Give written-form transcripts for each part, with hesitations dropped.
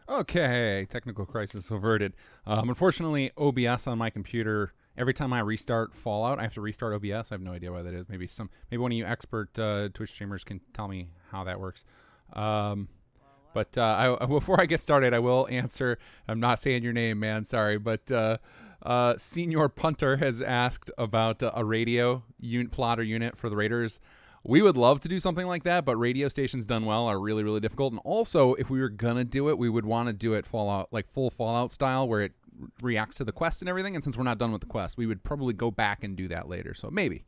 Okay, technical crisis averted. Unfortunately, OBS on my computer. Every time I restart Fallout, I have to restart OBS. I have no idea why that is. Maybe one of you expert Twitch streamers can tell me how that works. Um, before I get started, I will answer. I'm not saying your name, man. Sorry, but Senior Punter has asked about a radio plotter unit for the Raiders. We would love to do something like that, but radio stations done well are really, really difficult. And also, if we were gonna do it, we would want to do it Fallout, like full Fallout style, where it reacts to the quest and everything. And since we're not done with the quest, we would probably go back and do that later. So maybe.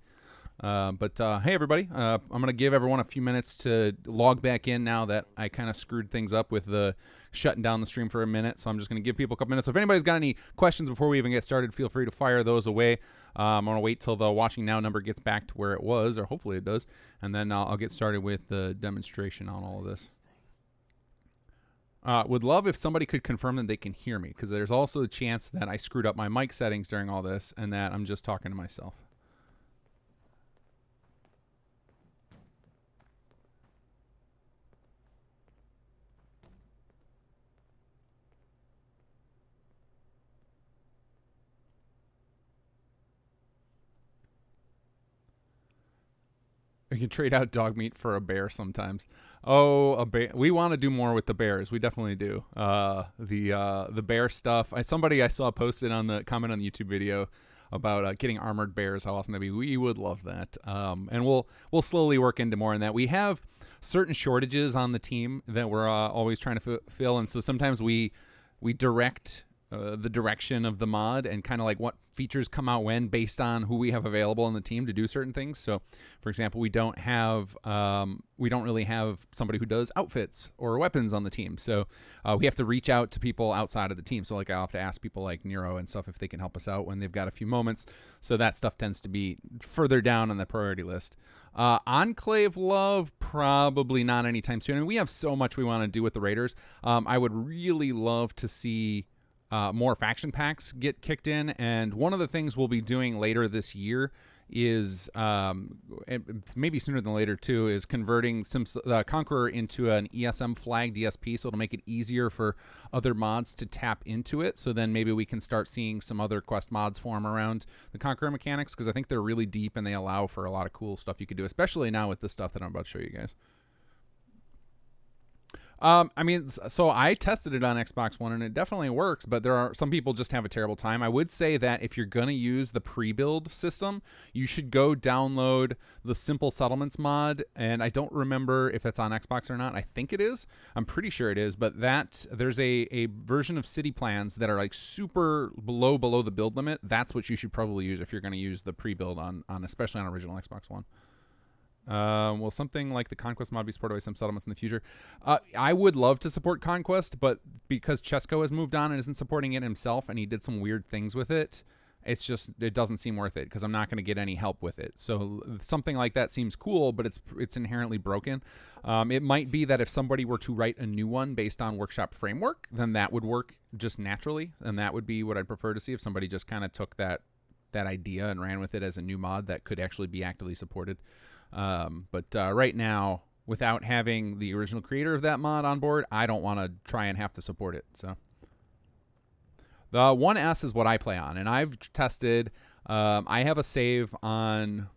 Hey, everybody. I'm going to give everyone a few minutes to log back in now that I kind of screwed things up with the shutting down the stream for a minute. So I'm just going to give people a couple minutes. So if anybody's got any questions before we even get started, feel free to fire those away. I'm going to wait till the watching now number gets back to where it was, or hopefully it does. And then I'll get started with the demonstration on all of this. Would love if somebody could confirm that they can hear me, because there's also a chance that I screwed up my mic settings during all this and that I'm just talking to myself. We can trade out dog meat for a bear sometimes. Oh, a bear! We want to do more with the bears. We definitely do. The bear stuff. Somebody I saw posted on the comment on the YouTube video about getting armored bears. How awesome that'd be! We would love that. And we'll slowly work into more in that. We have certain shortages on the team that we're always trying to fill, and so sometimes we direct the direction of the mod and kind of like what features come out when based on who we have available on the team to do certain things. So, for example, we don't really have somebody who does outfits or weapons on the team. So we have to reach out to people outside of the team. So like I'll have to ask people like Nero and stuff if they can help us out when they've got a few moments. So that stuff tends to be further down on the priority list. Enclave love, probably not anytime soon. And we have so much we want to do with the Raiders. I would really love to see more faction packs get kicked in, and one of the things we'll be doing later this year is maybe sooner than later too, is converting Conqueror into an ESM flag DSP, so it'll make it easier for other mods to tap into it. So then maybe we can start seeing some other quest mods form around the Conqueror mechanics, because I think they're really deep and they allow for a lot of cool stuff you could do, especially now with the stuff that I'm about to show you guys. So I tested it on Xbox One and it definitely works, but there are some people just have a terrible time. I would say that if you're going to use the pre-build system, you should go download the Simple Settlements mod, and I don't remember if it's on Xbox or not. I think it is. I'm pretty sure it is, but there's a version of city plans that are like super below the build limit. That's what you should probably use if you're going to use the pre-build on especially on original Xbox One. Will something like the Conquest mod be supported by some settlements in the future? I would love to support Conquest, but because Chesko has moved on and isn't supporting it himself, and he did some weird things with it, it doesn't seem worth it, because I'm not going to get any help with it. So something like that seems cool, but it's inherently broken. It might be that if somebody were to write a new one based on Workshop Framework, then that would work just naturally, and that would be what I'd prefer to see, if somebody just kind of took that idea and ran with it as a new mod that could actually be actively supported. But right now, without having the original creator of that mod on board, I don't want to try and have to support it. So the 1S is what I play on, and I've tested. I have a save on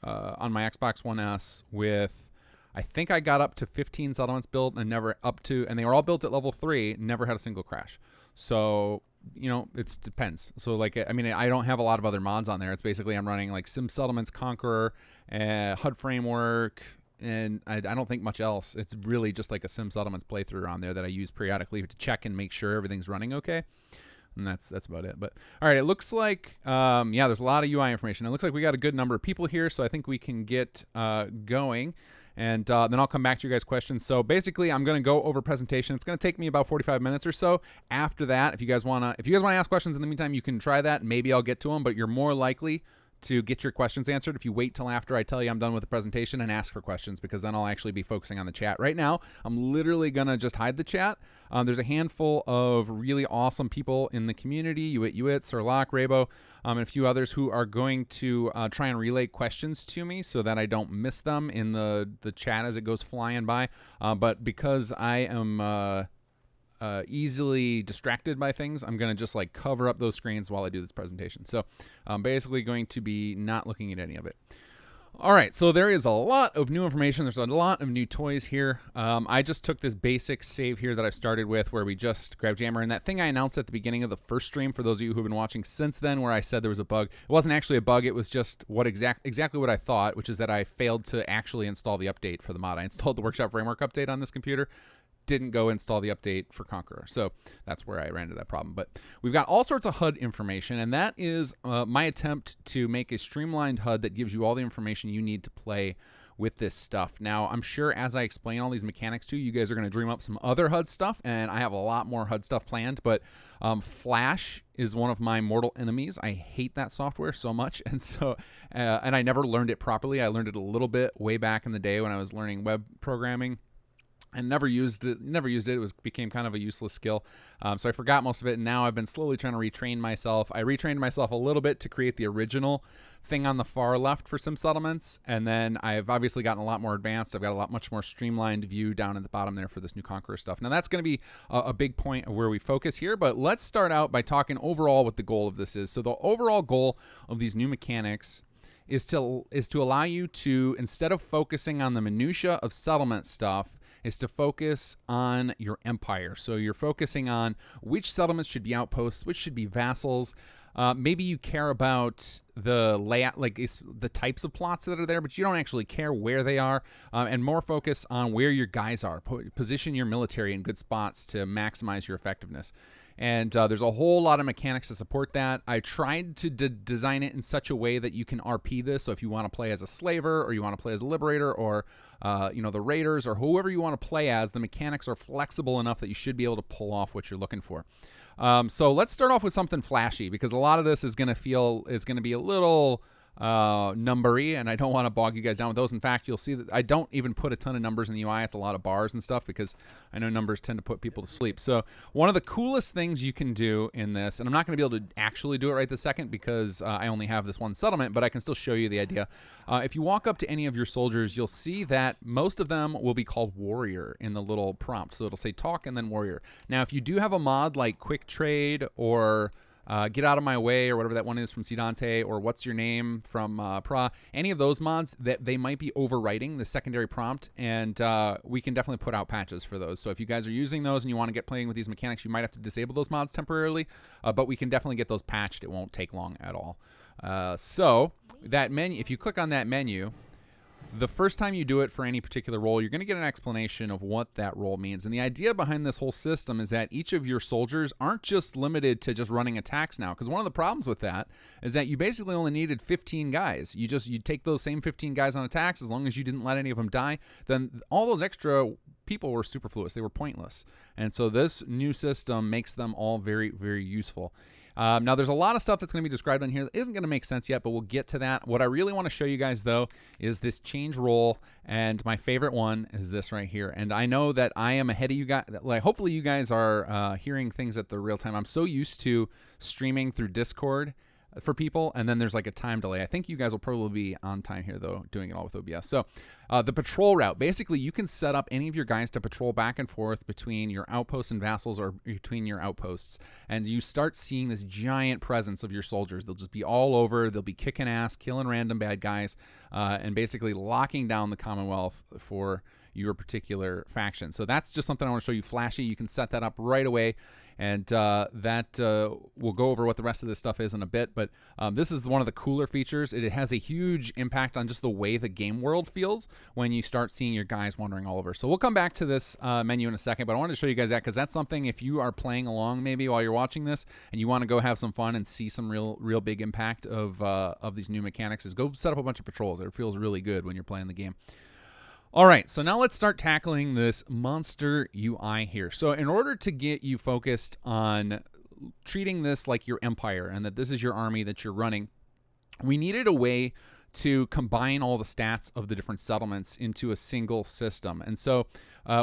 my Xbox One S with, I think I got up to 15 settlements built, and and they were all built at level 3, never had a single crash. So, it depends. So like, I mean, I don't have a lot of other mods on there. It's basically I'm running like Sim Settlements, Conqueror, HUD Framework, and I don't think much else. It's really just like a Sim Settlements playthrough on there that I use periodically to check and make sure everything's running okay. And that's about it. But all right, it looks like there's a lot of UI information. It looks like we got a good number of people here, so I think we can get going. And then I'll come back to your guys' questions. So basically, I'm going to go over presentation. It's going to take me about 45 minutes or so. After that, if you guys want to ask questions in the meantime, you can try that. Maybe I'll get to them, but you're more likely to get your questions answered if you wait till after I tell you I'm done with the presentation and ask for questions, because then I'll actually be focusing on the chat. Right now, I'm literally going to just hide the chat. There's a handful of really awesome people in the community, Uit, Sirlock, Rabo, and a few others who are going to try and relay questions to me so that I don't miss them in the chat as it goes flying by. But because I am easily distracted by things, I'm going to just like cover up those screens while I do this presentation. So I'm basically going to be not looking at any of it. All right, so there is a lot of new information. There's a lot of new toys here. I just took this basic save here that I've started with where we just grabbed Jammer. And that thing I announced at the beginning of the first stream, for those of you who have been watching since then, where I said there was a bug. It wasn't actually a bug. It was just what exactly what I thought, which is that I failed to actually install the update for the mod. I installed the Workshop Framework update on this computer. Didn't go install the update for Conqueror. So that's where I ran into that problem. But we've got all sorts of HUD information, and that is my attempt to make a streamlined HUD that gives you all the information you need to play with this stuff. Now, I'm sure as I explain all these mechanics to you, you guys are going to dream up some other HUD stuff, and I have a lot more HUD stuff planned, but Flash is one of my mortal enemies. I hate that software so much, and so and I never learned it properly. I learned it a little bit way back in the day when I was learning web programming. And never used it. It became kind of a useless skill. So I forgot most of it, and now I've been slowly trying to retrain myself. I retrained myself a little bit to create the original thing on the far left for Sim Settlements, and then I've obviously gotten a lot more advanced. I've got a much more streamlined view down at the bottom there for this new Conqueror stuff. Now that's going to be a big point of where we focus here, but let's start out by talking overall what the goal of this is. So the overall goal of these new mechanics is to allow you to, instead of focusing on the minutia of settlement stuff, is to focus on your empire. So you're focusing on which settlements should be outposts, which should be vassals. Maybe you care about the layout, like the types of plots that are there, but you don't actually care where they are, and more focus on where your guys are. Position your military in good spots to maximize your effectiveness. And there's a whole lot of mechanics to support that. I tried to design it in such a way that you can RP this. So if you want to play as a slaver, or you want to play as a liberator, or the raiders, or whoever you want to play as, the mechanics are flexible enough that you should be able to pull off what you're looking for. So let's start off with something flashy, because a lot of this is going to be a little numbery, and I don't want to bog you guys down with those. In fact, you'll see that I don't even put a ton of numbers in the UI. It's a lot of bars and stuff, because I know numbers tend to put people to sleep. So one of the coolest things you can do in this, and I'm not going to be able to actually do it right this second because I only have this one settlement, but I can still show you the idea. If you walk up to any of your soldiers, you'll see that most of them will be called warrior in the little prompt. So it'll say talk and then warrior. Now, if you do have a mod like quick trade, or get out of my way, or whatever that one is from Sidante, or what's your name from Pra, any of those mods, that they might be overwriting the secondary prompt, and we can definitely put out patches for those. So if you guys are using those and you want to get playing with these mechanics, you might have to disable those mods temporarily, but we can definitely get those patched. It won't take long at all. So that menu, if you click on that menu, the first time you do it for any particular role, you're going to get an explanation of what that role means. And the idea behind this whole system is that each of your soldiers aren't just limited to just running attacks now. Because one of the problems with that is that you basically only needed 15 guys. You take those same 15 guys on attacks, as long as you didn't let any of them die, then all those extra people were superfluous. They were pointless. And so this new system makes them all very, very useful. Now, there's a lot of stuff that's going to be described on here that isn't going to make sense yet, but we'll get to that. What I really want to show you guys, though, is this change role, and my favorite one is this right here. And I know that I am ahead of you guys. Like, hopefully you guys are hearing things at the real time. I'm so used to streaming through Discord for people, and then there's like a time delay. I think you guys will probably be on time here, though, doing it all with OBS. So the patrol route, basically you can set up any of your guys to patrol back and forth between your outposts and vassals, or between your outposts, and you start seeing this giant presence of your soldiers. They'll just be all over. They'll be kicking ass, killing random bad guys, and basically locking down the Commonwealth for your particular faction. So that's just something I want to show you flashy. You can set that up right away, and we'll go over what the rest of this stuff is in a bit, but this is one of the cooler features. It has a huge impact on just the way the game world feels when you start seeing your guys wandering all over. So we'll come back to this menu in a second, but I wanted to show you guys that because that's something, if you are playing along maybe while you're watching this and you want to go have some fun and see some real big impact of these new mechanics, is go set up a bunch of patrols. It feels really good when you're playing the game. All right, so now let's start tackling this monster UI here. So in order to get you focused on treating this like your empire and that this is your army that you're running, we needed a way to combine all the stats of the different settlements into a single system. And so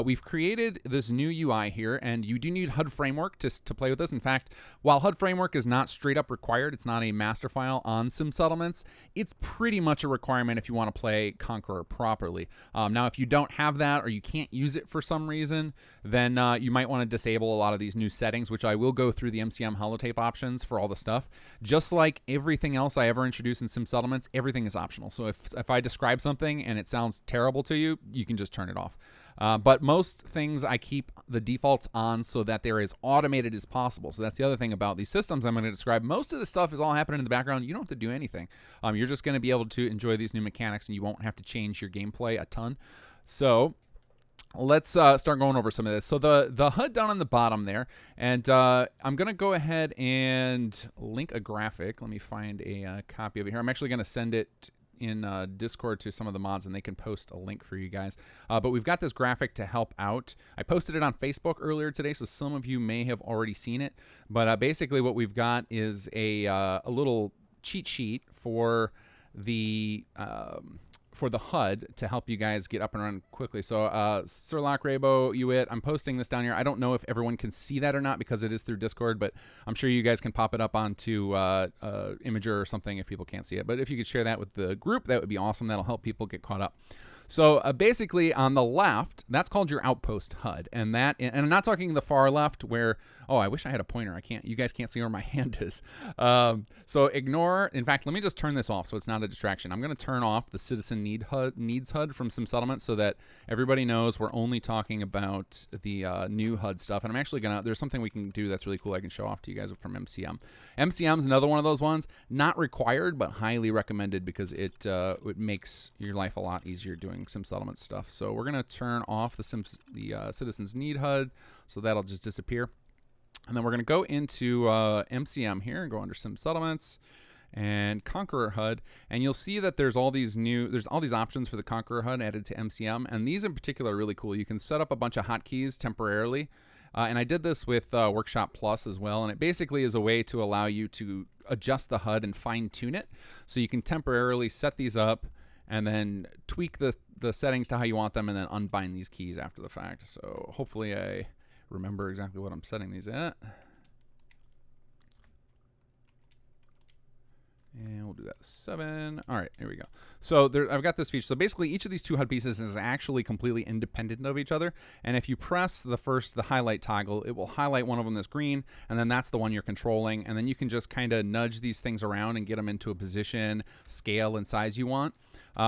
we've created this new UI here, and you do need HUD framework to play with this. In fact, while HUD framework is not straight up required, it's not a master file on sim settlements, it's pretty much a requirement if you want to play Conqueror properly. Now, if you don't have that or you can't use it for some reason, then you might want to disable a lot of these new settings, which I will go through the MCM holotape options for all the stuff. Just like everything else I ever introduced in sim settlements, everything is optional. So if I describe something and it sounds terrible to you, you can just turn it off. But most things I keep the defaults on so that they're as automated as possible. So that's the other thing about these systems I'm going to describe. Most of the stuff is all happening in the background. You don't have to do anything. You're just going to be able to enjoy these new mechanics, and you won't have to change your gameplay a ton. So let's start going over some of this. So the HUD down on the bottom there, and I'm going to go ahead and link a graphic. Let me find a copy of it here. I'm actually going to send it in Discord to some of the mods, and they can post a link for you guys. But we've got this graphic to help out. I posted it on Facebook earlier today, so some of you may have already seen it. But basically what we've got is a little cheat sheet for the HUD to help you guys get up and running quickly. So Sirlock, Rabo, Uit, I'm posting this down here. I don't know if everyone can see that or not because it is through Discord, but I'm sure you guys can pop it up onto Imager or something if people can't see it. But if you could share that with the group, that would be awesome. That'll help people get caught up. So basically on the left, that's called your outpost HUD. And I'm not talking the far left where, oh, I wish I had a pointer. You guys can't see where my hand is. So ignore, in fact, let me just turn this off so it's not a distraction. I'm going to turn off the citizen needs HUD from Sim Settlement so that everybody knows we're only talking about the new HUD stuff. And I'm actually there's something we can do that's really cool I can show off to you guys from MCM. MCM is another one of those ones, not required, but highly recommended because it makes your life a lot easier doing Sim Settlement stuff. So we're going to turn off the citizens need HUD, so that'll just disappear. And then we're going to go into MCM here and go under Sim Settlements and Conqueror HUD, and you'll see that there's all these options for the Conqueror HUD added to MCM, and these in particular are really cool. You can set up a bunch of hotkeys temporarily, and I did this with Workshop Plus as well, and it basically is a way to allow you to adjust the HUD and fine-tune it, so you can temporarily set these up and then tweak the settings to how you want them, and then unbind these keys after the fact. So hopefully I remember exactly what I'm setting these at. And we'll do that 7. All right, here we go. So I've got this feature. So basically, each of these two HUD pieces is actually completely independent of each other. And if you press the highlight toggle, it will highlight one of them that's green, and then that's the one you're controlling. And then you can just kind of nudge these things around and get them into a position, scale, and size you want.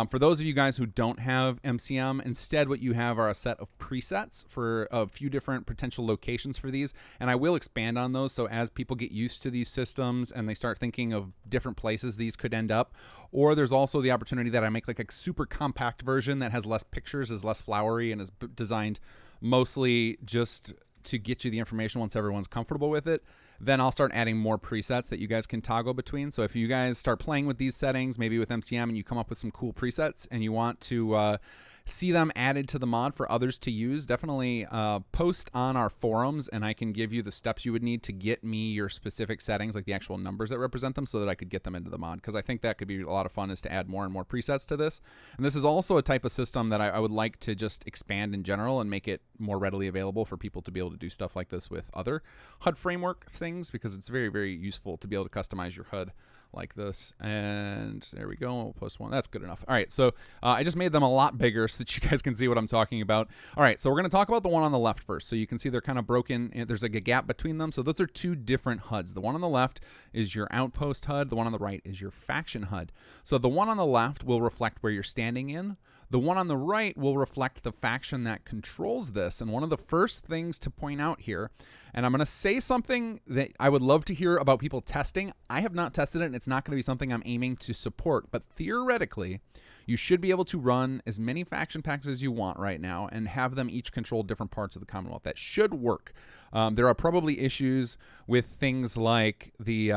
For those of you guys who don't have MCM, instead what you have are a set of presets for a few different potential locations for these, and I will expand on those. So as people get used to these systems and they start thinking of different places these could end up, or there's also the opportunity that I make like a super compact version that has less pictures, is less flowery, and is designed mostly just to get you the information once everyone's comfortable with it. Then I'll start adding more presets that you guys can toggle between. So if you guys start playing with these settings, maybe with MCM, and you come up with some cool presets and you want to see them added to the mod for others to use, definitely post on our forums, and I can give you the steps you would need to get me your specific settings, like the actual numbers that represent them, so that I could get them into the mod, because I think that could be a lot of fun, is to add more and more presets to this. And this is also a type of system that I would like to just expand in general and make it more readily available for people to be able to do stuff like this with other HUD framework things, because it's very, very useful to be able to customize your HUD like this. And there we go. We'll post one. That's good enough. All right, so I just made them a lot bigger so that you guys can see what I'm talking about. All right, so we're going to talk about the one on the left first. So you can see they're kind of broken. There's like a gap between them. So those are two different HUDs. The one on the left is your outpost HUD. The one on the right is your faction HUD. So the one on the left will reflect where you're standing in. The one on the right will reflect the faction that controls this. And one of the first things to point out here, and I'm going to say something that I would love to hear about people testing. I have not tested it, and it's not going to be something I'm aiming to support. But theoretically, you should be able to run as many faction packs as you want right now and have them each control different parts of the Commonwealth. That should work. There are probably issues with things like the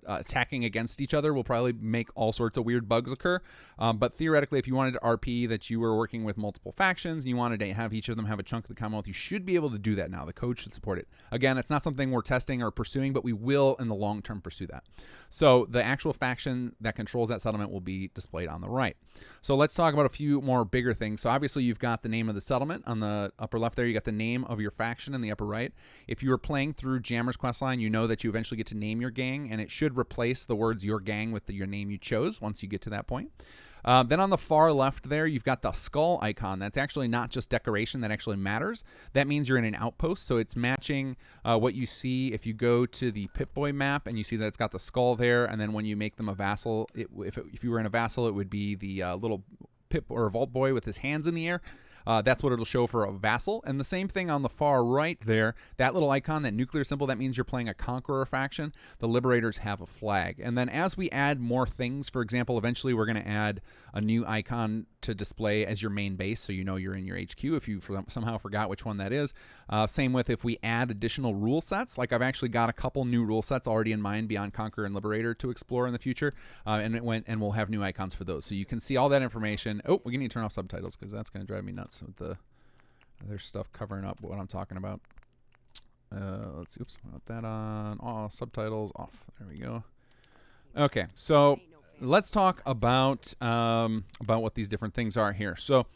attacking against each other will probably make all sorts of weird bugs occur. But theoretically, if you wanted to RP that you were working with multiple factions and you wanted to have each of them have a chunk of the Commonwealth, you should be able to do that now. The code should support it. Again, it's not something we're testing or pursuing, but we will in the long term pursue that. So the actual faction that controls that settlement will be displayed on the right. So let's talk about a few more bigger things. So obviously you've got the name of the settlement on the upper left there. You got the name of your faction in the upper right. If you were playing through Jammer's questline, you know that you eventually get to name your gang, and it should replace the words your gang with your name you chose once you get to that point. Then on the far left there, you've got the skull icon. That's actually not just decoration. That actually matters. That means you're in an outpost, so it's matching what you see if you go to the Pip-Boy map and you see that it's got the skull there, and then when you make them a vassal, if you were in a vassal, it would be the little Pip or Vault Boy with his hands in the air. That's what it'll show for a vassal. And the same thing on the far right there, that little icon, that nuclear symbol, that means you're playing a Conqueror faction. The Liberators have a flag. And then as we add more things, for example, eventually we're going to add a new icon to display as your main base, so you know you're in your HQ if you somehow forgot which one that is. Same with if we add additional rule sets. Like I've actually got a couple new rule sets already in mind beyond Conqueror and Liberator to explore in the future, and we'll have new icons for those. So you can see all that information. Oh, we need to turn off subtitles because that's going to drive me nuts with there's stuff covering up what I'm talking about. Let's see. Oops, put that on. Oh, subtitles off. There we go. Okay, so let's talk about what these different things are here. So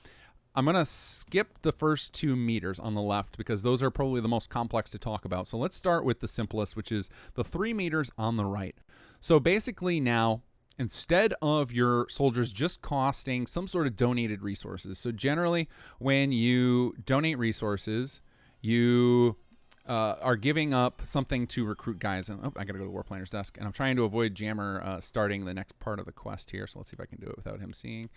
I'm going to skip the first 2 meters on the left because those are probably the most complex to talk about. So let's start with the simplest, which is the 3 meters on the right. So basically now, instead of your soldiers just costing some sort of donated resources, so generally when you donate resources, you are giving up something to recruit guys. And I gotta go to the Warplanner's desk, and I'm trying to avoid Jammer starting the next part of the quest here. So let's see if I can do it without him seeing.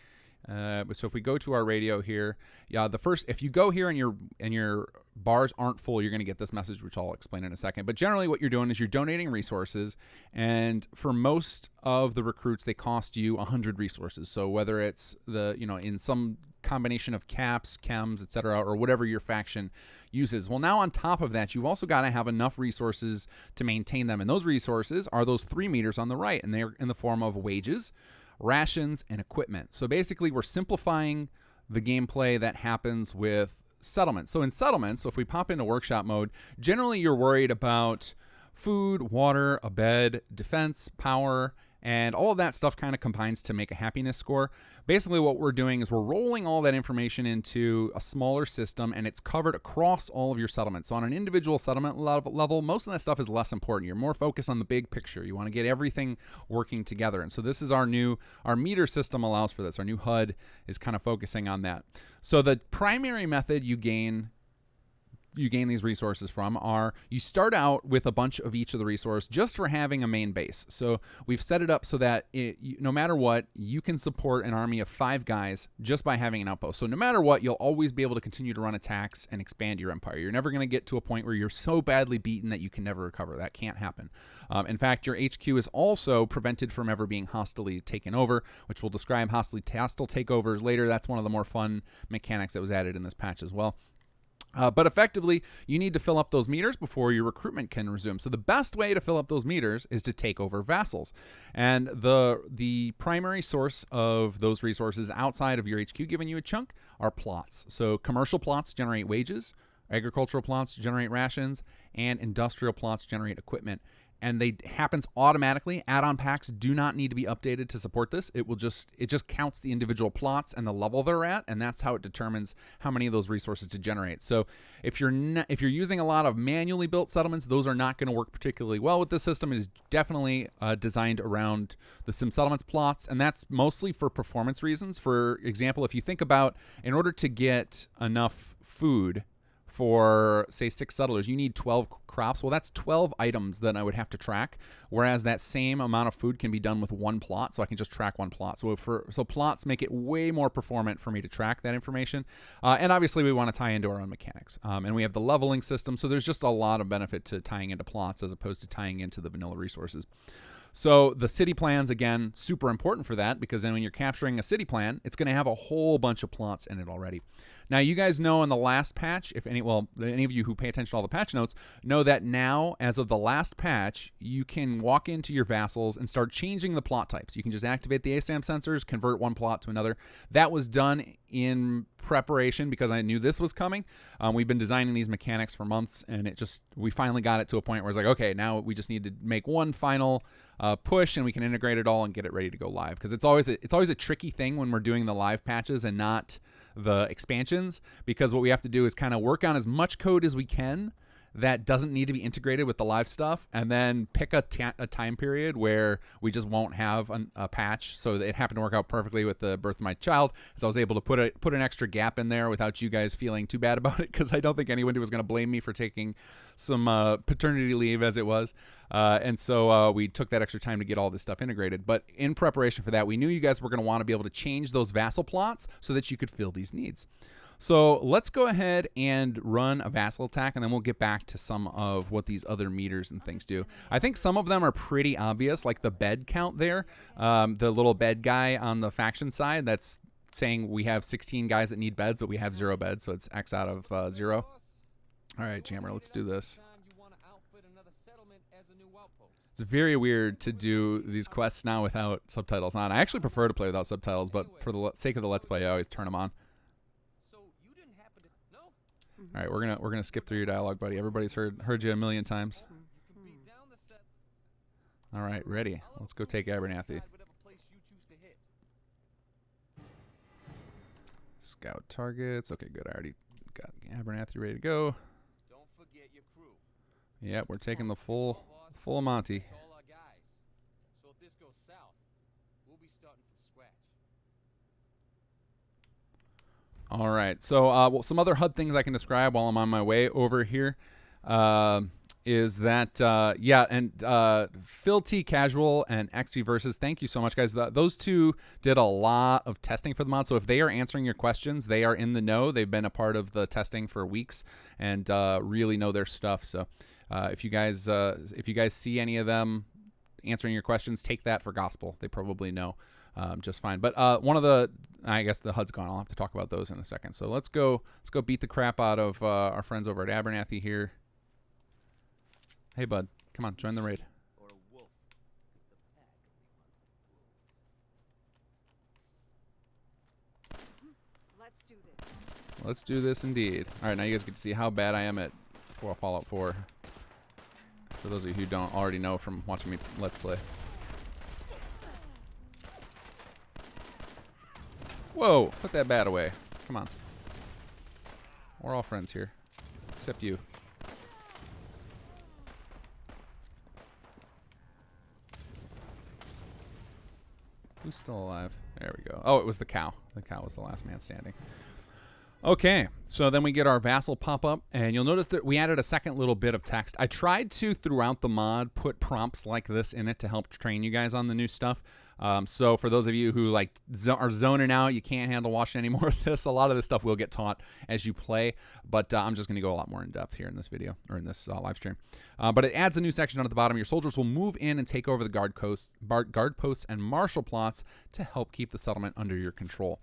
So if we go to our radio here, if you go here and your bars aren't full, you're going to get this message, which I'll explain in a second. But generally what you're doing is you're donating resources, and for most of the recruits, they cost you 100 resources. So whether it's in some combination of caps, chems, etc., or whatever your faction uses. Well, now on top of that, you've also got to have enough resources to maintain them. And those resources are those 3 meters on the right, and they're in the form of wages, rations, and equipment. So basically we're simplifying the gameplay that happens with settlements. So in settlements, so if we pop into workshop mode, generally you're worried about food, water, a bed, defense, power, and all of that stuff kind of combines to make a happiness score. Basically what we're doing is we're rolling all that information into a smaller system, and it's covered across all of your settlements. So on an individual settlement level, most of that stuff is less important. You're more focused on the big picture. You want to get everything working together. And so this is our meter system allows for this. Our new HUD is kind of focusing on that. So the primary method you gain these resources from are, you start out with a bunch of each of the resource just for having a main base. So we've set it up so that no matter what, you can support an army of 5 guys just by having an outpost. So no matter what, you'll always be able to continue to run attacks and expand your empire. You're never going to get to a point where you're so badly beaten that you can never recover. That can't happen. In fact, your HQ is also prevented from ever being hostily taken over, which we'll describe hostile takeovers later. That's one of the more fun mechanics that was added in this patch as well. But effectively, you need to fill up those meters before your recruitment can resume. So the best way to fill up those meters is to take over vassals. And the primary source of those resources outside of your HQ giving you a chunk are plots. So commercial plots generate wages, agricultural plots generate rations, and industrial plots generate equipment. And they happens automatically. Add-on packs do not need to be updated to support this. It just counts the individual plots and the level they're at, and that's how it determines how many of those resources to generate. So if you're using a lot of manually built settlements, those are not going to work particularly well with this system. It is definitely designed around the sim settlements plots, and that's mostly for performance reasons. For example, if you think about, in order to get enough food for, say, 6 settlers, you need 12 crops. Well, that's 12 items that I would have to track, whereas that same amount of food can be done with 1 plot, so I can just track 1 plot. So plots make it way more performant for me to track that information. And obviously we want to tie into our own mechanics. And we have the leveling system, so there's just a lot of benefit to tying into plots as opposed to tying into the vanilla resources. So the city plans, again, super important for that, because then when you're capturing a city plan, it's going to have a whole bunch of plots in it already. Now, you guys know in the last patch, if any, well, any of you who pay attention to all the patch notes know that now, as of the last patch, you can walk into your vassals and start changing the plot types. You can just activate the ASAM sensors, convert one plot to another. That was done in preparation because I knew this was coming. We've been designing these mechanics for months, and we finally got it to a point where it's like, okay, now we just need to make one final push, and we can integrate it all and get it ready to go live. Because it's always a tricky thing when we're doing the live patches and not the expansions, because what we have to do is kind of work on as much code as we can that doesn't need to be integrated with the live stuff, and then pick a time period where we just won't have a patch. So it happened to work out perfectly with the birth of my child, so I was able to put an extra gap in there without you guys feeling too bad about it, because I don't think anyone was going to blame me for taking some paternity leave as it was. And so we took that extra time to get all this stuff integrated. But in preparation for that, we knew you guys were going to want to be able to change those vassal plots so that you could fill these needs. So let's go ahead and run a vassal attack, and then we'll get back to some of what these other meters and things do. I think some of them are pretty obvious, like the bed count there. The little bed guy on the faction side, that's saying we have 16 guys that need beds, but we have 0 beds, so it's X out of 0. All right, Jammer, let's do this. It's very weird to do these quests now without subtitles on. I actually prefer to play without subtitles, but for the sake of the Let's Play, I always turn them on. All right, we're gonna skip through your dialogue, buddy. Everybody's heard you a million times. All right, ready. Let's go take Abernathy. Scout targets. Okay, good. I already got Abernathy ready to go. Yep, we're taking the full Monty. All right, so well, some other HUD things I can describe while I'm on my way over here is that, yeah, and Phil T Casual and XV Versus, thank you so much, guys. Those two did a lot of testing for the mod, so if they are answering your questions, they are in the know. They've been a part of the testing for weeks and really know their stuff. So if you guys see any of them answering your questions, take that for gospel. They probably know just fine. But one of the, I guess the HUD's gone. I'll have to talk about those in a second. So let's go beat the crap out of our friends over at Abernathy here. Hey, bud, come on, join the raid. Let's do this indeed. All right, now you guys get to see how bad I am at Fallout 4. For those of you who don't already know from watching me Let's Play. Whoa, put that bat away. Come on. We're all friends here. Except you. Who's still alive? There we go. Oh, it was the cow. The cow was the last man standing. Okay, so then we get our vassal pop up, and you'll notice that we added a second little bit of text. I tried to, throughout the mod, put prompts like this in it to help train you guys on the new stuff. So for those of you who are zoning out, you can't handle watching any more of this, a lot of this stuff will get taught as you play, but I'm just going to go a lot more in depth here in this video, or in this live stream. But it adds a new section down at the bottom. Your soldiers will move in and take over the guard posts and martial plots to help keep the settlement under your control.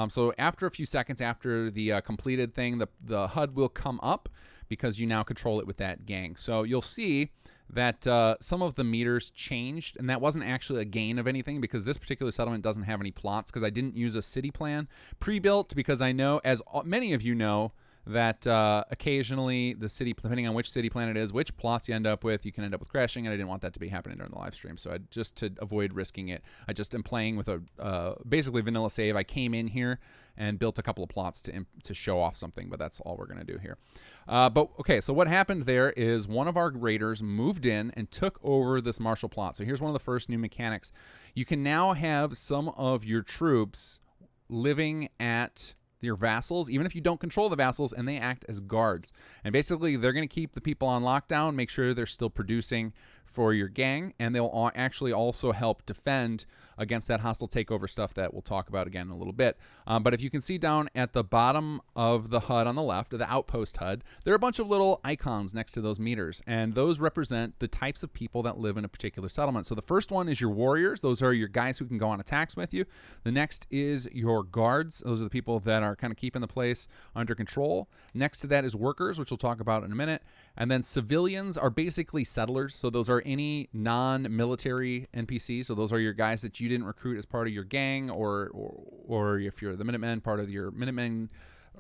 So after a few seconds after the completed thing, the HUD will come up because you now control it with that gang. So you'll see that some of the meters changed, and that wasn't actually a gain of anything because this particular settlement doesn't have any plots because I didn't use a city plan pre-built, because I know, as many of you know, that occasionally the city, depending on which city plan it is, which plots you end up with, you can end up with crashing, and I didn't want that to be happening during the live stream. So just to avoid risking it, I just am playing with a basically vanilla save. I came in here and built a couple of plots to show off something, but that's all we're going to do here. But okay, so what happened there is one of our raiders moved in and took over this martial plot. So here's one of the first new mechanics. You can now have some of your troops living at your vassals, even if you don't control the vassals, and they act as guards. And basically, they're going to keep the people on lockdown, make sure they're still producing for your gang, and they'll actually also help defend against that hostile takeover stuff that we'll talk about again in a little bit. But if you can see down at the bottom of the HUD on the left, the outpost HUD, there are a bunch of little icons next to those meters, and those represent the types of people that live in a particular settlement. So the first one is your warriors. Those are your guys who can go on attacks with you. The next is your guards. Those are the people that are kind of keeping the place under control. Next to that is workers, which we'll talk about in a minute. And then civilians are basically settlers. So those are any non-military NPCs. So those are your guys that you didn't recruit as part of your gang, or if you're the Minutemen, part of your Minutemen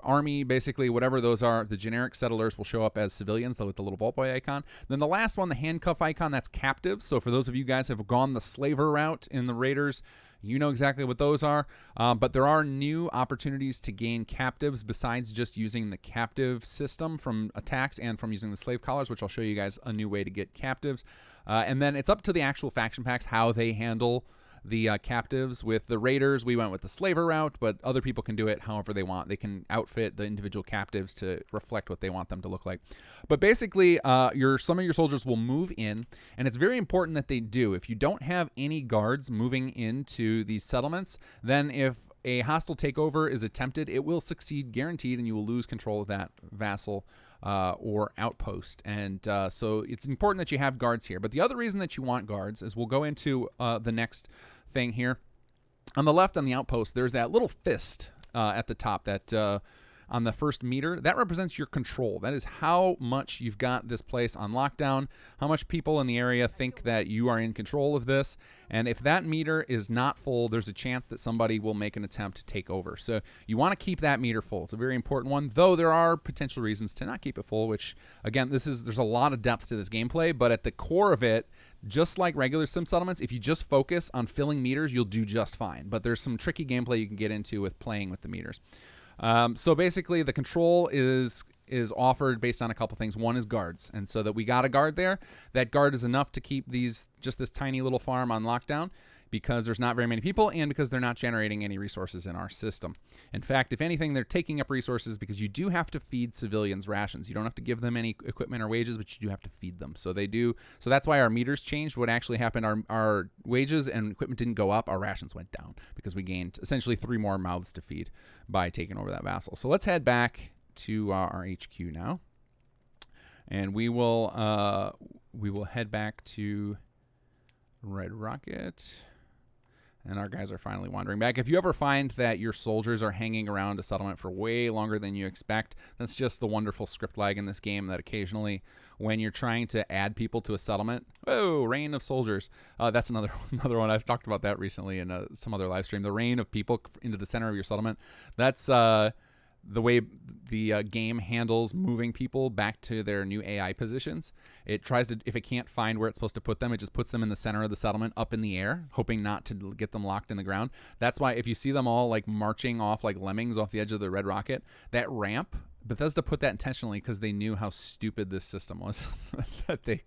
army, basically, whatever those are. The generic settlers will show up as civilians with the little Vault Boy icon. Then the last one, the handcuff icon, that's captives. So for those of you guys who have gone the slaver route in the Raiders, you know exactly what those are. But there are new opportunities to gain captives besides just using the captive system from attacks and from using the slave collars, which I'll show you guys a new way to get captives. And then it's up to the actual faction packs how they handle the captives. With the Raiders, we went with the slaver route, but other people can do it however they want. They can outfit the individual captives to reflect what they want them to look like. But basically, some of your soldiers will move in, and it's very important that they do. If you don't have any guards moving into these settlements, then if a hostile takeover is attempted, it will succeed guaranteed, and you will lose control of that vassal or outpost. And so it's important that you have guards here. But the other reason that you want guards is we'll go into the next thing here. On the left, on the outpost, there's that little fist at the top that on the first meter. That represents your control. That is how much you've got this place on lockdown, how much people in the area think that you are in control of this. And if that meter is not full, there's a chance that somebody will make an attempt to take over. So you want to keep that meter full. It's a very important one, though there are potential reasons to not keep it full, which, again, there's a lot of depth to this gameplay, but at the core of it, just like regular sim settlements, if you just focus on filling meters, you'll do just fine. But there's some tricky gameplay you can get into with playing with the meters. So basically, the control is offered based on a couple things. One is guards, and so that we got a guard there. That guard is enough to keep just this tiny little farm on lockdown, because there's not very many people and because they're not generating any resources in our system. In fact, if anything, they're taking up resources because you do have to feed civilians rations. You don't have to give them any equipment or wages, but you do have to feed them. So they do. So that's why our meters changed. What actually happened, our wages and equipment didn't go up. Our rations went down because we gained essentially 3 more mouths to feed by taking over that vassal. So let's head back to our HQ now. And we will head back to Red Rocket. And our guys are finally wandering back. If you ever find that your soldiers are hanging around a settlement for way longer than you expect, that's just the wonderful script lag in this game, that occasionally when you're trying to add people to a settlement, oh, rain of soldiers. That's another one. I've talked about that recently in some other live stream. The rain of people into the center of your settlement. That's the way the game handles moving people back to their new AI positions. It tries to, if it can't find where it's supposed to put them, it just puts them in the center of the settlement up in the air, hoping not to get them locked in the ground. That's why if you see them all like marching off like lemmings off the edge of the Red Rocket, that ramp, Bethesda put that intentionally because they knew how stupid this system was. That they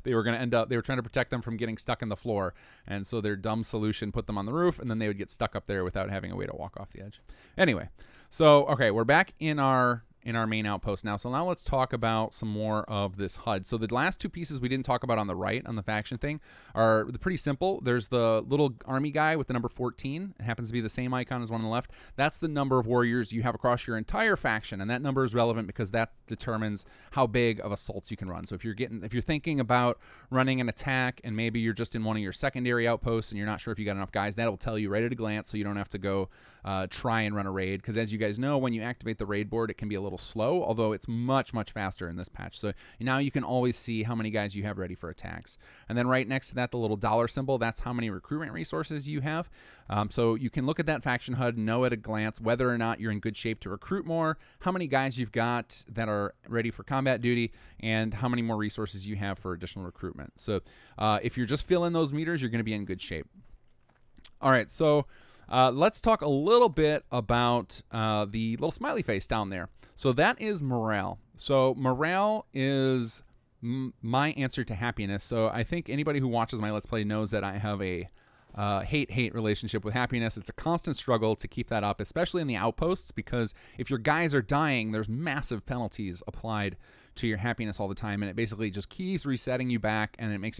were going to end up, they were trying to protect them from getting stuck in the floor, and so their dumb solution put them on the roof, and then they would get stuck up there without having a way to walk off the edge. Anyway, so okay, we're back in our main outpost now. So now let's talk about some more of this HUD. So the last 2 pieces we didn't talk about on the right, on the faction thing, are pretty simple. There's the little army guy with the number 14. It happens to be the same icon as one on the left. That's the number of warriors you have across your entire faction, and that number is relevant because that determines how big of assaults you can run. So if you're thinking about running an attack and maybe you're just in one of your secondary outposts and you're not sure if you got enough guys, that'll tell you right at a glance, so you don't have to go try and run a raid, because as you guys know, when you activate the raid board, it can be a little slow, although it's much, much faster in this patch. So now you can always see how many guys you have ready for attacks. And then right next to that, the little dollar symbol, that's how many recruitment resources you have. So you can look at that faction HUD and know at a glance whether or not you're in good shape to recruit more, how many guys you've got that are ready for combat duty, and how many more resources you have for additional recruitment. So if you're just filling those meters, you're going to be in good shape. All right, so let's talk a little bit about the little smiley face down there. So that is morale. So morale is my answer to happiness. So I think anybody who watches my Let's Play knows that I have a hate relationship with happiness. It's a constant struggle to keep that up, especially in the outposts, because if your guys are dying, there's massive penalties applied to your happiness all the time, and it basically just keeps resetting you back, and it makes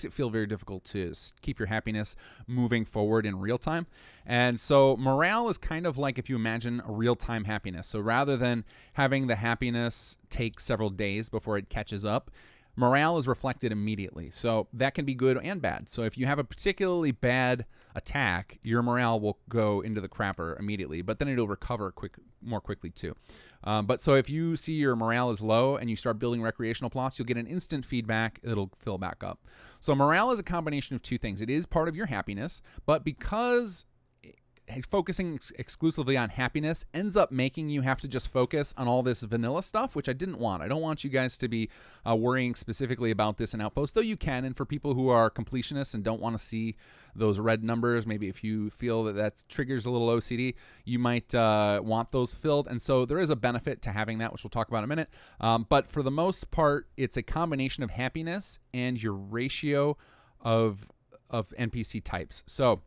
it feel very difficult to keep your happiness moving forward in real time. And so morale is kind of like if you imagine a real-time happiness. So rather than having the happiness take several days before it catches up, morale is reflected immediately. So that can be good and bad. So if you have a particularly bad attack, your morale will go into the crapper immediately, but then it'll recover more quickly too. But so if you see your morale is low and you start building recreational plots, you'll get an instant feedback. It'll fill back up. So morale is a combination of two things. It is part of your happiness, but because focusing exclusively on happiness ends up making you have to just focus on all this vanilla stuff, which I didn't want. I don't want you guys to be worrying specifically about this in Outpost, though you can. And for people who are completionists and don't want to see those red numbers, maybe if you feel that triggers a little OCD, you might want those filled. And so there is a benefit to having that, which we'll talk about in a minute. But for the most part, it's a combination of happiness and your ratio of NPC types. So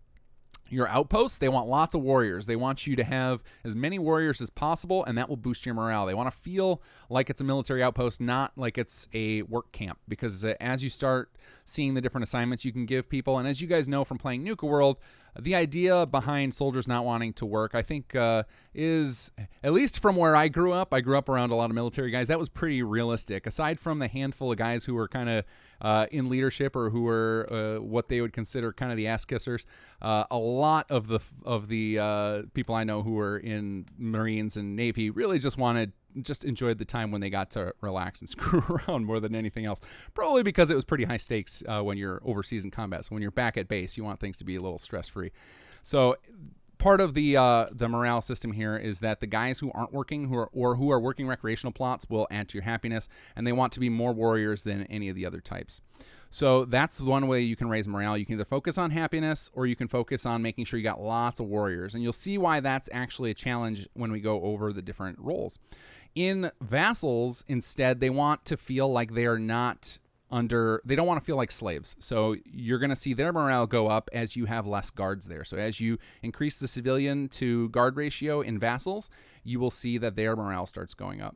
your outposts, they want lots of warriors. They want you to have as many warriors as possible, and that will boost your morale. They want to feel like it's a military outpost, not like it's a work camp, because as you start seeing the different assignments you can give people, and as you guys know from playing Nuka World, the idea behind soldiers not wanting to work, I think, is, at least from where I grew up around a lot of military guys, that was pretty realistic. Aside from the handful of guys who were kind of in leadership or who were what they would consider kind of the ass kissers, a lot of the people I know who were in Marines and Navy really just enjoyed the time when they got to relax and screw around more than anything else. Probably because it was pretty high stakes when you're overseas in combat. So when you're back at base, you want things to be a little stress-free. So part of the morale system here is that the guys who aren't working, who are working recreational plots, will add to your happiness, and they want to be more warriors than any of the other types. So that's one way you can raise morale. You can either focus on happiness, or you can focus on making sure you got lots of warriors. And you'll see why that's actually a challenge when we go over the different roles. In Vassals, instead, they want to feel like they are not they don't want to feel like slaves. So you're going to see their morale go up as you have less guards there. So as you increase the civilian to guard ratio in Vassals, you will see that their morale starts going up.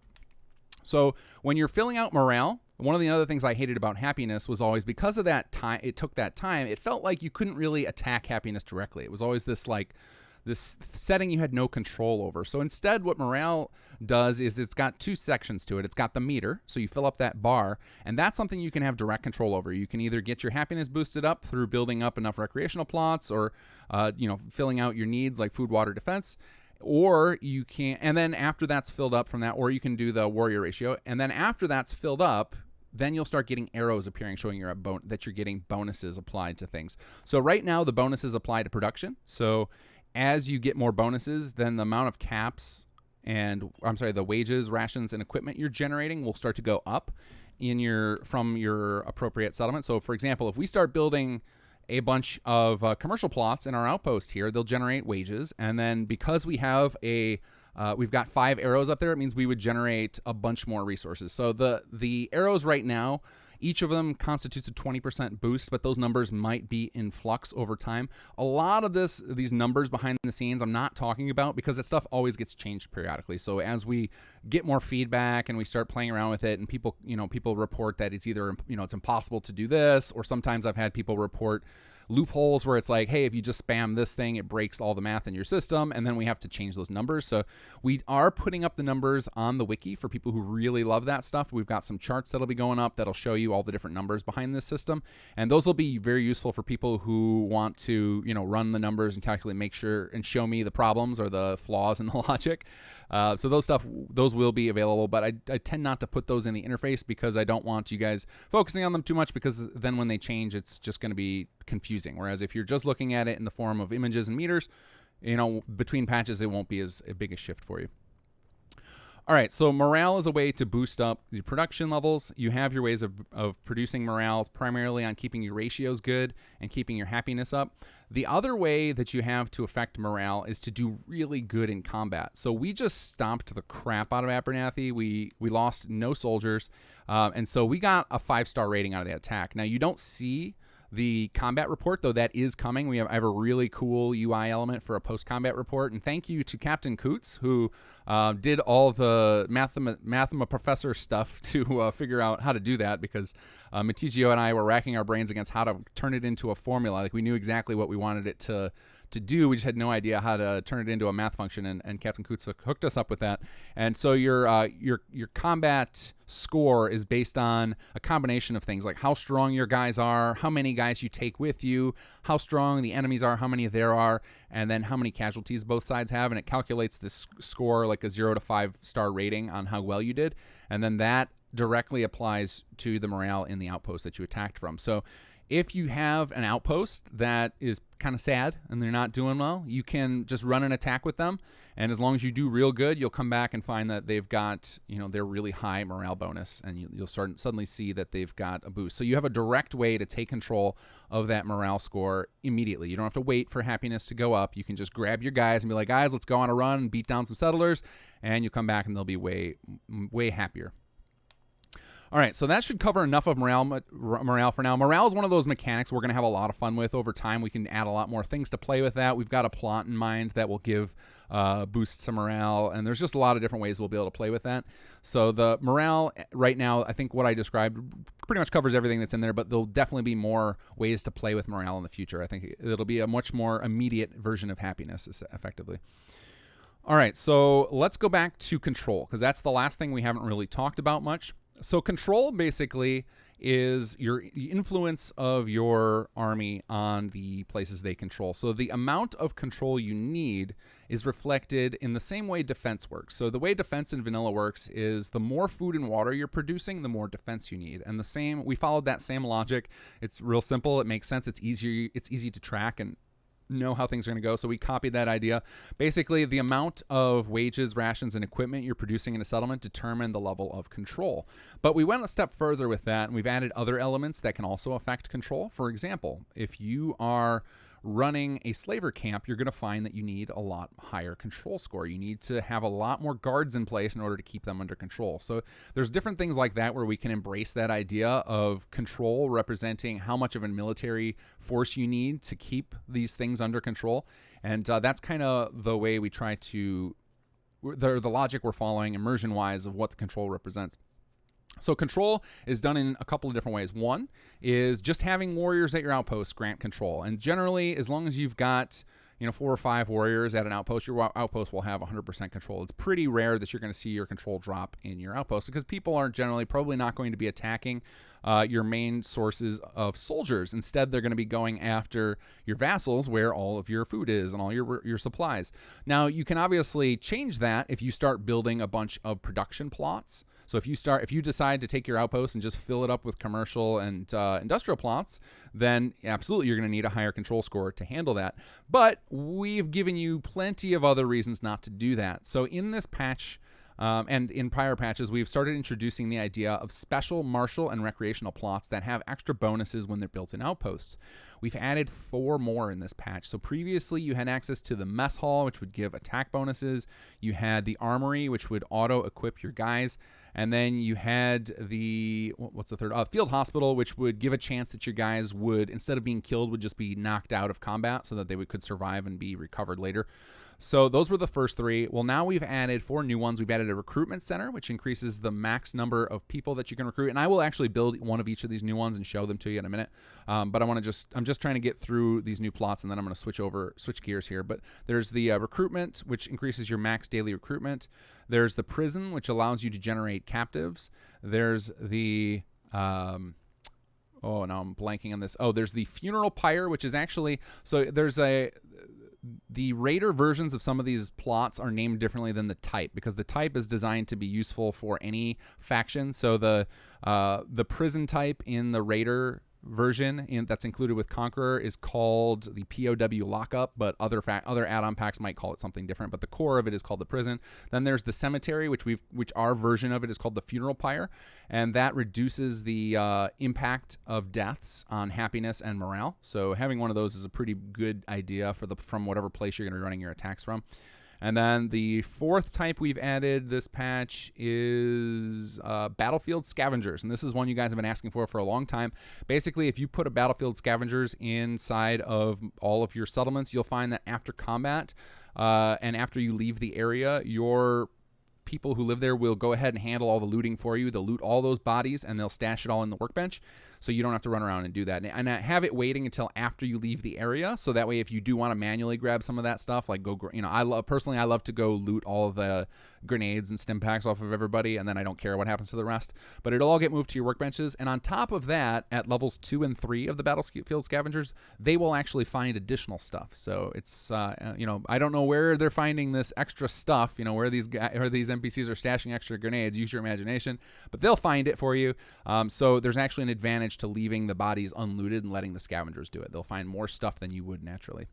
So when you're filling out morale, one of the other things I hated about happiness was always, because of that time, it felt like you couldn't really attack happiness directly. It was always this setting you had no control over. So instead, what morale does is it's got two sections to it. It's got the meter, so you fill up that bar, and that's something you can have direct control over. You can either get your happiness boosted up through building up enough recreational plots, or filling out your needs like food, water, defense, or you can, and then after that's filled up from that, or you can do the warrior ratio, and then after that's filled up, then you'll start getting arrows appearing showing that you're getting bonuses applied to things. So right now, the bonuses apply to production. So as you get more bonuses, then the amount of caps the wages, rations, and equipment you're generating will start to go up from your appropriate settlement. So for example, if we start building a bunch of commercial plots in our outpost here, they'll generate wages. And then because we have we've got 5 arrows up there, it means we would generate a bunch more resources. So the arrows right now, each of them constitutes a 20% boost, but those numbers might be in flux over time. A lot of these numbers behind the scenes I'm not talking about, because that stuff always gets changed periodically. So as we get more feedback and we start playing around with it, and people report that it's either, it's impossible to do this, or sometimes I've had people report loopholes where it's like, hey, if you just spam this thing, it breaks all the math in your system, and then we have to change those numbers. So we are putting up the numbers on the wiki for people who really love that stuff. We've got some charts that'll be going up that'll show you all the different numbers behind this system, and those will be very useful for people who want to run the numbers and calculate, make sure and show me the problems or the flaws in the logic. So those will be available, but I tend not to put those in the interface, because I don't want you guys focusing on them too much, because then when they change, it's just going to be confusing. Whereas if you're just looking at it in the form of images and meters, between patches, it won't be as big a shift for you. All right, so morale is a way to boost up the production levels. You have your ways of producing morale primarily on keeping your ratios good and keeping your happiness up. The other way that you have to affect morale is to do really good in combat. So we just stomped the crap out of Abernathy. We lost no soldiers, and so we got a 5-star rating out of the attack. Now, you don't see the combat report, though that is coming. I have a really cool UI element for a post-combat report. And thank you to Captain Coots, who did all the Mathema Professor stuff to figure out how to do that, because Matigio and I were racking our brains against how to turn it into a formula. Like, we knew exactly what we wanted it to do. We just had no idea how to turn it into a math function, and Captain Coots hooked us up with that. And so your combat score is based on a combination of things, like how strong your guys are, how many guys you take with you, how strong the enemies are, how many there are, and then how many casualties both sides have. And it calculates this score, like a 0 to 5 star rating on how well you did, and then that directly applies to the morale in the outpost that you attacked from. So if you have an outpost that is kind of sad and they're not doing well, you can just run an attack with them. And as long as you do real good, you'll come back and find that they've got, their really high morale bonus, and you'll suddenly see that they've got a boost. So you have a direct way to take control of that morale score immediately. You don't have to wait for happiness to go up. You can just grab your guys and be like, guys, let's go on a run and beat down some settlers, and you'll come back and they'll be way, way happier. All right, so that should cover enough of morale for now. Morale is one of those mechanics we're going to have a lot of fun with over time. We can add a lot more things to play with that. We've got a plot in mind that will give boosts to morale, and there's just a lot of different ways we'll be able to play with that. So the morale right now, I think what I described pretty much covers everything that's in there, but there'll definitely be more ways to play with morale in the future. I think it'll be a much more immediate version of happiness, effectively. All right, so let's go back to control, because that's the last thing we haven't really talked about much. So control basically is the influence of your army on the places they control. So the amount of control you need is reflected in the same way defense works. So the way defense in vanilla works is the more food and water you're producing, the more defense you need. And we followed that same logic. It's real simple. It makes sense. It's easy to track and know how things are going to go. So we copied that idea. Basically, the amount of wages, rations, and equipment you're producing in a settlement determine the level of control. But we went a step further with that, and we've added other elements that can also affect control. For example, if you are running a slaver camp, you're going to find that you need a lot higher control score. You need to have a lot more guards in place in order to keep them under control. So there's different things like that where we can embrace that idea of control representing how much of a military force you need to keep these things under control. And that's kind of the way we try to, the logic we're following immersion-wise of what the control represents. So control is done in a couple of different ways. One is just having warriors at your outpost grant control. And generally, as long as you've got 4 or 5 warriors at an outpost, your outpost will have 100% control. It's pretty rare that you're going to see your control drop in your outpost, because people are generally probably not going to be attacking your main sources of soldiers. Instead, they're going to be going after your vassals, where all of your food is and all your supplies. Now, you can obviously change that if you start building a bunch of production plots. So if you decide to take your outpost and just fill it up with commercial and industrial plots, then absolutely you're going to need a higher control score to handle that. But we've given you plenty of other reasons not to do that. So in this patch, and in prior patches, we've started introducing the idea of special martial and recreational plots that have extra bonuses when they're built in outposts. We've added 4 more in this patch. So previously you had access to the mess hall, which would give attack bonuses. You had the armory, which would auto-equip your guys. And then you had the, what's the third? Field hospital, which would give a chance that your guys would, instead of being killed, would just be knocked out of combat so that they could survive and be recovered later. So those were the first 3. Well, now we've added 4 new ones. We've added a recruitment center, which increases the max number of people that you can recruit. And I will actually build one of each of these new ones and show them to you in a minute. But I'm just trying to get through these new plots, and then I'm going to switch gears here. But there's the recruitment, which increases your max daily recruitment. There's the prison, which allows you to generate captives. There's the now I'm blanking on this. There's the funeral pyre, which is actually, so there's the raider versions of some of these plots are named differently than the type, because the type is designed to be useful for any faction. So the prison type in the raider version that's included with Conqueror is called the POW lockup, but other add-on packs might call it something different, but the core of it is called the prison. Then there's the cemetery, which our version of it is called the funeral pyre, and that reduces the impact of deaths on happiness and morale. So having one of those is a pretty good idea from whatever place you're going to be running your attacks from. And then the fourth type we've added this patch is battlefield scavengers. And this is one you guys have been asking for a long time. Basically, if you put a battlefield scavengers inside of all of your settlements, you'll find that after combat and after you leave the area, your people who live there will go ahead and handle all the looting for you. They'll loot all those bodies and they'll stash it all in the workbench, so you don't have to run around and do that. And have it waiting until after you leave the area, so that way if you do want to manually grab some of that stuff, like go, you know, I love to go loot all of the grenades and stim packs off of everybody, and then I don't care what happens to the rest. But it'll all get moved to your workbenches. And on top of that, at levels 2 and 3 of the battlefield scavengers, they will actually find additional stuff. So it's you know, I don't know where they're finding this extra stuff, you know, where these NPCs are stashing extra grenades. Use your imagination, but they'll find it for you. So there's actually an advantage to leaving the bodies unlooted and letting the scavengers do it. They'll find more stuff than you would naturally.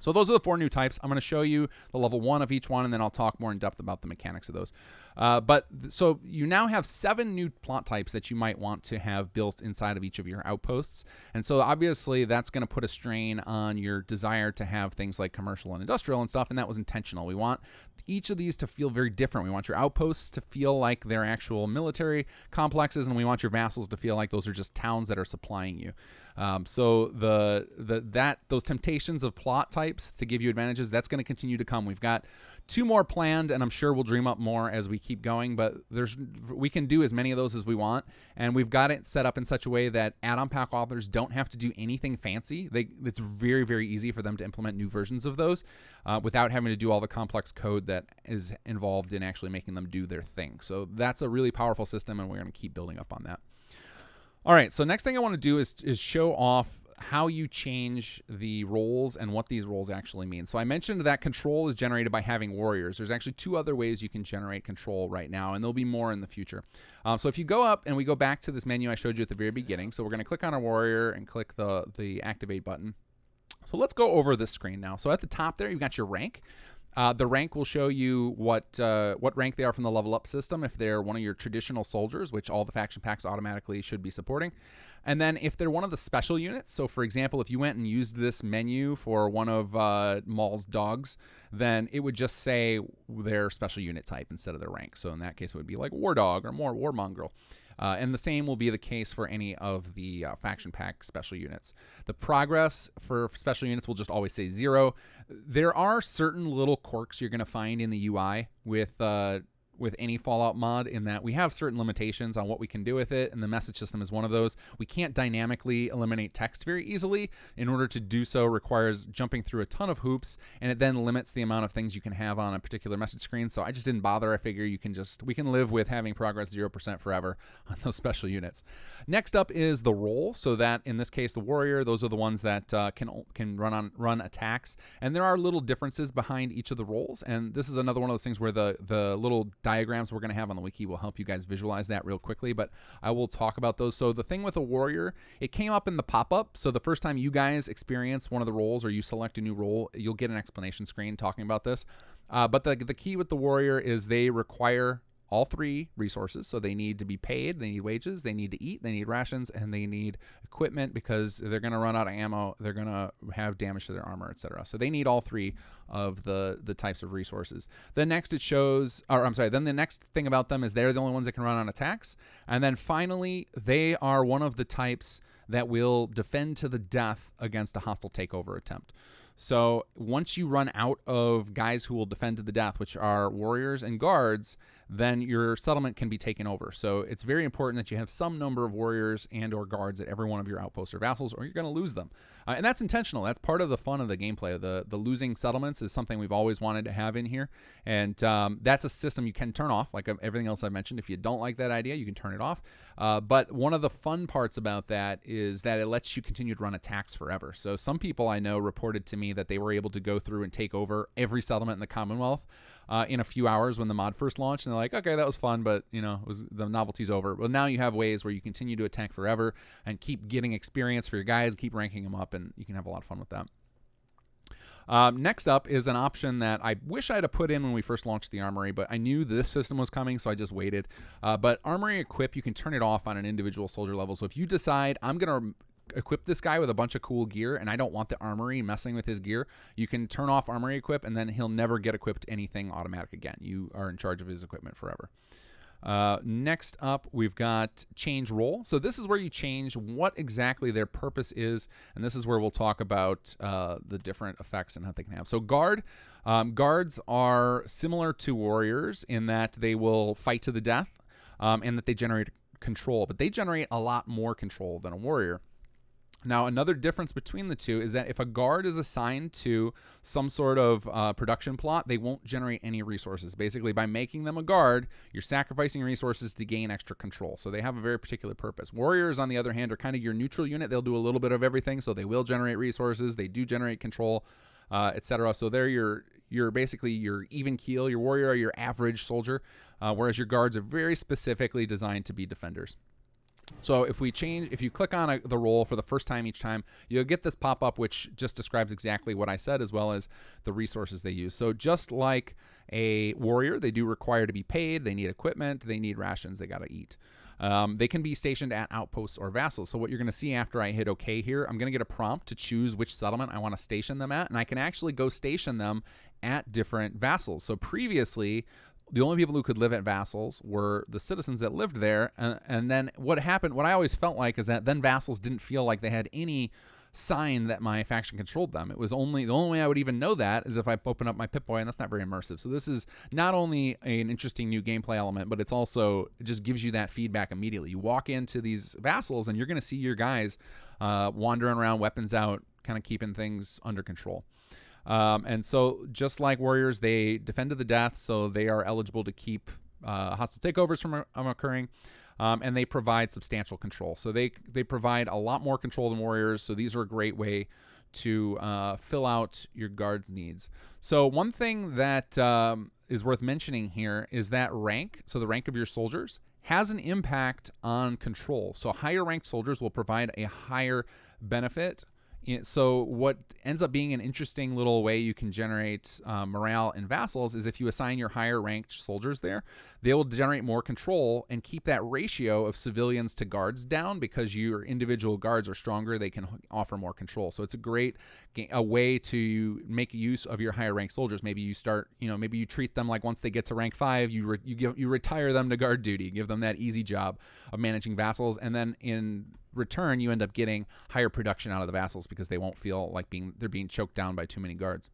So those are the 4 new types. I'm going to show you the level 1 of each one, and then I'll talk more in depth about the mechanics of those. So you now have 7 new plot types that you might want to have built inside of each of your outposts. And so obviously that's going to put a strain on your desire to have things like commercial and industrial and stuff, and that was intentional. We want each of these to feel very different. We want your outposts to feel like they're actual military complexes, and we want your vassals to feel like those are just towns that are supplying you. So those temptations of plot types to give you advantages, that's going to continue to come. We've got 2 more planned, and I'm sure we'll dream up more as we keep going, but we can do as many of those as we want, and we've got it set up in such a way that add-on pack authors don't have to do anything fancy. It's very, very easy for them to implement new versions of those without having to do all the complex code that is involved in actually making them do their thing. So that's a really powerful system, and we're going to keep building up on that. All right, so next thing I want to do is show off how you change the roles and what these roles actually mean. So I mentioned that control is generated by having warriors. There's actually 2 other ways you can generate control right now, and there'll be more in the future. So if you go up and we go back to this menu I showed you at the very beginning, so we're going to click on our warrior and click the activate button. So let's go over this screen now. So at the top there, you've got your rank. The rank will show you what rank they are from the level up system if they're one of your traditional soldiers, which all the faction packs automatically should be supporting. And then if they're one of the special units, so for example, if you went and used this menu for one of Maul's dogs, then it would just say their special unit type instead of their rank. So in that case, it would be like War Dog or more War Mongrel. And the same will be the case for any of the faction pack special units. The progress for special units will just always say 0. There are certain little quirks you're going to find in the UI with any Fallout mod, in that we have certain limitations on what we can do with it, and the message system is one of those. We can't dynamically eliminate text very easily. In order to do so requires jumping through a ton of hoops, and it then limits the amount of things you can have on a particular message screen, so I just didn't bother. I figure we can live with having progress 0% forever on those special units. Next up is the role, so that in this case the warrior, those are the ones that can run attacks, and there are little differences behind each of the roles, and this is another one of those things where the little diagrams we're going to have on the wiki will help you guys visualize that real quickly, but I will talk about those. So the thing with a warrior, it came up in the pop-up, so the first time you guys experience one of the roles or you select a new role, you'll get an explanation screen talking about this. But the key with the warrior is they require all 3 resources. So they need to be paid, they need wages, they need to eat, they need rations, and they need equipment because they're going to run out of ammo, they're going to have damage to their armor, etc. So they need all 3 of the types of resources. Then next it shows, then the next thing about them is they're the only ones that can run on attacks. And then finally, they are one of the types that will defend to the death against a hostile takeover attempt. So once you run out of guys who will defend to the death, which are warriors and guards, then your settlement can be taken over. So it's very important that you have some number of warriors and or guards at every one of your outposts or vassals, or you're going to lose them. And that's intentional. That's part of the fun of the gameplay. The losing settlements is something we've always wanted to have in here. And that's a system you can turn off, like everything else I mentioned. If you don't like that idea, you can turn it off. But one of the fun parts about that is that it lets you continue to run attacks forever. So some people I know reported to me that they were able to go through and take over every settlement in the Commonwealth in a few hours when the mod first launched, and they're like, okay, that was fun, but the novelty's over. Well, now you have ways where you continue to attack forever and keep getting experience for your guys, keep ranking them up, and you can have a lot of fun with that. Next up is an option that I wish I'd have put in when we first launched the Armory, but I knew this system was coming, so I just waited. But Armory Equip, you can turn it off on an individual soldier level. So if you decide, I'm going to equip this guy with a bunch of cool gear and I don't want the armory messing with his gear, you can turn off armory equip and then he'll never get equipped anything automatic again. You are in charge of his equipment forever. Next up, we've got change role. So this is where you change what exactly their purpose is, and this is where we'll talk about the different effects and how they can have. So guards are similar to warriors in that they will fight to the death, and that they generate control, but they generate a lot more control than a warrior. Now, another difference between the two is that if a guard is assigned to some sort of production plot, they won't generate any resources. Basically, by making them a guard, you're sacrificing resources to gain extra control. So they have a very particular purpose. Warriors, on the other hand, are kind of your neutral unit. They'll do a little bit of everything, so they will generate resources. They do generate control, etc. So they're you're basically your even keel. Your warrior are your average soldier, whereas your guards are very specifically designed to be defenders. So if you click on the role for the first time each time, you'll get this pop-up which just describes exactly what I said as well as the resources they use. So just like a warrior, they do require to be paid, they need equipment, they need rations, they got to eat. They can be stationed at outposts or vassals. So what you're going to see after I hit OK here, I'm going to get a prompt to choose which settlement I want to station them at, and I can actually go station them at different vassals. So previously, the only people who could live at vassals were the citizens that lived there. And then what happened, what I always felt like is that then vassals didn't feel like they had any sign that my faction controlled them. It was the only way I would even know that is if I open up my Pip-Boy, and that's not very immersive. So this is not only an interesting new gameplay element, but it just gives you that feedback immediately. You walk into these vassals and you're going to see your guys wandering around, weapons out, kind of keeping things under control. And so just like warriors, they defend to the death, so they are eligible to keep hostile takeovers from occurring, and they provide substantial control. So they provide a lot more control than warriors, so these are a great way to fill out your guard's needs. So one thing that is worth mentioning here is that rank, so the rank of your soldiers, has an impact on control. So higher ranked soldiers will provide a higher benefit. So what ends up being an interesting little way you can generate morale in vassals is if you assign your higher ranked soldiers there, they will generate more control and keep that ratio of civilians to guards down because your individual guards are stronger. They can offer more control. So it's a way to make use of your higher ranked soldiers. Maybe you start, maybe you treat them like once they get to rank 5, you retire them to guard duty, give them that easy job of managing vassals, and then in return you end up getting higher production out of the vassals because they won't feel like they're being choked down by too many guards.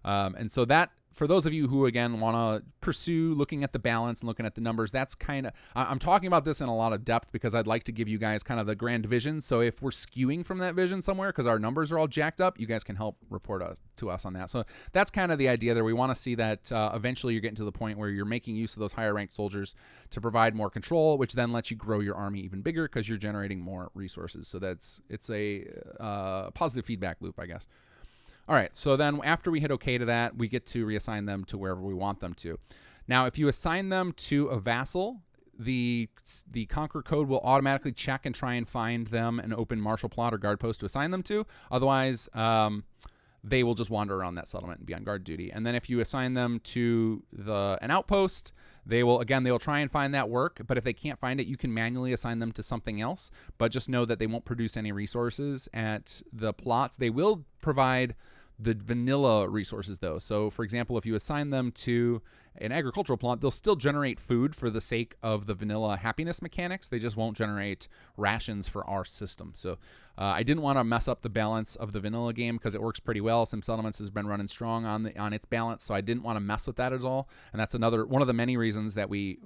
And so that, for those of you who again want to pursue looking at the balance and looking at the numbers, that's kind of, I'm talking about this in a lot of depth because I'd like to give you guys kind of the grand vision. So if we're skewing from that vision somewhere because our numbers are all jacked up, you guys can help report to us on that. So that's kind of the idea there. We want to see that eventually you're getting to the point where you're making use of those higher ranked soldiers to provide more control, which then lets you grow your army even bigger because you're generating more resources. So it's a positive feedback loop, I guess. All right, so then after we hit OK to that, we get to reassign them to wherever we want them to. Now, if you assign them to a vassal, the Conqueror code will automatically check and try and find them an open martial plot or guard post to assign them to. Otherwise, they will just wander around that settlement and be on guard duty. And then if you assign them to an outpost, they will try and find that work, but if they can't find it, you can manually assign them to something else, but just know that they won't produce any resources at the plots. They will provide the vanilla resources though. So for example, if you assign them to an agricultural plot, they'll still generate food for the sake of the vanilla happiness mechanics. They just won't generate rations for our system. So I didn't want to mess up the balance of the vanilla game because it works pretty well. Sim Settlements has been running strong on its balance, so I didn't want to mess with that at all. And that's one of the many reasons that we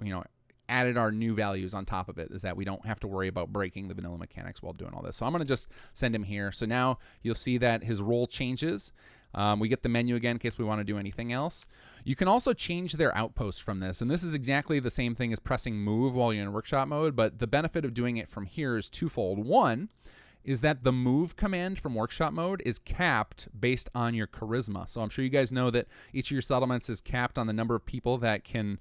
added our new values on top of it, is that we don't have to worry about breaking the vanilla mechanics while doing all this. So I'm going to just send him here. So now you'll see that his role changes. We get the menu again in case we want to do anything else. You can also change their outpost from this, and this is exactly the same thing as pressing move while you're in workshop mode, but the benefit of doing it from here is twofold. One is that the move command from workshop mode is capped based on your charisma. So I'm sure you guys know that each of your settlements is capped on the number of people that can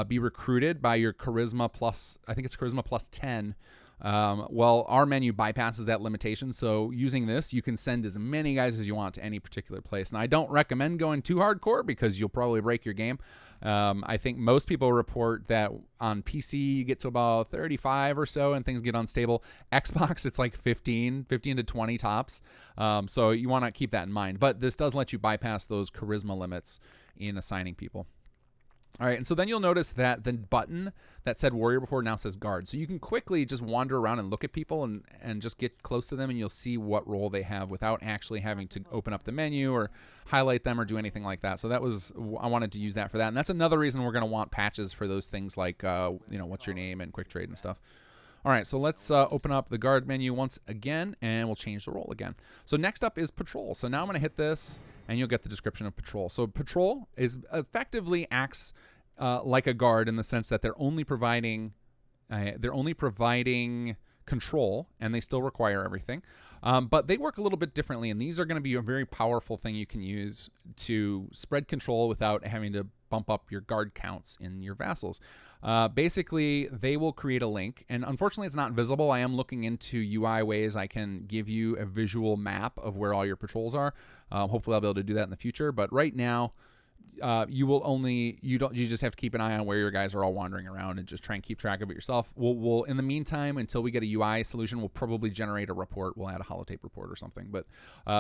be recruited by your charisma plus, I think it's charisma plus 10. Well, our menu bypasses that limitation, so using this, you can send as many guys as you want to any particular place. Now, I don't recommend going too hardcore because you'll probably break your game, I think most people report that on PC you get to about 35 or so and things get unstable. Xbox, it's like 15 to 20 tops. So you want to keep that in mind. But this does let you bypass those charisma limits in assigning people. All right, and so then you'll notice that the button that said warrior before now says guard. So you can quickly just wander around and look at people and just get close to them, and you'll see what role they have without actually having to open up the menu or highlight them or do anything like that. So that was, I wanted to use that for that. And that's another reason we're going to want patches for those things like, what's your name and quick trade and stuff. All right, so let's open up the guard menu once again, and we'll change the role again. So next up is patrol. So now I'm going to hit this, and you'll get the description of patrol. So patrol is effectively acts like a guard in the sense that they're only providing control, and they still require everything. But they work a little bit differently, and these are going to be a very powerful thing you can use to spread control without having to bump up your guard counts in your vassals. Basically, they will create a link, and unfortunately it's not visible. I am looking into UI ways I can give you a visual map of where all your patrols are. Hopefully I'll be able to do that in the future, but right now you just have to keep an eye on where your guys are all wandering around and just try and keep track of it yourself. We'll in the meantime, until we get a UI solution, we'll probably generate a report. We'll add a holotape report or something. But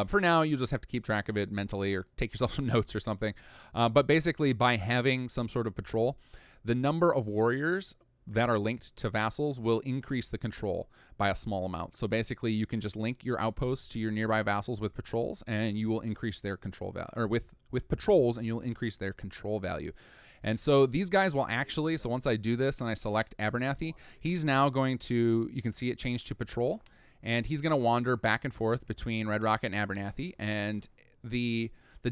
for now, you just have to keep track of it mentally or take yourself some notes or something. But basically, by having some sort of patrol, the number of warriors that are linked to vassals will increase the control by a small amount. So basically, you can just link your outposts to your nearby vassals with patrols, and you will increase their control value, or with patrols, and you'll increase their control value. And so these guys will actually, so once I do this and I select Abernathy, he's now going to, you can see it change to patrol, and he's going to wander back and forth between Red Rocket and Abernathy, and the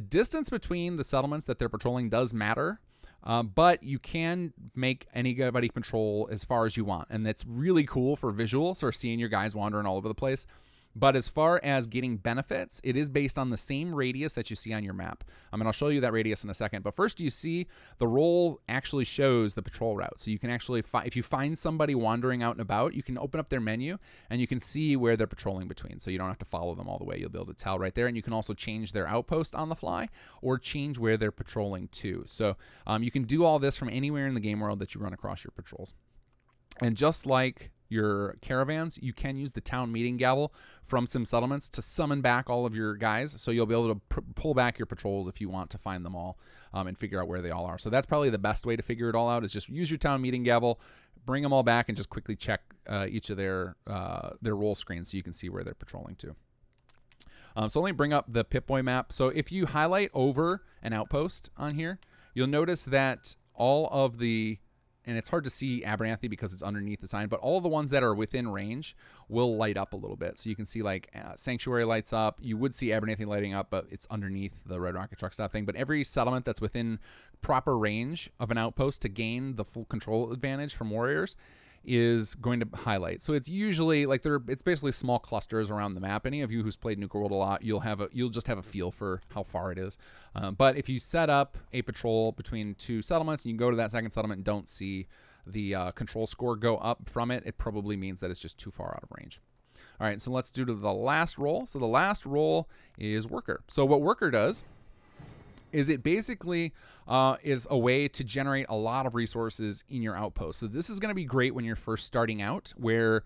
distance between the settlements that they're patrolling does matter. But you can make anybody control as far as you want, and that's really cool for visuals or seeing your guys wandering all over the place. But as far as getting benefits, it is based on the same radius that you see on your map. And I'll show you that radius in a second. But first, you see the role actually shows the patrol route. So you can actually, if you find somebody wandering out and about, you can open up their menu and you can see where they're patrolling between. So you don't have to follow them all the way. You'll be able to tell right there. And you can also change their outpost on the fly or change where they're patrolling to. So you can do all this from anywhere in the game world that you run across your patrols. And just like your caravans, you can use the town meeting gavel from Sim Settlements to summon back all of your guys. So you'll be able to pull back your patrols if you want to find them all and figure out where they all are. So that's probably the best way to figure it all out, is just use your town meeting gavel, bring them all back, and just quickly check each of their role screens so you can see where they're patrolling to. So let me bring up the Pip-Boy map. So if you highlight over an outpost on here, you'll notice that all of the, and it's hard to see Abernathy because it's underneath the sign, but all the ones that are within range will light up a little bit. So you can see like Sanctuary lights up. You would see Abernathy lighting up, but it's underneath the Red Rocket Truck Stop thing. But every settlement that's within proper range of an outpost to gain the full control advantage from warriors is going to highlight. So it's usually like it's basically small clusters around the map. Any of you who's played Nuka World a lot, you'll just have a feel for how far it is. But if you set up a patrol between two settlements and you go to that second settlement and don't see the control score go up from it, it probably means that it's just too far out of range. All right, so let's do to the last role. So the last role is Worker. So what Worker does is it basically is a way to generate a lot of resources in your outpost. So this is going to be great when you're first starting out, where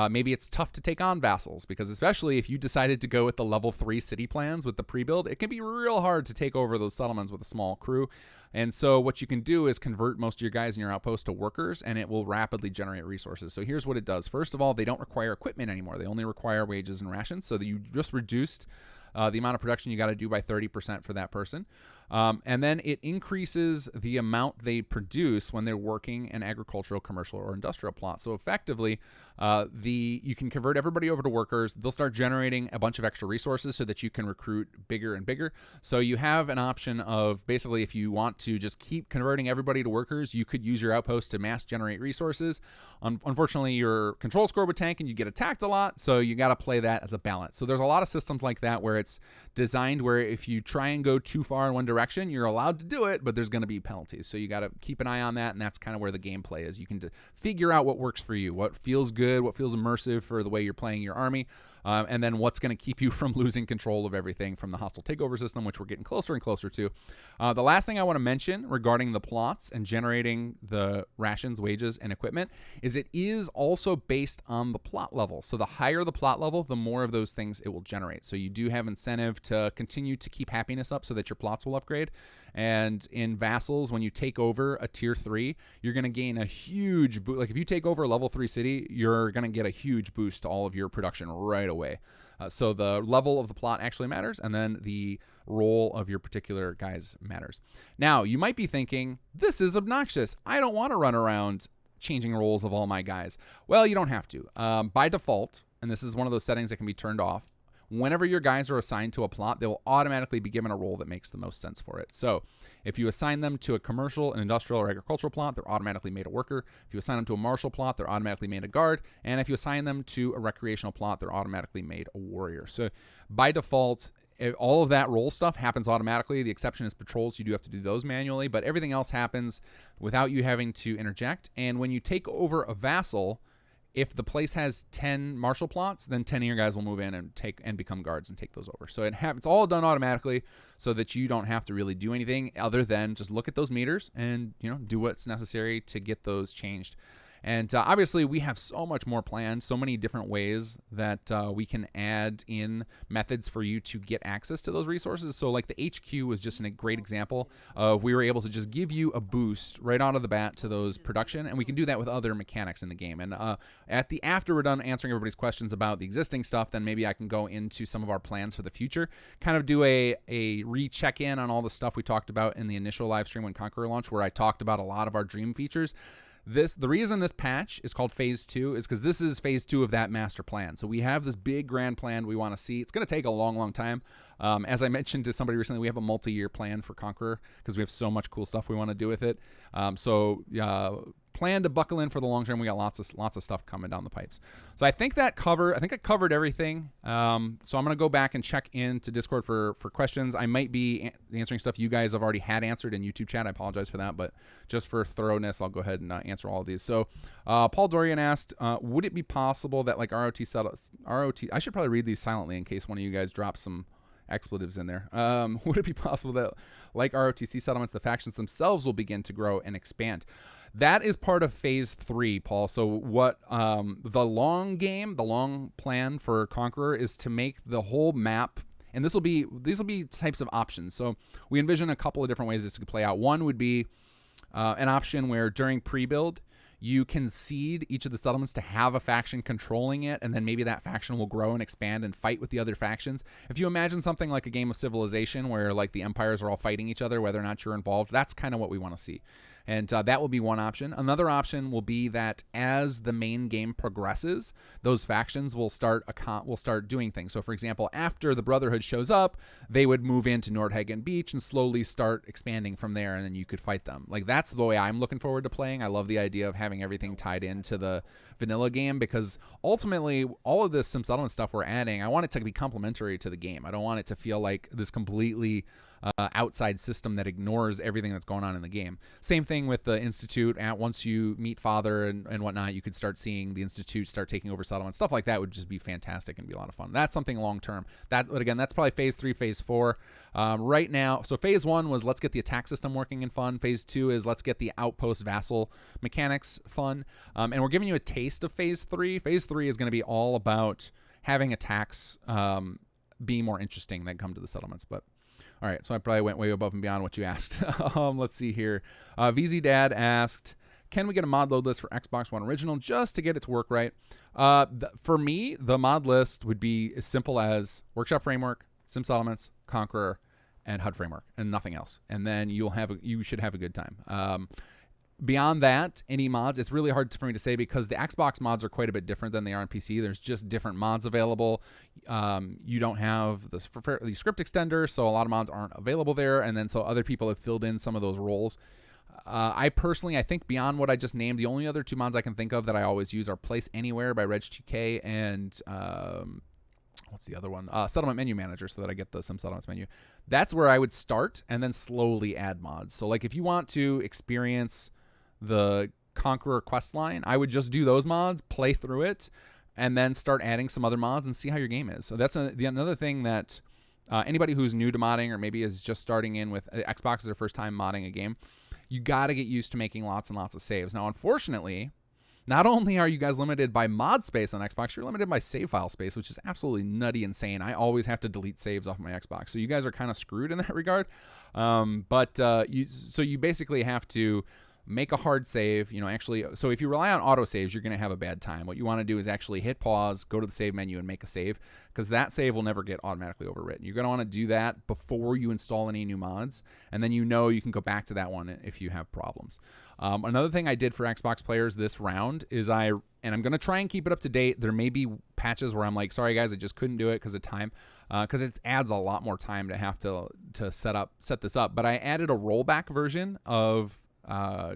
maybe it's tough to take on vassals, because especially if you decided to go with the level 3 city plans with the pre-build, it can be real hard to take over those settlements with a small crew. And so what you can do is convert most of your guys in your outpost to workers, and it will rapidly generate resources. So here's what it does. First of all, they don't require equipment anymore. They only require wages and rations, so that you just reduced the amount of production you got to do by 30% for that person. And then it increases the amount they produce when they're working an agricultural, commercial, or industrial plot. So effectively, you can convert everybody over to workers. They'll start generating a bunch of extra resources so that you can recruit bigger and bigger. So you have an option of basically, if you want to just keep converting everybody to workers, you could use your outpost to mass generate resources. Unfortunately, your control score would tank and you get attacked a lot. So you got to play that as a balance. So there's a lot of systems like that where it's designed where if you try and go too far in one direction, you're allowed to do it, but there's going to be penalties. So you got to keep an eye on that, and that's kind of where the gameplay is. You can figure out what works for you, what feels good, what feels immersive for the way you're playing your army. and then what's going to keep you from losing control of everything from the hostile takeover system, which we're getting closer and closer to. The last thing I want to mention regarding the plots and generating the rations, wages, and equipment is it is also based on the plot level. So the higher the plot level, the more of those things it will generate. So you do have incentive to continue to keep happiness up so that your plots will upgrade. And in Vassals, when you take over a tier 3, you're going to gain a huge boost. Like if you take over a level 3 city, you're going to get a huge boost to all of your production right away. So the level of the plot actually matters, and then the role of your particular guys matters. Now, you might be thinking, this is obnoxious. I don't want to run around changing roles of all my guys. Well, you don't have to. By default, and this is one of those settings that can be turned off, whenever your guys are assigned to a plot, they will automatically be given a role that makes the most sense for it. So if you assign them to a commercial, an industrial, or agricultural plot, they're automatically made a worker. If you assign them to a martial plot, they're automatically made a guard. And if you assign them to a recreational plot, they're automatically made a warrior. So by default, all of that role stuff happens automatically. The exception is patrols. You do have to do those manually, but everything else happens without you having to interject. And when you take over a vassal, if the place has 10 martial plots, then 10 of your guys will move in and become guards and take those over. So it's all done automatically so that you don't have to really do anything other than just look at those meters and, do what's necessary to get those changed. And obviously, we have so much more planned, so many different ways that we can add in methods for you to get access to those resources. So like the HQ was just a great example of we were able to just give you a boost right out of the bat to those production, and we can do that with other mechanics in the game. And after we're done answering everybody's questions about the existing stuff, then maybe I can go into some of our plans for the future, kind of do a re-check-in on all the stuff we talked about in the initial live stream when Conqueror launched, where I talked about a lot of our dream features. The reason this patch is called Phase 2 is because this is Phase 2 of that master plan. So we have this big grand plan we want to see. It's going to take a long, long time. As I mentioned to somebody recently, we have a multi-year plan for Conqueror because we have so much cool stuff we want to do with it. Plan to buckle in for the long term. We got lots of stuff coming down the pipes. So I think I covered everything. So I'm going to go back and check into Discord for questions. I might be answering stuff you guys have already had answered in YouTube chat. I apologize for that, but just for thoroughness, I'll go ahead and answer all of these. So Paul Dorian asked, would it be possible that like ROT, I should probably read these silently in case one of you guys drops some expletives in there. Would it be possible that like ROTC settlements, the factions themselves will begin to grow and expand? That is part of Phase 3, Paul. So what the long plan for Conqueror is to make the whole map, and these will be types of options. So we envision a couple of different ways this could play out. One would be an option where during pre-build, you can seed each of the settlements to have a faction controlling it, and then maybe that faction will grow and expand and fight with the other factions. If you imagine something like a game of Civilization where like the empires are all fighting each other, whether or not you're involved, that's kind of what we want to see. And that will be one option. Another option will be that as the main game progresses, those factions will start doing things. So, for example, after the Brotherhood shows up, they would move into Nordhagen Beach and slowly start expanding from there, and then you could fight them. Like, that's the way I'm looking forward to playing. I love the idea of having everything tied into the vanilla game because ultimately, all of this Sim Settlement stuff we're adding, I want it to be complementary to the game. I don't want it to feel like this completely outside system that ignores everything that's going on in the game. Same thing with the Institute. Once you meet Father and whatnot, you could start seeing the Institute start taking over settlements. Stuff like that would just be fantastic and be a lot of fun. That's something long term. But again, that's probably Phase 3, Phase 4. Right now, so Phase 1 was let's get the attack system working and fun. Phase 2 is let's get the outpost vassal mechanics fun. And we're giving you a taste of Phase 3. Phase 3 is going to be all about having attacks be more interesting than come to the settlements. But all right, so I probably went way above and beyond what you asked. Let's see here. VZ Dad asked, can we get a mod load list for Xbox One Original just to get it to work right? For me, the mod list would be as simple as Workshop Framework, Sim Settlements, Conqueror, and HUD Framework, and nothing else. And then you should have a good time. Beyond that, any mods, it's really hard for me to say because the Xbox mods are quite a bit different than they are on PC. There's just different mods available. You don't have the script extender, so a lot of mods aren't available there. And then so other people have filled in some of those roles. I think beyond what I just named, the only other two mods I can think of that I always use are Place Anywhere by Reg2K and what's the other one? Settlement Menu Manager, so that I get the Sim Settlements menu. That's where I would start and then slowly add mods. So like if you want to experience the Conqueror quest line, I would just do those mods, play through it, and then start adding some other mods and see how your game is. So that's another thing that anybody who's new to modding or maybe is just starting in with Xbox is their first time modding a game, you got to get used to making lots and lots of saves. Now, unfortunately, not only are you guys limited by mod space on Xbox, you're limited by save file space, which is absolutely nutty insane. I always have to delete saves off my Xbox. So you guys are kind of screwed in that regard. So you basically have to make a hard save, so if you rely on auto saves, you're going to have a bad time. What you want to do is actually hit pause, go to the save menu and make a save, because that save will never get automatically overwritten. You're going to want to do that before you install any new mods, and then you can go back to that one if you have problems. Another thing I did for Xbox players this round is I'm going to try and keep it up to date. There may be patches where I'm like, sorry guys, I just couldn't do it because of time, because it adds a lot more time to have to set this up. But I added a rollback version of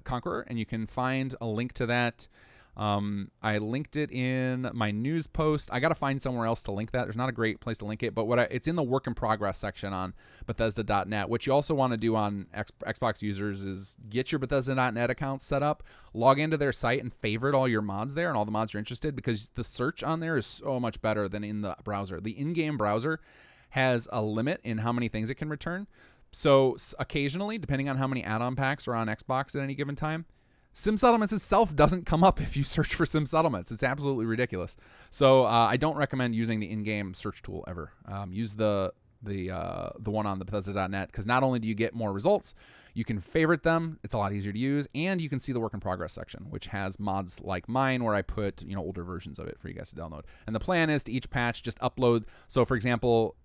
Conqueror, and you can find a link to that. I linked it in my news post. I got to find somewhere else to link that. There's not a great place to link it, but it's in the work in progress section on Bethesda.net. What you also want to do on Xbox users is get your Bethesda.net account set up, log into their site, and favorite all your mods there and all the mods you're interested, because the search on there is so much better than in the browser. The in-game browser has a limit in how many things it can return. So occasionally, depending on how many add-on packs are on Xbox at any given time, Sim Settlements itself doesn't come up if you search for Sim Settlements. It's absolutely ridiculous. So I don't recommend using the in-game search tool ever. Use the one on the Bethesda.net, because not only do you get more results, you can favorite them. It's a lot easier to use, and you can see the work in progress section, which has mods like mine where I put older versions of it for you guys to download. And the plan is to each patch just upload. So for example,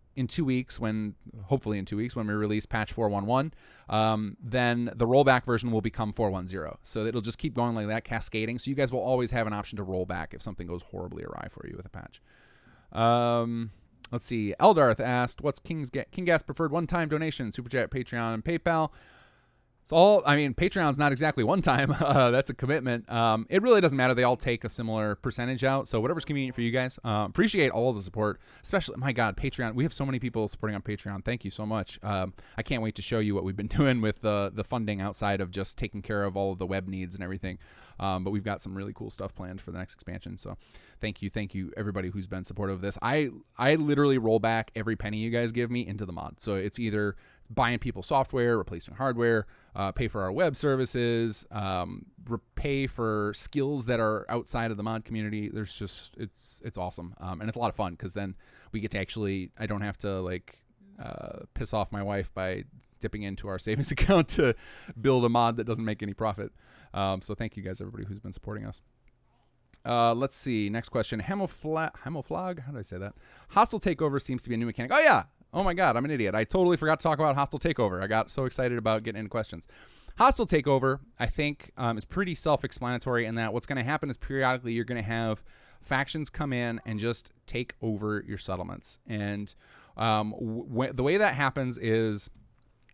hopefully in 2 weeks, when we release patch 4.11, then the rollback version will become 4.10. So it'll just keep going like that, cascading. So you guys will always have an option to roll back if something goes horribly awry for you with a patch. Let's see. Eldarth asked, what's kinggath's preferred one-time donation? Super Chat, Patreon, and PayPal. Patreon's not exactly one time. That's a commitment. It really doesn't matter. They all take a similar percentage out. So whatever's convenient for you guys. Appreciate all the support, especially, my God, Patreon. We have so many people supporting on Patreon. Thank you so much. I can't wait to show you what we've been doing with the funding outside of just taking care of all of the web needs and everything. But we've got some really cool stuff planned for the next expansion. So thank you, everybody who's been supportive of this. I literally roll back every penny you guys give me into the mod. So it's either buying people software, replacing hardware, pay for our web services, pay for skills that are outside of the mod community. There's just, it's awesome. And it's a lot of fun, because then we get to I don't have to piss off my wife by dipping into our savings account to build a mod that doesn't make any profit. So thank you guys, everybody who's been supporting us. Let's see. Next question. Hemoflag? How do I say that? Hostile Takeover seems to be a new mechanic. Oh, yeah. Oh, my God. I'm an idiot. I totally forgot to talk about Hostile Takeover. I got so excited about getting into questions. Hostile Takeover, I think, is pretty self-explanatory in that what's going to happen is periodically you're going to have factions come in and just take over your settlements. And the way that happens is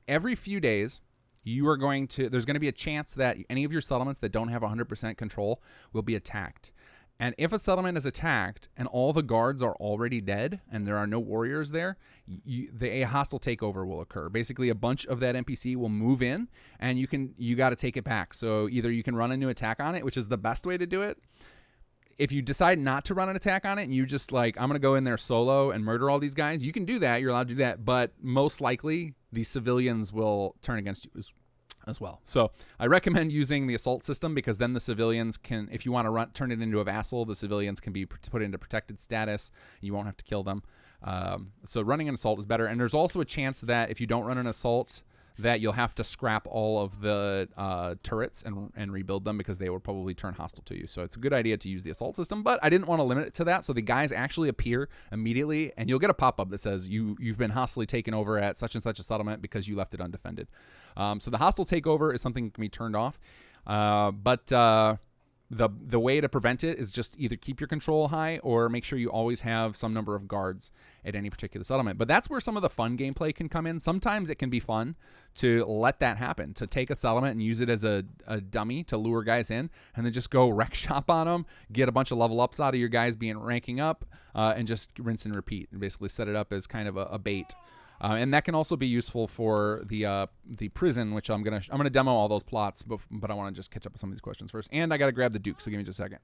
every few days, there's going to be a chance that any of your settlements that don't have 100% control will be attacked. And if a settlement is attacked and all the guards are already dead and there are no warriors there, a hostile takeover will occur. Basically, a bunch of that NPC will move in, and you got to take it back. So either you can run a new attack on it, which is the best way to do it. If you decide not to run an attack on it and you just I'm going to go in there solo and murder all these guys, you can do that. You're allowed to do that. But most likely, the civilians will turn against you as well. So I recommend using the assault system, because then the civilians can, if you want to turn it into a vassal, the civilians can be put into protected status. You won't have to kill them. So running an assault is better. And there's also a chance that if you don't run an assault, that you'll have to scrap all of the turrets and rebuild them, because they will probably turn hostile to you. So it's a good idea to use the assault system, but I didn't want to limit it to that. So the guys actually appear immediately, and you'll get a pop-up that says you've been hostily taken over at such and such a settlement because you left it undefended. So the hostile takeover is something that can be turned off. But the way to prevent it is just either keep your control high or make sure you always have some number of guards at any particular settlement. But that's where some of the fun gameplay can come in. Sometimes it can be fun to let that happen, to take a settlement and use it as a dummy to lure guys in, and then just go wreck shop on them, get a bunch of level ups out of your guys ranking up, and just rinse and repeat, and basically set it up as kind of a bait. And that can also be useful for the prison, which I'm gonna demo all those plots, but I want to just catch up with some of these questions first. And I got to grab the Duke, so give me just a second.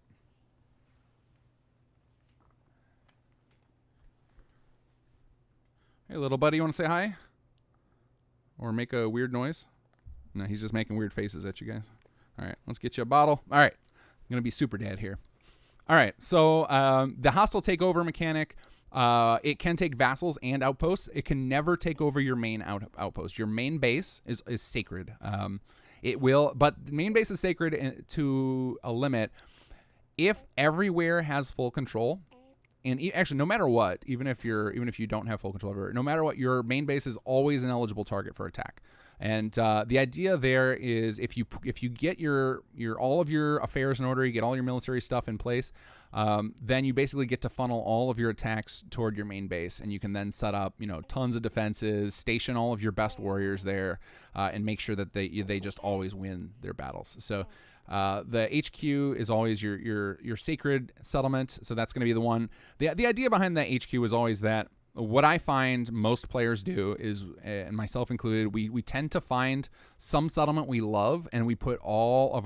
Hey, little buddy, you want to say hi? Or make a weird noise? No, he's just making weird faces at you guys. All right, let's get you a bottle. All right, I'm going to be super dad here. All right, so the hostile takeover mechanic, it can take vassals and outposts. It can never take over your main outpost. Your main base is sacred. It will, but the main base is sacred to a limit. If everywhere has full control, and actually no matter what, even if you don't have full control over it, no matter what, your main base is always an eligible target for attack. And the idea there is if you get your all of your affairs in order, you get all your military stuff in place, then you basically get to funnel all of your attacks toward your main base, and you can then set up tons of defenses, station all of your best warriors there, and make sure that they just always win their battles. So the HQ is always your sacred settlement, so that's going to be the one. The idea behind that HQ is always that what I find most players do is, and myself included, we tend to find some settlement we love, and we put all of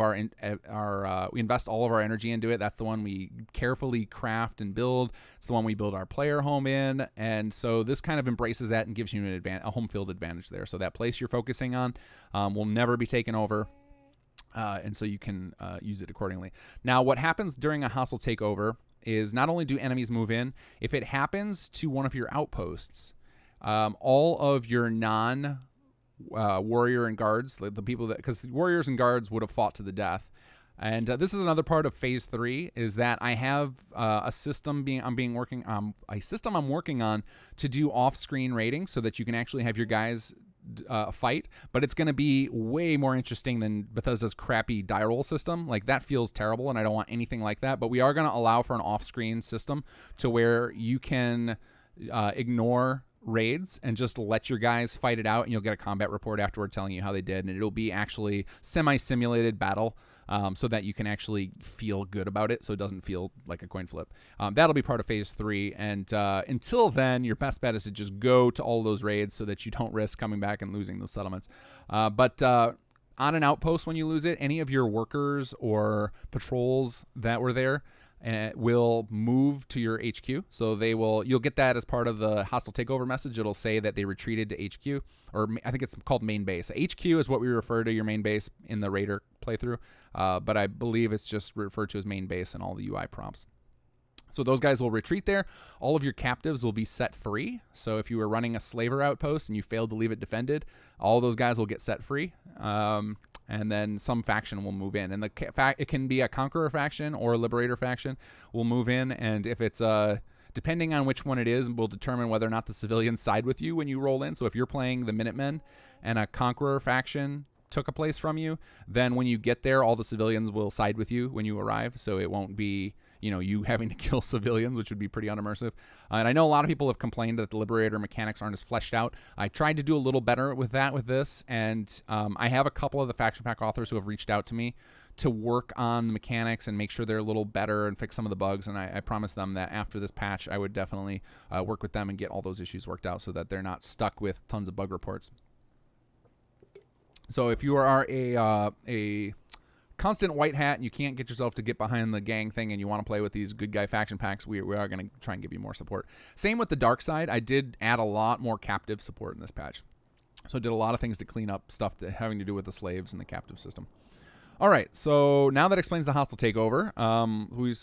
we invest all of our energy into it. That's the one we carefully craft and build. It's the one we build our player home in, and so this kind of embraces that and gives you a home field advantage there. So that place you're focusing on will never be taken over. And so you can use it accordingly. Now, what happens during a hostile takeover is not only do enemies move in, if it happens to one of your outposts, all of your non-warrior and guards, the people that, because the warriors and guards would have fought to the death. And this is another part of phase 3, is that I have a system I'm working on to do off-screen raiding so that you can actually have your guys fight, but it's going to be way more interesting than Bethesda's crappy die roll system. Like, that feels terrible, and I don't want anything like that. But we are going to allow for an off-screen system to where you can ignore raids and just let your guys fight it out, and you'll get a combat report afterward telling you how they did, and it'll be actually semi-simulated battle. So that you can actually feel good about it, so it doesn't feel like a coin flip. That'll be part of phase 3, and until then, your best bet is to just go to all those raids so that you don't risk coming back and losing those settlements. But on an outpost, when you lose it, any of your workers or patrols that were there will move to your HQ. So you'll get that as part of the hostile takeover message. It'll say that they retreated to HQ, or I think it's called main base. HQ is what we refer to your main base in the Raider playthrough, but I believe it's just referred to as main base in all the UI prompts. So those guys will retreat there. All of your captives will be set free. So if you were running a slaver outpost and you failed to leave it defended, all those guys will get set free. And then some faction will move in. And it can be a Conqueror faction or a Liberator faction will move in. And if it's depending on which one it is, will determine whether or not the civilians side with you when you roll in. So if you're playing the Minutemen and a Conqueror faction took a place from you, then when you get there, all the civilians will side with you when you arrive. So it won't be you having to kill civilians, which would be pretty unimmersive. And I know a lot of people have complained that the Liberator mechanics aren't as fleshed out. I tried to do a little better with this, and I have a couple of the Faction Pack authors who have reached out to me to work on the mechanics and make sure they're a little better and fix some of the bugs, and I promised them that after this patch, I would definitely work with them and get all those issues worked out so that they're not stuck with tons of bug reports. So if you are a constant white hat and you can't get yourself to get behind the gang thing and you want to play with these good guy faction packs, we are going to try and give you more support. Same with the dark side. I did add a lot more captive support in this patch. So I did a lot of things to clean up stuff having to do with the slaves and the captive system. All right, so now that explains the hostile takeover.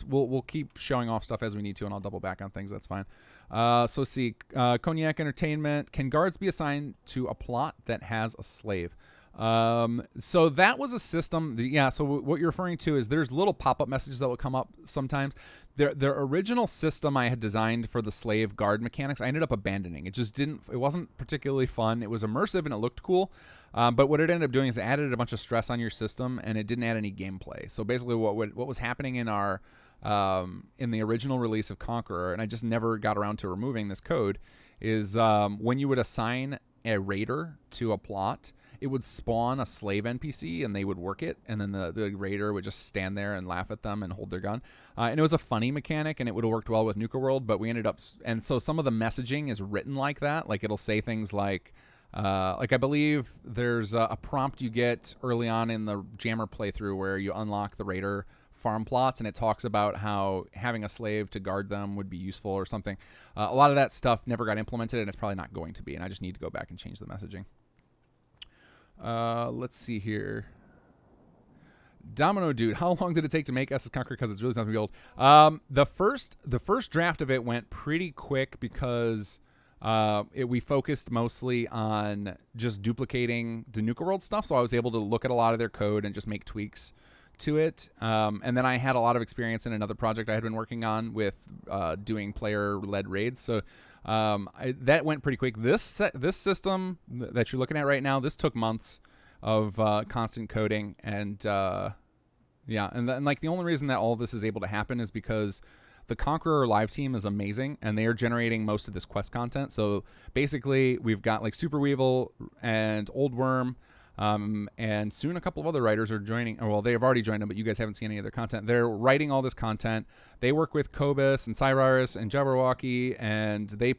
We'll keep showing off stuff as we need to, and I'll double back on things. That's fine. So see, Cognac Entertainment. Can guards be assigned to a plot that has a slave? So that was a system. So what you're referring to is there's little pop-up messages that will come up sometimes. The original system I had designed for the slave guard mechanics, I ended up abandoning. It wasn't particularly fun. It was immersive and it looked cool. But what it ended up doing is it added a bunch of stress on your system, and it didn't add any gameplay. So basically what was happening in our in the original release of Conqueror, and I just never got around to removing this code, is when you would assign a raider to a plot, it would spawn a slave NPC and they would work it, and then the raider would just stand there and laugh at them and hold their gun. And it was a funny mechanic, and it would have worked well with Nuka World, but we ended up, and so some of the messaging is written like that. Like, it'll say things like I believe there's a prompt you get early on in the Jammer playthrough where you unlock the raider farm plots, and it talks about how having a slave to guard them would be useful or something. A lot of that stuff never got implemented, and it's probably not going to be, and I just need to go back and change the messaging. Let's see here. Domino Dude, how long did it take to make Essos Conqueror? Because it's really something to be old. The first draft of it went pretty quick because we focused mostly on just duplicating the Nuka World stuff, so I was able to look at a lot of their code and just make tweaks to it. And then I had a lot of experience in another project I had been working on with doing player-led raids, so that went pretty quick. This system that you're looking at right now, this took months of constant coding, and and like the only reason that all of this is able to happen is because the Conqueror live team is amazing, and they are generating most of this quest content. So basically, we've got like Super Weevil and Old Worm, and soon a couple of other writers are joining. Well, they have already joined them, but you guys haven't seen any of their content. They're writing all this content. They work with Kobus and Cyraris and Jabberwocky, and they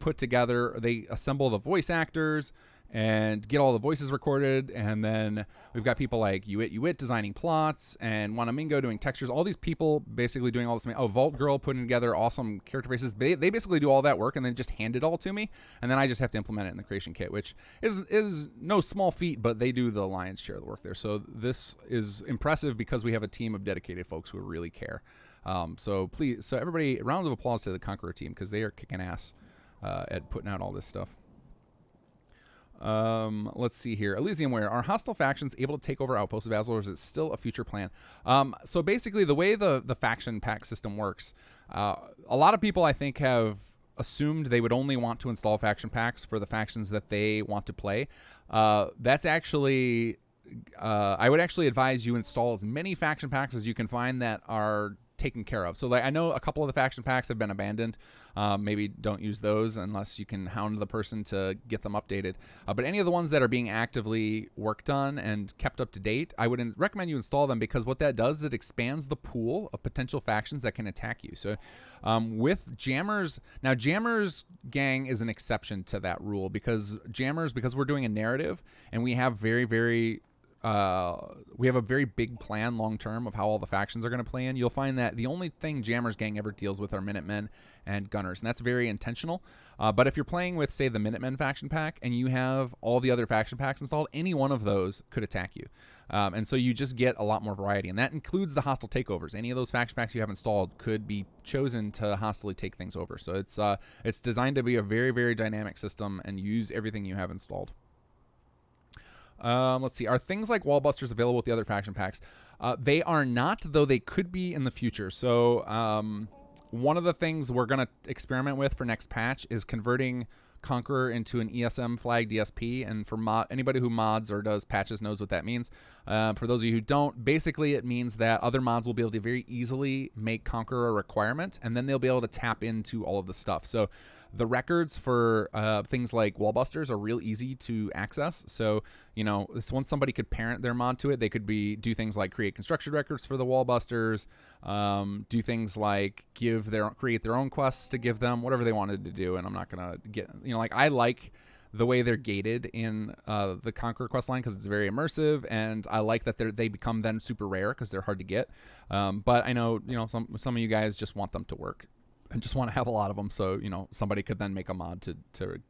assemble the voice actors and get all the voices recorded, and then we've got people like Uwit designing plots, and Wanamingo doing textures. All these people basically doing all this. Oh, Vault Girl putting together awesome character faces. They basically do all that work and then just hand it all to me, and then I just have to implement it in the creation kit, which is no small feat, but they do the lion's share of the work there. So this is impressive because we have a team of dedicated folks who really care. So everybody, round of applause to the Conqueror team because they are kicking ass at putting out all this stuff. Let's see here. Elysiumware. Are hostile factions able to take over outposts of Vassal, or is it still a future plan? So basically, the way the faction pack system works, a lot of people, I think, have assumed they would only want to install faction packs for the factions that they want to play. That's actually... I would actually advise you install as many faction packs as you can find that are taken care of. So like, I know a couple of the faction packs have been abandoned. Maybe don't use those unless you can hound the person to get them updated. But any of the ones that are being actively worked on and kept up to date, I would recommend you install them, because what that does is it expands the pool of potential factions that can attack you. So with Jammers, now Jammers Gang is an exception to that rule, because we're doing a narrative and we have we have a very big plan long term of how all the factions are going to play in. You'll find that the only thing Jammers Gang ever deals with are Minutemen and Gunners, and that's very intentional. But if you're playing with, say, the Minutemen faction pack and you have all the other faction packs installed, any one of those could attack you. And so you just get a lot more variety, and that includes the hostile takeovers. Any of those faction packs you have installed could be chosen to hostilely take things over. So it's designed to be a very, very dynamic system and use everything you have installed. Let's see. Are things like Wallbusters available with the other faction packs? They are not, though they could be in the future. So one of the things we're going to experiment with for next patch is converting Conqueror into an ESM flag DSP. And for anybody who mods or does patches knows what that means. For those of you who don't, basically it means that other mods will be able to very easily make Conqueror a requirement, and then they'll be able to tap into all of the stuff. So the records for things like Wallbusters are real easy to access. So, once somebody could parent their mod to it, they could do things like create construction records for the Wallbusters, do things like create their own quests to give them, whatever they wanted to do. And I'm not going to get, I like the way they're gated in the Conqueror quest line because it's very immersive, and I like that they become then super rare because they're hard to get. But I know, some of you guys just want them to work and just want to have a lot of them, so somebody could then make a mod to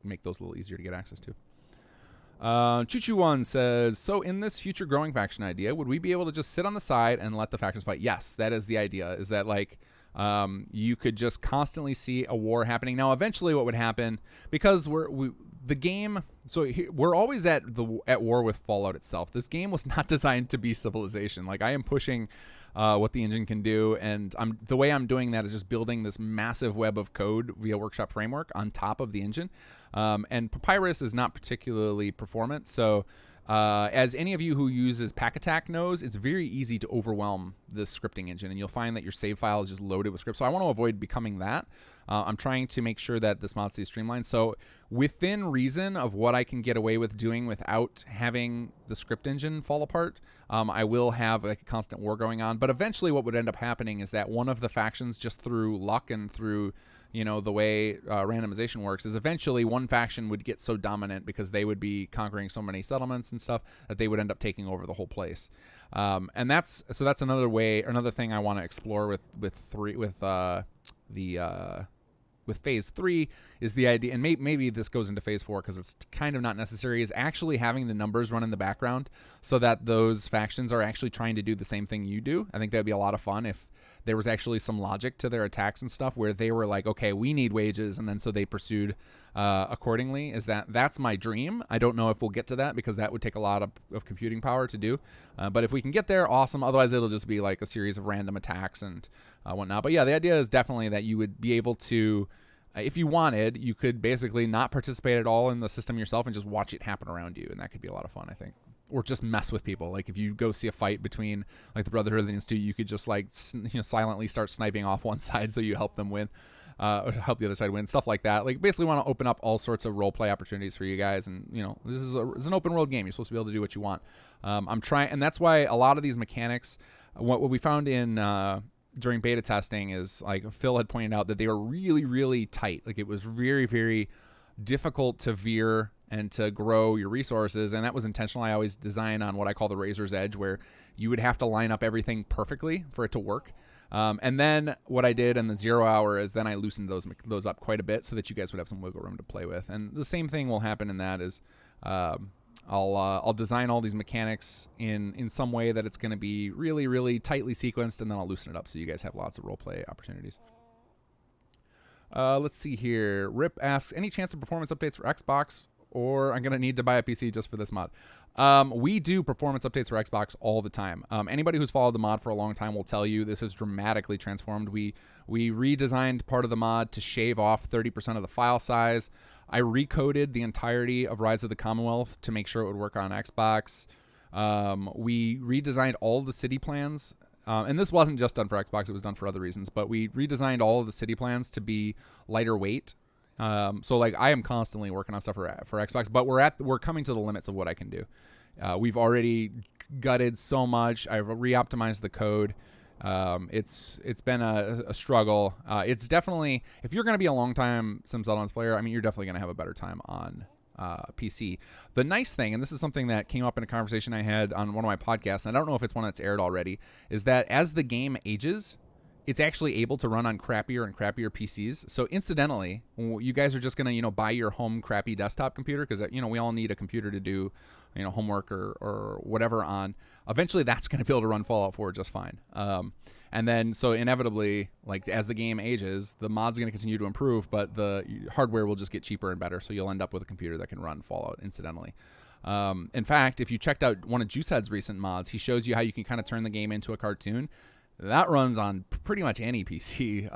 make those a little easier to get access to. Choo-Choo1 says, so in this future growing faction idea, would we be able to just sit on the side and let the factions fight? Yes, that is the idea, is that you could just constantly see a war happening. Now eventually what would happen, because we're always at war with Fallout itself. This game was not designed to be Civilization. I am pushing what the engine can do, and the way I'm doing that is just building this massive web of code via Workshop Framework on top of the engine. And Papyrus is not particularly performant, so as any of you who uses Pack Attack knows, it's very easy to overwhelm the scripting engine, and you'll find that your save file is just loaded with scripts. So I want to avoid becoming that. I'm trying to make sure that this mod stays streamlined. So within reason of what I can get away with doing without having the script engine fall apart, I will have a constant war going on. But eventually what would end up happening is that one of the factions, just through luck and through the way randomization works, is eventually one faction would get so dominant because they would be conquering so many settlements and stuff that they would end up taking over the whole place. And that's another way, another thing I want to explore with phase 3 is the idea, and maybe this goes into phase 4 because it's kind of not necessary, is actually having the numbers run in the background so that those factions are actually trying to do the same thing you do. I think that'd be a lot of fun if there was actually some logic to their attacks and stuff where they were like, okay, we need wages, and then so they pursued accordingly. That's my dream. I don't know if we'll get to that because that would take a lot of computing power to do. But if we can get there, awesome. Otherwise, it'll just be like a series of random attacks and whatnot. But yeah, the idea is definitely that you would be able to, if you wanted, you could basically not participate at all in the system yourself and just watch it happen around you, and that could be a lot of fun, I think. Or just mess with people. Like if you go see a fight between like the Brotherhood of the Institute, you could just like silently start sniping off one side so you help them win, or help the other side win, stuff like that. Like basically want to open up all sorts of role play opportunities for you guys, and this is an open world game. You're supposed to be able to do what you want. I'm trying, and that's why a lot of these mechanics, what we found in during beta testing is, like Phil had pointed out, that they were really, really tight. Like it was very, very difficult to veer and to grow your resources, and that was intentional. I always design on what I call the razor's edge, where you would have to line up everything perfectly for it to work. And then what I did in the 0 hour is then I loosened those up quite a bit so that you guys would have some wiggle room to play with. And the same thing will happen in that is I'll design all these mechanics in some way that it's going to be really, really tightly sequenced, and then I'll loosen it up so you guys have lots of role play opportunities. Let's see here. Rip asks, any chance of performance updates for Xbox, or I'm going to need to buy a PC just for this mod? We do performance updates for Xbox all the time. Anybody who's followed the mod for a long time will tell you this has dramatically transformed. We redesigned part of the mod to shave off 30% of the file size. I recoded the entirety of Rise of the Commonwealth to make sure it would work on Xbox. We redesigned all the city plans. And this wasn't just done for Xbox, it was done for other reasons, but we redesigned all of the city plans to be lighter weight. So like I am constantly working on stuff for Xbox, but we're coming to the limits of what I can do. We've already gutted so much. I've re-optimized the code. It's been a struggle. It's definitely, if you're going to be a long time Sims Outlaws player, I mean, you're definitely going to have a better time on PC. The nice thing, and this is something that came up in a conversation I had on one of my podcasts, and I don't know if it's one that's aired already, is that as the game ages, it's actually able to run on crappier and crappier PCs. So incidentally, you guys are just going to, buy your home crappy desktop computer because, we all need a computer to do, homework or whatever on. Eventually, that's going to be able to run Fallout 4 just fine. And then, so inevitably, like as the game ages, the mod's going to continue to improve, but the hardware will just get cheaper and better. So you'll end up with a computer that can run Fallout incidentally. In fact, if you checked out one of Juicehead's recent mods, he shows you how you can kind of turn the game into a cartoon. That runs on pretty much any PC,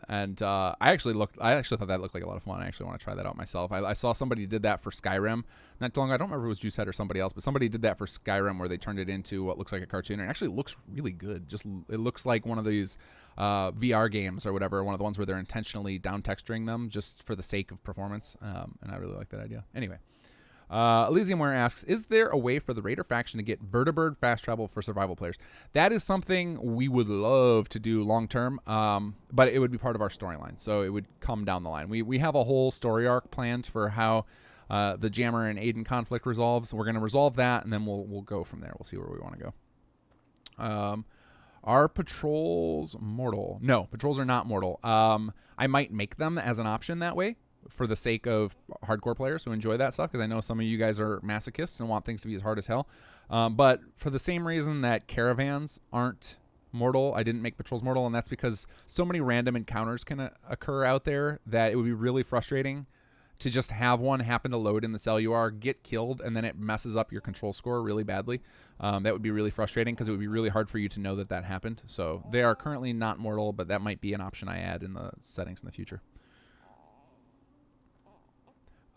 and I actually thought that looked like a lot of fun. I actually want to try that out myself. I saw somebody did that for Skyrim not too long ago. I don't remember if it was Juicehead or somebody else, but somebody did that for Skyrim where they turned it into what looks like a cartoon, and it actually looks really good. It looks like one of these VR games or whatever, one of the ones where they're intentionally down texturing them just for the sake of performance, and I really like that idea. Anyway. Elysiumware asks, is there a way for the Raider faction to get Vertibird fast travel for survival players? That is something we would love to do long term, but it would be part of our storyline, so it would come down the line. We have a whole story arc planned for how the Jammer and Aiden conflict resolves. We're going to resolve that, and then we'll go from there. We'll see where we want to go. Are patrols mortal? No, patrols are not mortal. I might make them as an option that way, for the sake of hardcore players who enjoy that stuff, because I know some of you guys are masochists and want things to be as hard as hell. But for the same reason that caravans aren't mortal, I didn't make patrols mortal, and that's because so many random encounters can occur out there that it would be really frustrating to just have one happen to load in the cell you are, get killed, and then it messes up your control score really badly. That would be really frustrating because it would be really hard for you to know that happened. So they are currently not mortal, but that might be an option I add in the settings in the future.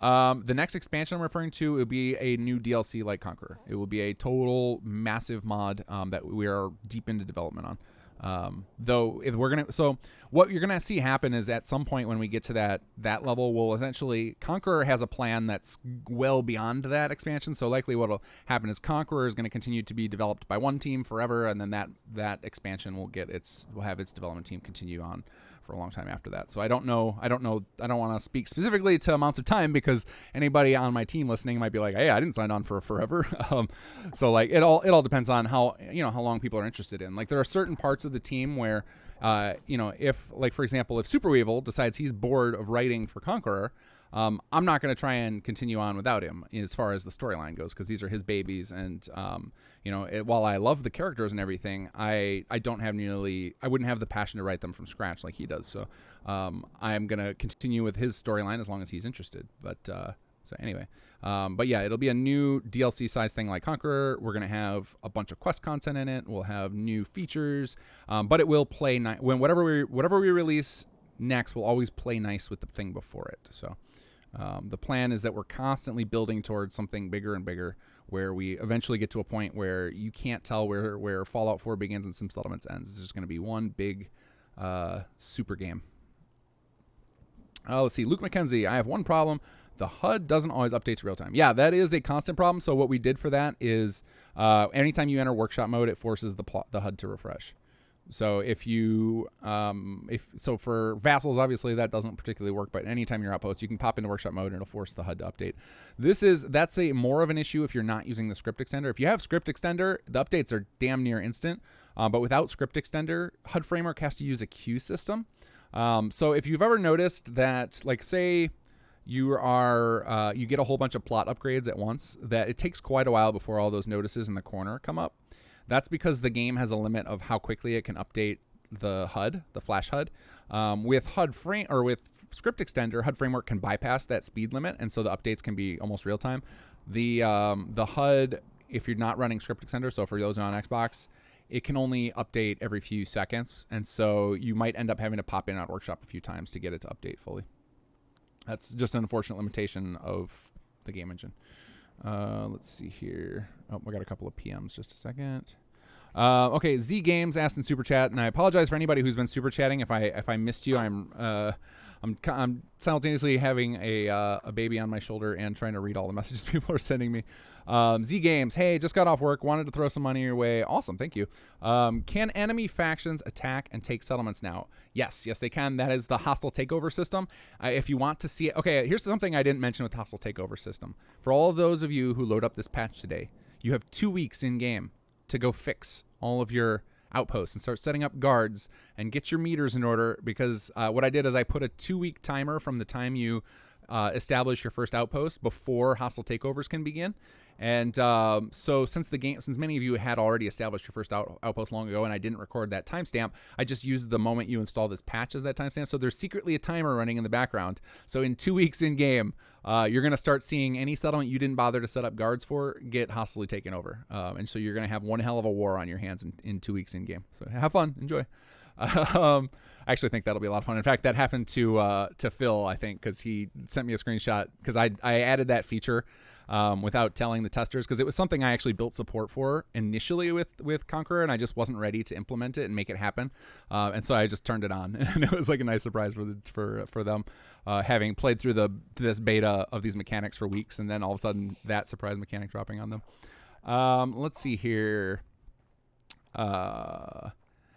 The next expansion I'm referring to will be a new DLC like Conqueror. It will be a total massive mod that we are deep into development on. So what you're gonna see happen is at some point when we get to that level, we'll essentially, Conqueror has a plan that's well beyond that expansion. So likely what'll happen is Conqueror is going to continue to be developed by one team forever, and then that expansion will have its development team continue on for a long time after that. So I don't know. I don't want to speak specifically to amounts of time because anybody on my team listening might be like, hey, I didn't sign on for forever. So like it all depends on how long people are interested in. Like there are certain parts of the team where if like for example, if Super Weevil decides he's bored of writing for Conqueror, I'm not going to try and continue on without him as far as the storyline goes, because these are his babies. And, while I love the characters and everything, I wouldn't have the passion to write them from scratch like he does. So I'm going to continue with his storyline as long as he's interested. But yeah, it'll be a new DLC size thing like Conqueror. We're going to have a bunch of quest content in it. We'll have new features, but it will play whatever we release next will always play nice with the thing before it. So the plan is that we're constantly building towards something bigger and bigger, where we eventually get to a point where you can't tell where Fallout 4 begins and Sim Settlements ends. It's just going to be one big super game. Let's see. Luke McKenzie, I have one problem. The HUD doesn't always update to real time. Yeah, that is a constant problem. So what we did for that is anytime you enter workshop mode, it forces the HUD to refresh. So if you, for Vassals, obviously that doesn't particularly work, but anytime you're outpost, you can pop into workshop mode and it'll force the HUD to update. That's more of an issue if you're not using the script extender. If you have script extender, the updates are damn near instant, but without script extender, HUD framework has to use a queue system. So if you've ever noticed that, like say you get a whole bunch of plot upgrades at once, that it takes quite a while before all those notices in the corner come up. That's because the game has a limit of how quickly it can update the HUD, the Flash HUD. With script extender, HUD framework can bypass that speed limit, and so the updates can be almost real time. The HUD, if you're not running script extender, so for those on Xbox, it can only update every few seconds, and so you might end up having to pop in and out workshop a few times to get it to update fully. That's just an unfortunate limitation of the game engine. Let's see here. Oh, we got a couple of PMs. Just a second. Okay, Z Games asked in super chat, and I apologize for anybody who's been super chatting. If I missed you, I'm simultaneously having a baby on my shoulder and trying to read all the messages people are sending me. Z Games, hey, just got off work, wanted to throw some money your way. Awesome, thank you. Can enemy factions attack and take settlements now? Yes, they can. That is the hostile takeover system. If you want to see it, okay, here's something I didn't mention with hostile takeover system. For all of those of you who load up this patch today, you have 2 weeks in game to go fix all of your outposts and start setting up guards and get your meters in order, because what I did is I put a 2-week timer from the time you establish your first outpost before hostile takeovers can begin. And so since many of you had already established your first outpost long ago and I didn't record that timestamp, I just used the moment you install this patch as that timestamp. So there's secretly a timer running in the background. So in 2 weeks in game, you're going to start seeing any settlement you didn't bother to set up guards for get hostilely taken over. And so you're going to have one hell of a war on your hands in 2 weeks in game. So have fun. Enjoy. I actually think that'll be a lot of fun. In fact, that happened to Phil, I think, because he sent me a screenshot because I added that feature without telling the testers, because it was something I actually built support for initially with Conqueror, and I just wasn't ready to implement it and make it happen. And so I just turned it on, and it was like a nice surprise for them, having played through this beta of these mechanics for weeks, and then all of a sudden that surprise mechanic dropping on them. Let's see here.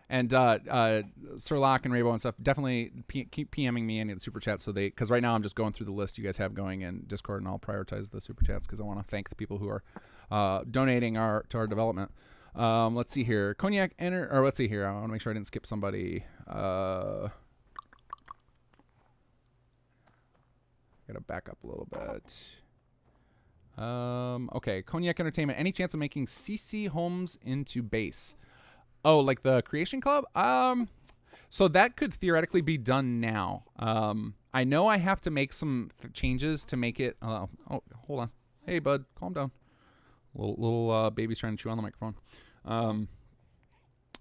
And Sir Locke and Rabo and stuff, definitely keep PMing me any of the super chats, because right now I'm just going through the list you guys have going in Discord, and I'll prioritize the super chats because I want to thank the people who are donating to our development. Let's see here. Cognac let's see here. I want to make sure I didn't skip somebody. Gotta back up a little bit. Okay, Cognac Entertainment. Any chance of making CC Homes into base? Oh, like the Creation Club? So that could theoretically be done now. I know I have to make some changes to make it. Oh, hold on. Hey, bud, calm down. Little baby's trying to chew on the microphone.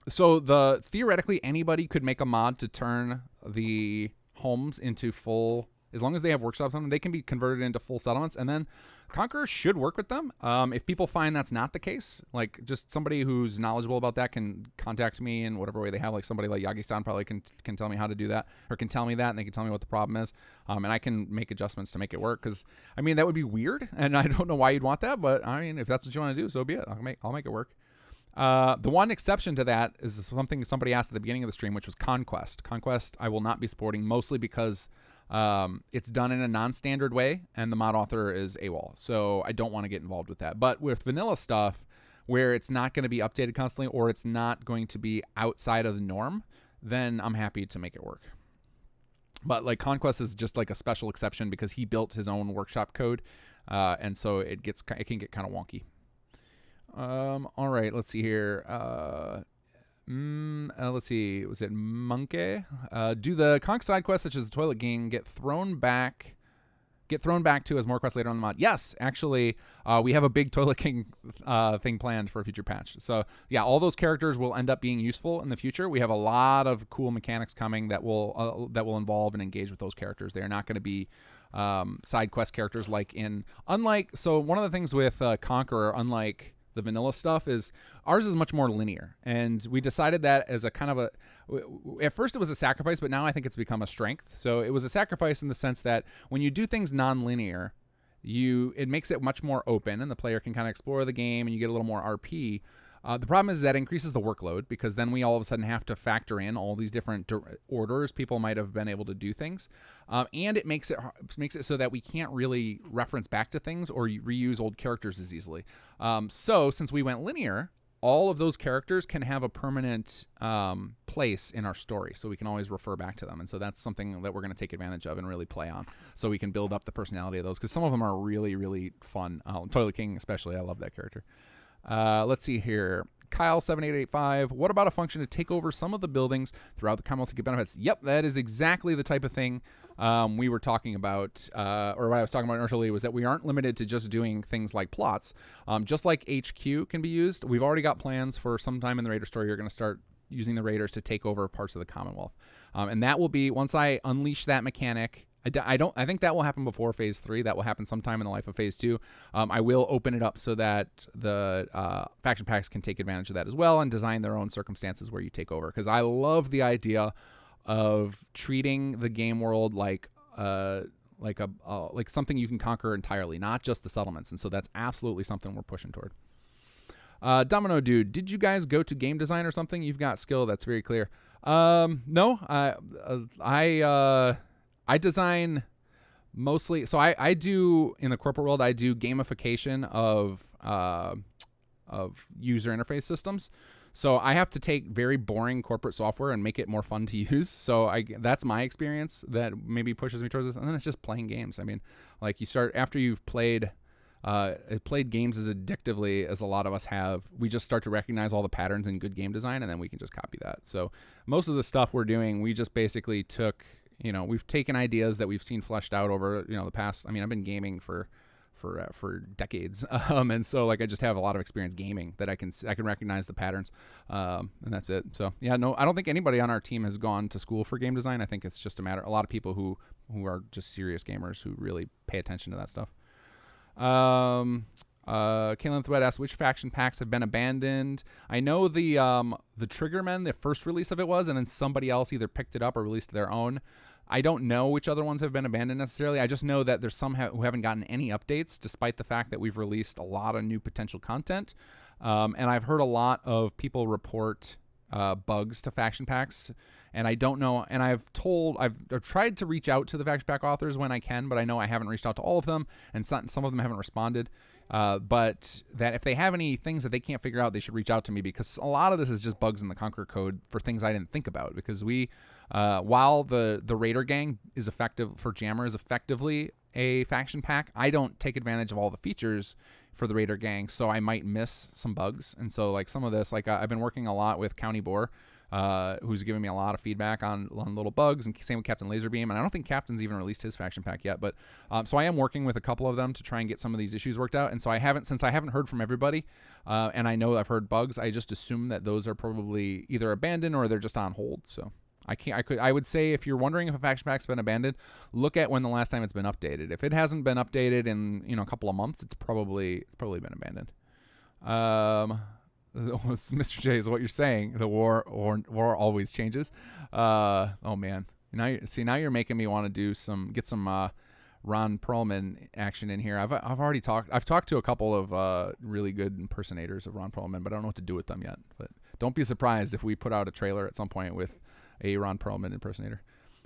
So theoretically anybody could make a mod to turn the homes into full. As long as they have workshops on them, they can be converted into full settlements, and then Conqueror should work with them. If people find that's not the case, like just somebody who's knowledgeable about that can contact me in whatever way they have. Like somebody like Yagi-san probably can tell me how to do that, or can tell me that, and they can tell me what the problem is, and I can make adjustments to make it work. Because I mean that would be weird, and I don't know why you'd want that, but I mean if that's what you want to do, so be it. I'll make it work. The one exception to that is something somebody asked at the beginning of the stream, which was Conquest. Conquest I will not be supporting, mostly because it's done in a non-standard way, and the mod author is AWOL, so I don't want to get involved with that. But with vanilla stuff, where it's not going to be updated constantly, or it's not going to be outside of the norm, then I'm happy to make it work. But like Conquest is just like a special exception because he built his own workshop code, and so it can get kind of wonky. All right, let's see here. Let's see. Was it Monkey? Do the conch side quests such as the toilet gang get thrown back to as more quests later on in the mod? Yes, actually, we have a big Toilet King thing planned for a future patch. So yeah, all those characters will end up being useful in the future. We have a lot of cool mechanics coming that will involve and engage with those characters. They are not going to be side quest characters so one of the things with Conqueror, unlike the vanilla stuff, is ours is much more linear, and we decided that as a kind of at first it was a sacrifice, but now I think it's become a strength. So it was a sacrifice in the sense that when you do things non-linear, it makes it much more open, and the player can kind of explore the game, and you get a little more RP. The problem is that increases the workload, because then we all of a sudden have to factor in all these different orders people might have been able to do things, and it makes it so that we can't really reference back to things or reuse old characters as easily. So since we went linear, all of those characters can have a permanent place in our story, so we can always refer back to them. And so that's something that we're going to take advantage of and really play on, so we can build up the personality of those, because some of them are really, really fun. Toilet King especially, I love that character. Let's see here. Kyle7885, what about a function to take over some of the buildings throughout the Commonwealth to get benefits? Yep, that is exactly the type of thing we were talking about, or what I was talking about initially, was that we aren't limited to just doing things like plots. Just like HQ can be used, we've already got plans for sometime in the Raider story. You're going to start using the Raiders to take over parts of the Commonwealth. And that will be, once I unleash that mechanic, I think that will happen before Phase 3. That will happen sometime in the life of Phase 2. I will open it up so that the faction packs can take advantage of that as well and design their own circumstances where you take over. Because I love the idea of treating the game world like something you can conquer entirely, not just the settlements. And so that's absolutely something we're pushing toward. Domino Dude, did you guys go to game design or something? You've got skill. That's very clear. No, I design mostly, so I do, in the corporate world, I do gamification of user interface systems. So I have to take very boring corporate software and make it more fun to use. So that's my experience that maybe pushes me towards this. And then it's just playing games. I mean, like, you start, after you've played games as addictively as a lot of us have, we just start to recognize all the patterns in good game design, and then we can just copy that. So most of the stuff we're doing, we just basically took, we've taken ideas that we've seen fleshed out over, the past. I mean, I've been gaming for decades, and so like I just have a lot of experience gaming that I can recognize the patterns, and that's it. So yeah, no, I don't think anybody on our team has gone to school for game design. I think it's just a lot of people who are just serious gamers who really pay attention to that stuff. Kaylin Thread asks, which faction packs have been abandoned? I know the Triggermen, the first release of it was, and then somebody else either picked it up or released their own. I don't know which other ones have been abandoned necessarily. I just know that there's some who haven't gotten any updates, despite the fact that we've released a lot of new potential content. And I've heard a lot of people report bugs to faction packs, and I don't know. And I've tried to reach out to the faction pack authors when I can, but I know I haven't reached out to all of them, and some of them haven't responded. But that if they have any things that they can't figure out, they should reach out to me, because a lot of this is just bugs in the Conqueror code for things I didn't think about. Because while the Raider gang is effective for Jammer, is effectively a faction pack, I don't take advantage of all the features for the Raider gang, so I might miss some bugs. And so like some of this, like I've been working a lot with County Boar, who's giving me a lot of feedback on little bugs, and same with Captain Laserbeam. And I don't think Captain's even released his faction pack yet, but so I am working with a couple of them to try and get some of these issues worked out. And so since I haven't heard from everybody, and I know I've heard bugs, I just assume that those are probably either abandoned or they're just on hold. So I would say, if you're wondering if a faction pack's been abandoned, look at when the last time it's been updated. If it hasn't been updated in a couple of months, it's probably been abandoned. Mr. J, is what you're saying. The war always changes. Oh man, now you're making me want to get some Ron Perlman action in here. I've talked to a couple of really good impersonators of Ron Perlman, but I don't know what to do with them yet. But don't be surprised if we put out a trailer at some point with a Ron Perlman impersonator.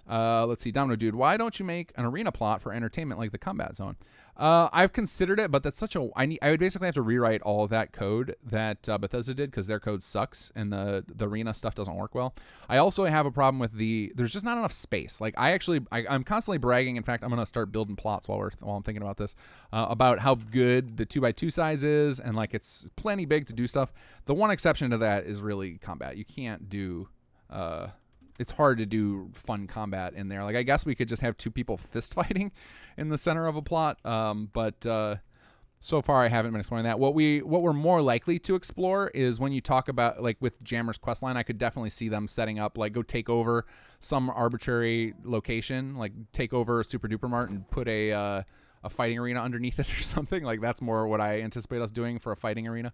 Let's see, Domino Dude, why don't you make an arena plot for entertainment like the Combat Zone? I've considered it, but that's such a... I would basically have to rewrite all of that code that Bethesda did because their code sucks and the arena stuff doesn't work well. I also have a problem with there's just not enough space. Like I'm constantly bragging. In fact, I'm going to start building plots while I'm thinking about this, about how good the 2x2 size is, and like it's plenty big to do stuff. The one exception to that is really combat. You can't do... it's hard to do fun combat in there. Like, I guess we could just have two people fist fighting in the center of a plot. But so far I haven't been exploring that. What we're more likely to explore is when you talk about, like, with Jammer's questline, I could definitely see them setting up, like, go take over some arbitrary location, like take over a Super Duper Mart and put a fighting arena underneath it or something. Like, that's more what I anticipate us doing for a fighting arena.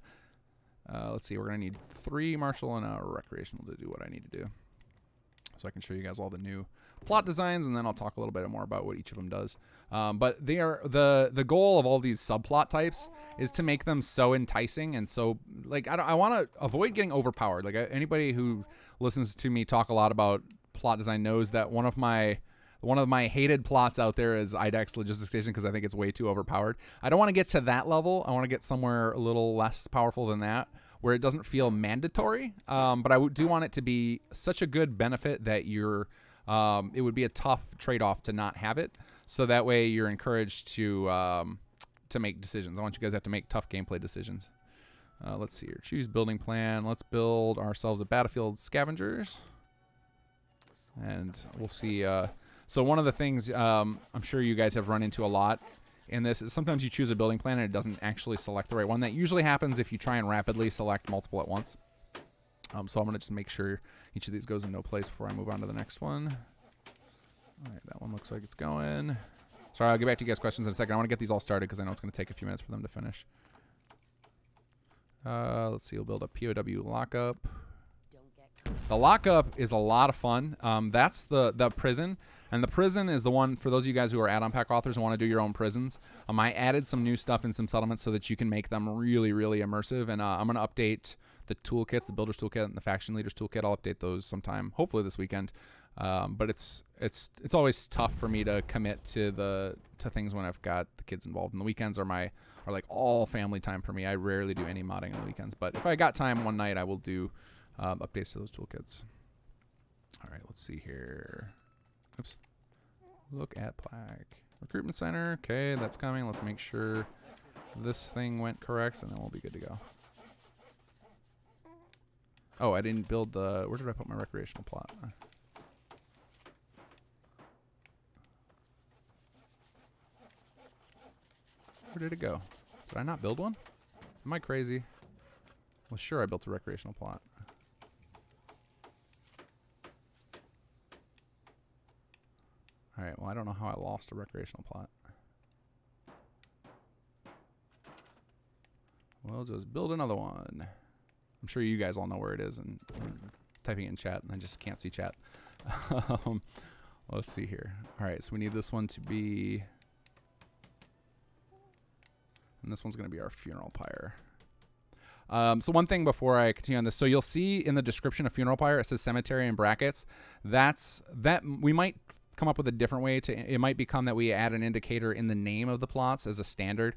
Let's see. We're going to need 3 martial and a recreational to do what I need to do. So I can show you guys all the new plot designs, and then I'll talk a little bit more about what each of them does. But they are the goal of all these subplot types is to make them so enticing and so, like, I want to avoid getting overpowered. Like, anybody who listens to me talk a lot about plot design knows that one of my hated plots out there is IDEX Logistics Station because I think it's way too overpowered. I don't want to get to that level. I want to get somewhere a little less powerful than that, where it doesn't feel mandatory, but I do want it to be such a good benefit that it would be a tough trade-off to not have it, so that way you're encouraged to make decisions. I want you guys to have to make tough gameplay decisions. Let's see here. Choose building plan. Let's build ourselves a battlefield scavengers, and we'll see. So one of the things I'm sure you guys have run into a lot in this is sometimes you choose a building plan and it doesn't actually select the right one. That usually happens if you try and rapidly select multiple at once. So I'm going to just make sure each of these goes in no place before I move on to the next one. All right, that one looks like it's going. Sorry, I'll get back to you guys' questions in a second. I want to get these all started because I know it's going to take a few minutes for them to finish. Let's see, we'll build a POW lockup. The lockup is a lot of fun. That's the prison. And the prison is the one, for those of you guys who are add-on pack authors and want to do your own prisons, I added some new stuff in some settlements so that you can make them really, really immersive. And I'm going to update the toolkits, the Builder's Toolkit and the Faction Leader's Toolkit. I'll update those sometime, hopefully this weekend. But it's always tough for me to commit to things when I've got the kids involved. And the weekends are like all family time for me. I rarely do any modding on the weekends. But if I got time one night, I will do updates to those toolkits. All right, let's see here. Oops. Look at plaque. Recruitment center. Okay, that's coming. Let's make sure this thing went correct, and then we'll be good to go. Oh, I didn't build the... Where did I put my recreational plot? Where did it go? Did I not build one? Am I crazy? Well, sure, I built a recreational plot. Alright, well, I don't know how I lost a recreational plot. We'll just build another one. I'm sure you guys all know where it is, and I'm typing it in chat, and I just can't see chat. Let's see here. Alright, so we need this one to be... And this one's going to be our funeral pyre. So one thing before I continue on this, so you'll see in the description of funeral pyre, it says cemetery in brackets. We might come up with a different way it might become that we add an indicator in the name of the plots as a standard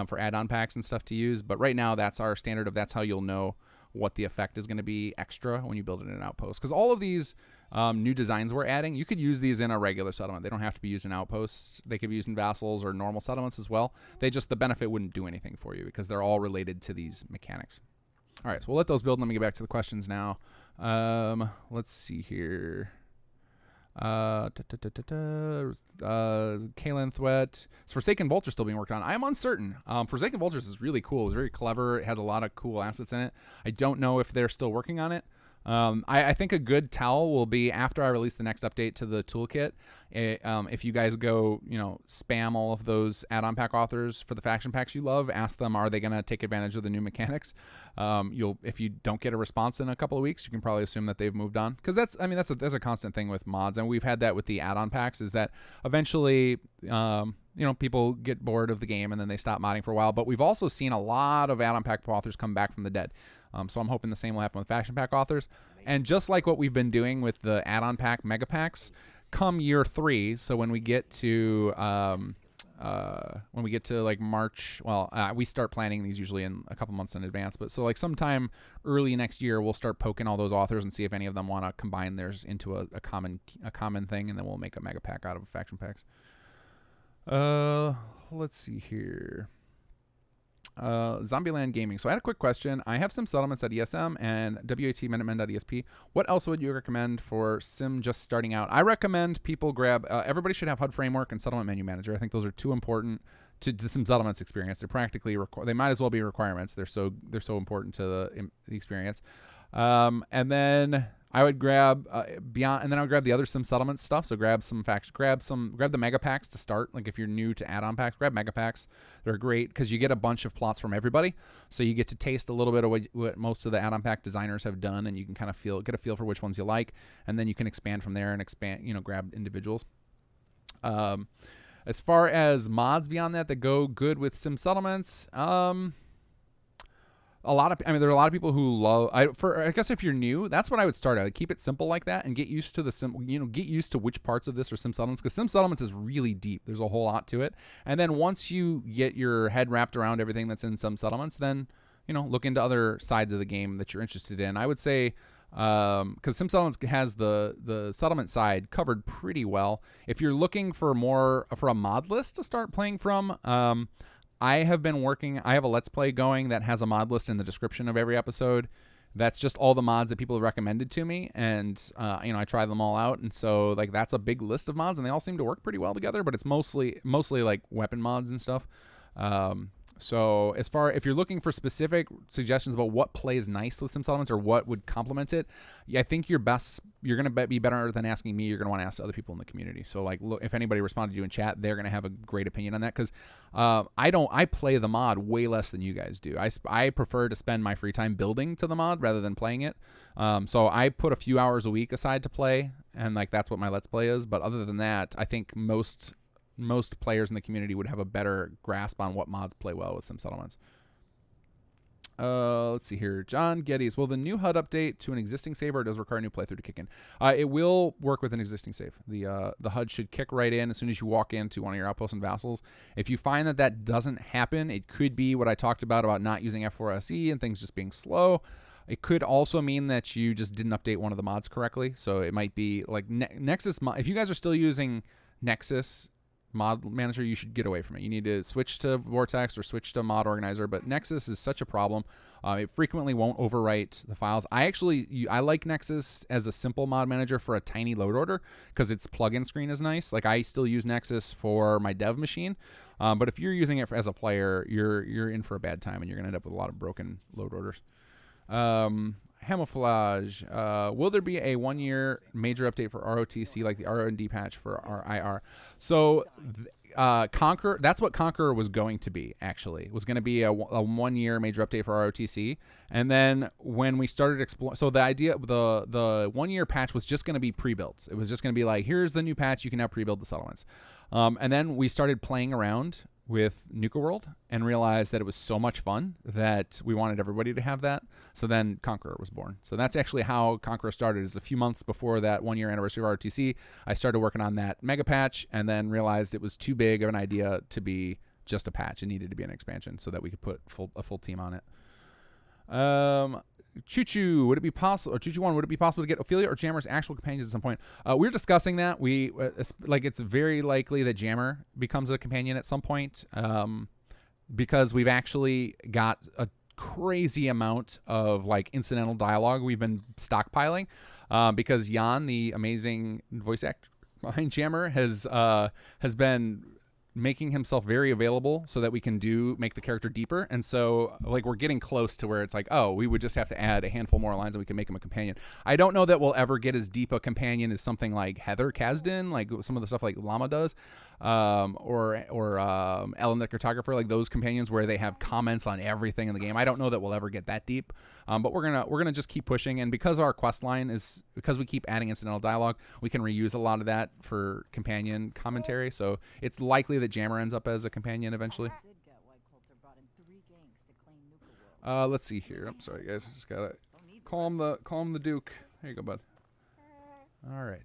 for add-on packs and stuff to use. But right now, that's our standard that's how you'll know what the effect is going to be extra when you build it in an outpost. Because all of these new designs we're adding, you could use these in a regular settlement. They don't have to be used in outposts. They could be used in vassals or normal settlements as well. The benefit wouldn't do anything for you because they're all related to these mechanics. All right, so we'll let those build. Let me get back to the questions now. Let's see here. Kalen Thwet. Is Forsaken Vulture still being worked on? I'm uncertain. Forsaken Vultures is really cool. It's very clever. It has a lot of cool assets in it. I don't know if they're still working on it. I think a good tell will be after I release the next update to the toolkit. If you guys go, spam all of those add-on pack authors for the faction packs you love, ask them, are they going to take advantage of the new mechanics? If you don't get a response in a couple of weeks, you can probably assume that they've moved on. Because that's a constant thing with mods, and we've had that with the add-on packs. Is that eventually, people get bored of the game and then they stop modding for a while. But we've also seen a lot of add-on pack authors come back from the dead. So I'm hoping the same will happen with faction pack authors. And just like what we've been doing with the add-on pack mega packs, come year 3, so when we get to like March, we start planning these usually in a couple months in advance, but so like sometime early next year, we'll start poking all those authors and see if any of them want to combine theirs into a common thing, and then we'll make a mega pack out of faction packs. Let's see here. Zombieland Gaming. So I had a quick question. I have some settlements at ESM and WAT Minutemen.esp. What else would you recommend for sim just starting out? I recommend people grab, everybody should have HUD framework and settlement menu manager. I think those are too important to the sim settlements experience. They're practically, they might as well be requirements. They're so important to the experience. And then I would grab beyond, and then I would grab the other sim settlement stuff. So grab the mega packs to start. Like if you're new to add-on packs, grab mega packs. They're great because you get a bunch of plots from everybody. So you get to taste a little bit of what most of the add-on pack designers have done, and you can kind of get a feel for which ones you like, and then you can expand from there and grab individuals. As far as mods beyond that go good with sim settlements, there are a lot of people who love. I guess if you're new, that's what I would start at. Keep it simple like that, and get used to get used to which parts of this are sim settlements, because sim settlements is really deep. There's a whole lot to it, and then once you get your head wrapped around everything that's in sim settlements, then look into other sides of the game that you're interested in. I would say, because sim settlements has the settlement side covered pretty well. If you're looking for a mod list to start playing from, I have a Let's Play going that has a mod list in the description of every episode. That's just all the mods that people have recommended to me, and I try them all out, and so like that's a big list of mods, and they all seem to work pretty well together, but it's mostly like weapon mods and stuff. So if you're looking for specific suggestions about what plays nice with sim settlements or what would complement it, I think you're going to be better than asking me. You're going to want to ask other people in the community. So like, look, if anybody responded to you in chat, they're going to have a great opinion on that, because I play the mod way less than you guys do. I prefer to spend my free time building to the mod rather than playing it. So I put a few hours a week aside to play, and like that's what my Let's Play is. But other than that, I think most players in the community would have a better grasp on what mods play well with sim settlements. Let's see here. John Geddes. Will the new HUD update to an existing save, or does it require a new playthrough to kick in? It will work with an existing save. The HUD should kick right in as soon as you walk into one of your outposts and vassals. If you find that doesn't happen, it could be what I talked about not using F4SE and things just being slow. It could also mean that you just didn't update one of the mods correctly. So it might be like Nexus. If you guys are still using Nexus mod manager, you should get away from it. You need to switch to Vortex or switch to mod organizer, but Nexus is such a problem. It frequently won't overwrite the files. I like Nexus as a simple mod manager for a tiny load order, because its plugin screen is nice. Like I still use Nexus for my dev machine, but if you're using it as a player, you're in for a bad time, and you're gonna end up with a lot of broken load orders. Camouflage. Will there be a 1-year major update for ROTC like the R&D patch for our IR? So Conqueror, that's what Conqueror was going to be, actually. It was going to be a 1-year major update for ROTC. And then when we started exploring, so the idea, the 1-year patch was just going to be pre-built. It was just going to be like, here's the new patch, you can now pre-build the settlements. And then we started playing around with Nuka World and realized that it was so much fun that we wanted everybody to have that. So then Conqueror was born. So that's actually how Conqueror started. Is a few months before that 1-year anniversary of ROTC, I started working on that mega patch, and then realized it was too big of an idea to be just a patch. It needed to be an expansion so that we could put a full team on it. Choo-Choo, would it be possible, or Choo-Choo 1, would it be possible to get Ophelia or Jammer's actual companions at some point? We're discussing that. It's very likely that Jammer becomes a companion at some point, because we've actually got a crazy amount of like incidental dialogue we've been stockpiling, because Jan, the amazing voice actor behind Jammer, has been making himself very available so that we can make the character deeper. And so like we're getting close to where it's like, oh, we would just have to add a handful more lines and we can make him a companion. I don't know that we'll ever get as deep a companion as something like Heather Kasdan, like some of the stuff like Llama does, or Ellen the Cartographer, like those companions where they have comments on everything in the game. I don't know that we'll ever get that deep, but we're gonna just keep pushing. And because our quest line is, because we keep adding incidental dialogue, we can reuse a lot of that for companion commentary. So it's likely that Jammer ends up as a companion eventually. Let's see here. I'm sorry, guys. Just gotta calm the Duke. There you go, bud. All right.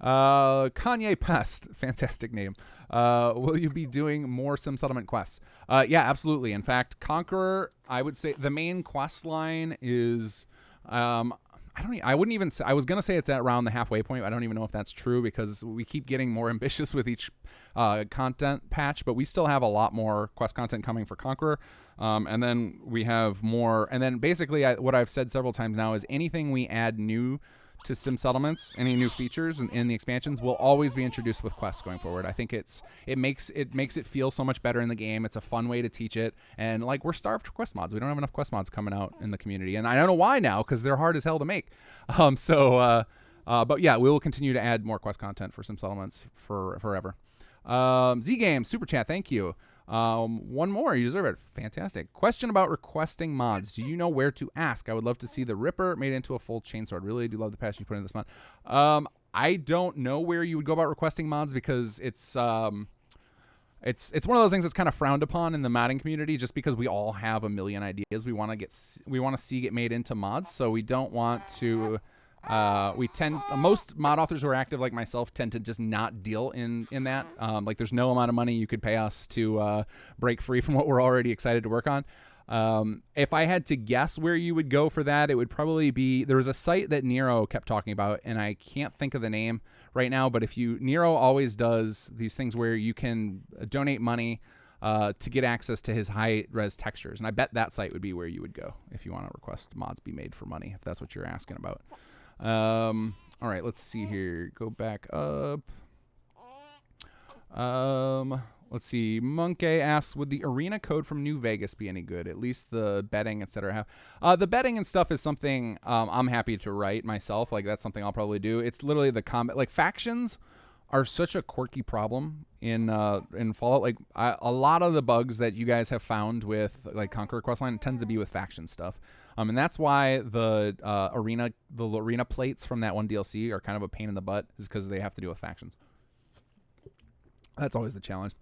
Kanye Pest, fantastic name. Will you be doing more Sim Settlement quests? Yeah, absolutely. In fact, Conqueror, I would say the main quest line is, I wouldn't even say, I was gonna say it's at around the halfway point. I don't even know if that's true because we keep getting more ambitious with each content patch, but we still have a lot more quest content coming for Conqueror. And then we have more, and then basically what I've said several times now is anything we add new to Sim Settlements, any new features in the expansions will always be introduced with quests going forward. I think it makes it feel so much better in the game. It's a fun way to teach it, and like we're starved for quest mods. We don't have enough quest mods coming out in the community, and I don't know why now because they're hard as hell to make. But yeah, we will continue to add more quest content for Sim Settlements forever. Z Games Super Chat, thank you. One more, you deserve it. Fantastic. Question about requesting mods. Do you know where to ask? I would love to see the Ripper made into a full chainsword. Really do love the passion you put in this mod. I don't know where you would go about requesting mods because it's one of those things that's kind of frowned upon in the modding community just because we all have a million ideas we want to see get made into mods, so we don't want to most mod authors who are active like myself tend to just not deal in that. Like there's no amount of money you could pay us to break free from what we're already excited to work on. If I had to guess where you would go for that, it would probably be, there was a site that Nero kept talking about and I can't think of the name right now, but Nero always does these things where you can donate money to get access to his high res textures, and I bet that site would be where you would go if you want to request mods be made for money, if that's what you're asking about. All right, let's see here. Go back up. Let's see. Monkey asks, would the arena code from New Vegas be any good? At least the betting, etc. The betting and stuff is something I'm happy to write myself. Like that's something I'll probably do. It's literally the combat. Like factions are such a quirky problem in Fallout. Like a lot of the bugs that you guys have found with like Conqueror questline tends to be with faction stuff. And that's why the arena plates from that one DLC are kind of a pain in the butt, is because they have to do with factions. That's always the challenge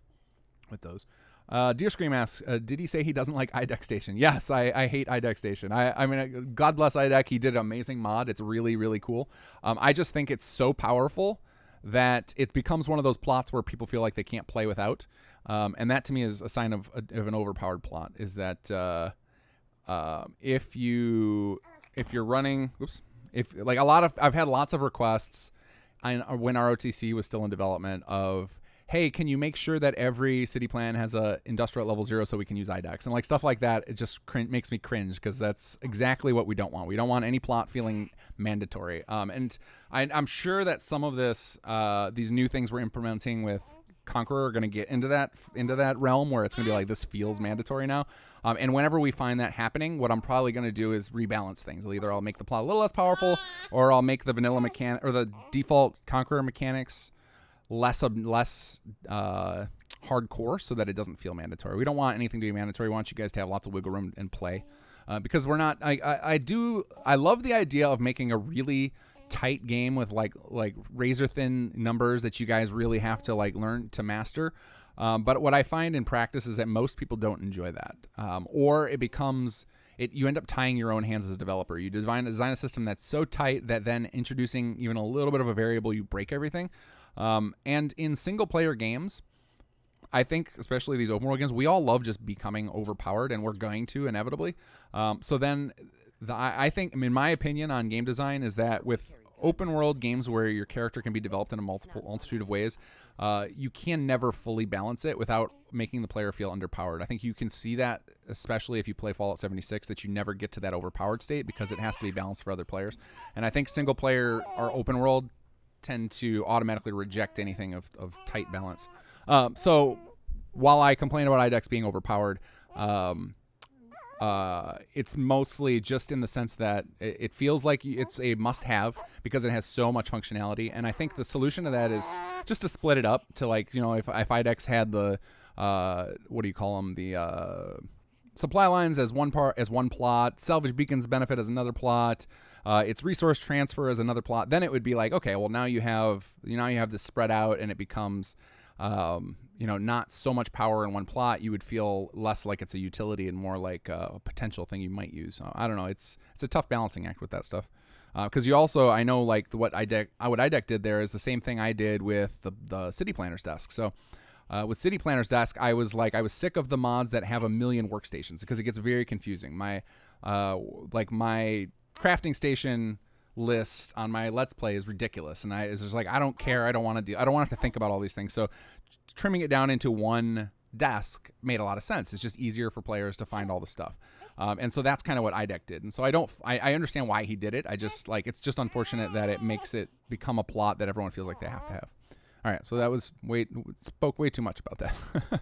with those. Deer Scream asks, did he say he doesn't like IDEC Station? Yes, I hate IDEC Station. I mean, God bless IDEC. He did an amazing mod. It's really, really cool. I just think it's so powerful that it becomes one of those plots where people feel like they can't play without. And that to me is a sign of an overpowered plot, is that if you're running, I've had lots of requests when ROTC was still in development of, hey, can you make sure that every city plan has a industrial level 0 so we can use IDEX? And like stuff like that, it just makes me cringe because that's exactly what we don't want. We don't want any plot feeling mandatory. And I'm sure that some of these new things we're implementing with Conqueror are going to get into that realm where it's going to be like, this feels mandatory now. And whenever we find that happening, what I'm probably going to do is rebalance things. Either I'll make the plot a little less powerful, or I'll make the vanilla mechanic or the default Conqueror mechanics less hardcore so that it doesn't feel mandatory. We don't want anything to be mandatory. We want you guys to have lots of wiggle room and play, because we're not. I love the idea of making a really tight game with like razor thin numbers that you guys really have to like learn to master. But what I find in practice is that most people don't enjoy that, or it becomes. You end up tying your own hands as a developer. You design a system that's so tight that then introducing even a little bit of a variable, you break everything. And in single-player games, I think, especially these open-world games, we all love just becoming overpowered, and we're going to inevitably. So then I think, in my opinion on game design, is that with open-world games where your character can be developed in a multitude of ways, you can never fully balance it without making the player feel underpowered. I think you can see that, especially if you play Fallout 76, that you never get to that overpowered state because it has to be balanced for other players. And I think single-player or open-world tend to automatically reject anything of tight balance. So while I complain about IDEX being overpowered, it's mostly just in the sense that it feels like it's a must-have because it has so much functionality. And I think the solution to that is just to split it up to, like, you know, if IDEX had the what do you call them, the supply lines as one plot, salvage beacons benefit as another plot, its resource transfer as another plot, then it would be like, okay, well, now you have this spread out, and it becomes not so much power in one plot. You would feel less like it's a utility and more like a potential thing you might use. So, I don't know. It's a tough balancing act with that stuff. Because you also, I know, like what IDEC did there is the same thing I did with the City Planner's desk. So with City Planner's desk, I was sick of the mods that have a million workstations because it gets very confusing. My crafting station list on my Let's Play is ridiculous, and it's just like, I don't care. I don't want to have to think about all these things. So trimming it down into one desk made a lot of sense. It's just easier for players to find all the stuff. And so that's kind of what IDEC did. And so I understand why he did it. I just it's just unfortunate that it makes it become a plot that everyone feels like they have to have. All right, so that was spoke way too much about that.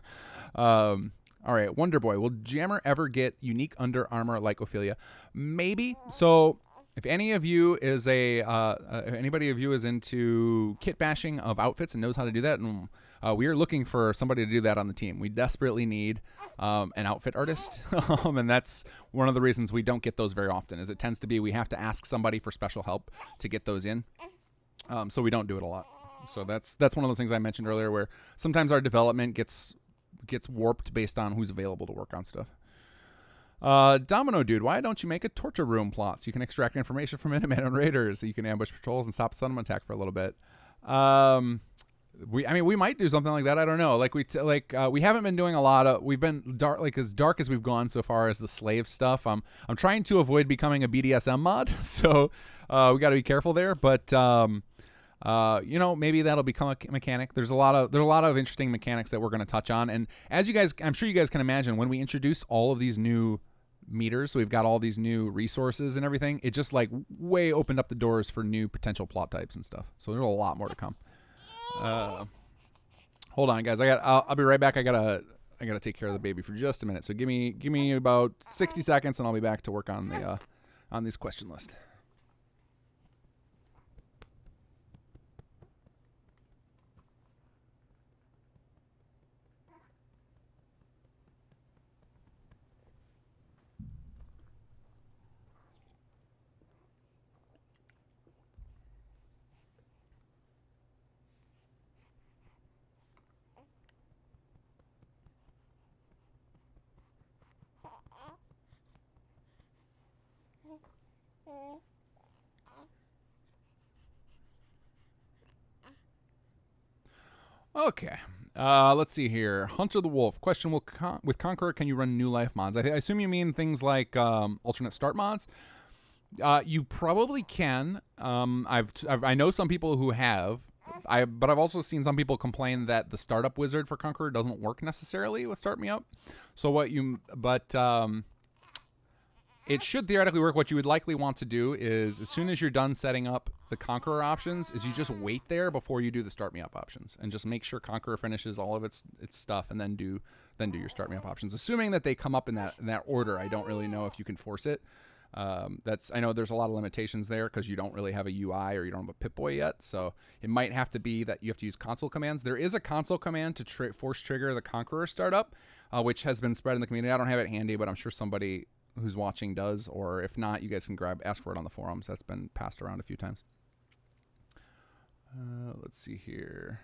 All right, Wonder Boy, will Jammer ever get unique under armor like Ophelia? Maybe. So if any of you is if anybody of you is into kit bashing of outfits and knows how to do that, and we are looking for somebody to do that on the team. We desperately need an outfit artist, and that's one of the reasons we don't get those very often. Is it tends to be we have to ask somebody for special help to get those in, so we don't do it a lot. So that's one of those things I mentioned earlier, where sometimes our development gets warped based on who's available to work on stuff. Domino Dude, why don't you make a torture room plot so you can extract information from Minutemen and Raiders so you can ambush patrols and stop Sunman attack for a little bit? We might do something like that. I don't know. We haven't been doing a lot of. We've been as dark as we've gone so far as the slave stuff. I'm trying to avoid becoming a BDSM mod, so we got to be careful there. But maybe that'll become a mechanic. There's a lot of interesting mechanics that we're going to touch on. And as I'm sure you guys can imagine, when we introduce all of these new meters, so we've got all these new resources and everything, it just way opened up the doors for new potential plot types and stuff. So there's a lot more to come. Hold on, guys. I'll be right back. I gotta take care of the baby for just a minute. So give me about 60 seconds, and I'll be back to work on the on this question list. Okay. Let's see here. Hunter the Wolf. Question: with Conqueror, can you run new life mods? I assume you mean things like alternate start mods. You probably can. I know some people who have. But I've also seen some people complain that the startup wizard for Conqueror doesn't work necessarily with Start Me Up. So it should theoretically work. What you would likely want to do is, as soon as you're done setting up the Conqueror options, is you just wait there before you do the Start Me Up options, and just make sure Conqueror finishes all of its stuff, and then do your Start Me Up options. Assuming that they come up in that order. I don't really know if you can force it. I know there's a lot of limitations there because you don't really have a UI or you don't have a Pip-Boy yet, so it might have to be that you have to use console commands. There is a console command to force trigger the Conqueror startup, which has been spread in the community. I don't have it handy, but I'm sure somebody who's watching does, or if not, you guys can ask for it on the forums. That's been passed around a few times. Let's see here.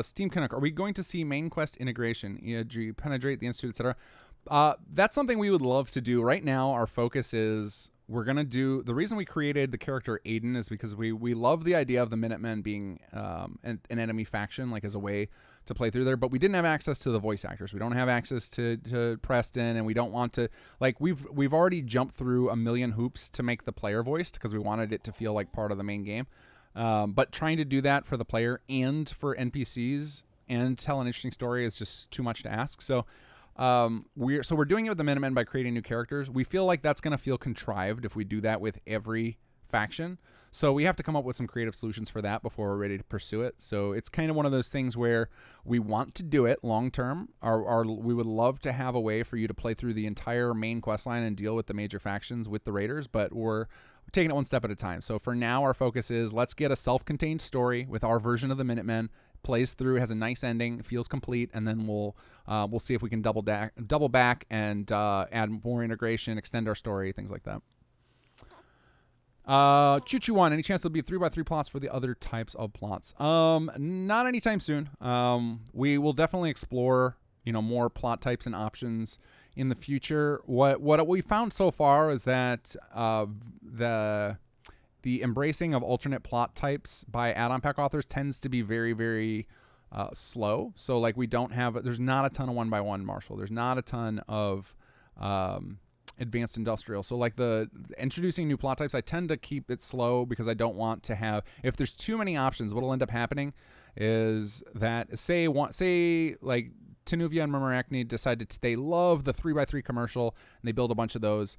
Steam Canuck, are we going to see main quest integration, e.g. penetrate the institute, etc.? That's something we would love to do. Right now, our focus is we're going to do... The reason we created the character Aiden is because we love the idea of the Minutemen being an enemy faction, as a way to play through there, but we didn't have access to the voice actors. We don't have access to Preston, and we don't want to... We've already jumped through a million hoops to make the player voiced because we wanted it to feel like part of the main game. But trying to do that for the player and for NPCs and tell an interesting story is just too much to ask. So... we're doing it with the Minutemen by creating new characters. We feel like that's going to feel contrived if we do that with every faction. So we have to come up with some creative solutions for that before we're ready to pursue it. So it's kind of one of those things where we want to do it long term. We would love to have a way for you to play through the entire main quest line and deal with the major factions with the raiders, but we're taking it one step at a time. So for now, our focus is let's get a self-contained story with our version of the Minutemen, plays through, has a nice ending, feels complete, and then we'll see if we can double back and add more integration, extend our story, things like that. Choo Choo One, any chance there'll be 3x3 plots for the other types of plots? Not anytime soon. We will definitely explore, more plot types and options in the future. What we found so far is that the embracing of alternate plot types by add-on pack authors tends to be very, very slow. So like there's not a ton of 1x1 Marshall. There's not a ton of advanced industrial. So like the introducing new plot types, I tend to keep it slow because I don't want to have, if there's too many options, what'll end up happening is that say like Tenuvia and Murmurakni decided they love the 3x3 commercial and they build a bunch of those,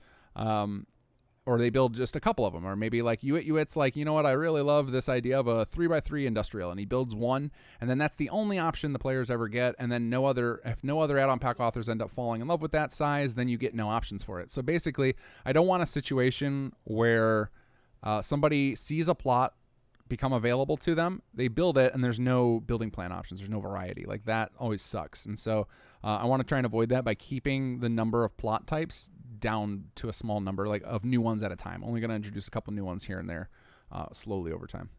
or they build just a couple of them, or maybe like Yuit's like, you know what, I really love this idea of a 3x3 industrial, and he builds one, and then that's the only option the players ever get, and then if no other add-on pack authors end up falling in love with that size, then you get no options for it. So basically, I don't want a situation where somebody sees a plot become available to them, they build it, and there's no building plan options, there's no variety. Like that always sucks. And so I want to try and avoid that by keeping the number of plot types down to a small number, like of new ones at a time. Only going to introduce a couple new ones here and there, slowly over time.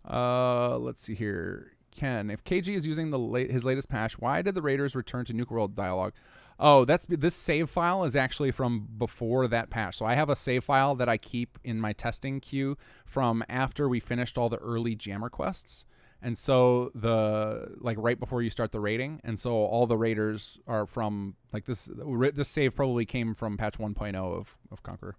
Let's see here. Ken, if KG is using his latest patch, why did the Raiders return to Nuke World dialogue? Oh, this save file is actually from before that patch. So I have a save file that I keep in my testing queue from after we finished all the early jammer quests. And so right before you start the raiding, and so all the raiders are from like this save probably came from patch 1.0 of Conqueror.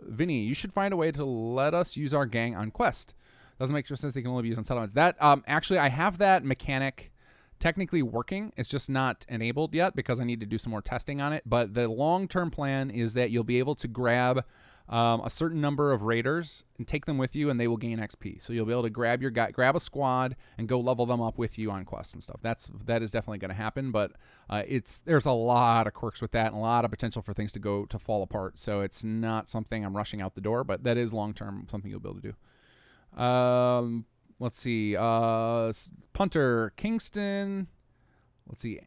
Vinny, you should find a way to let us use our gang on quest. Doesn't make sense they can only be used on settlements. That actually I have that mechanic technically working. It's just not enabled yet because I need to do some more testing on it. But the long-term plan is that you'll be able to grab a certain number of raiders and take them with you, and they will gain XP. So you'll be able to grab a squad and go level them up with you on quests and stuff. That is definitely going to happen, but there's a lot of quirks with that and a lot of potential for things to fall apart. So it's not something I'm rushing out the door, but that is long-term something you'll be able to do. Let's see. Punter, Kingston. Let's see.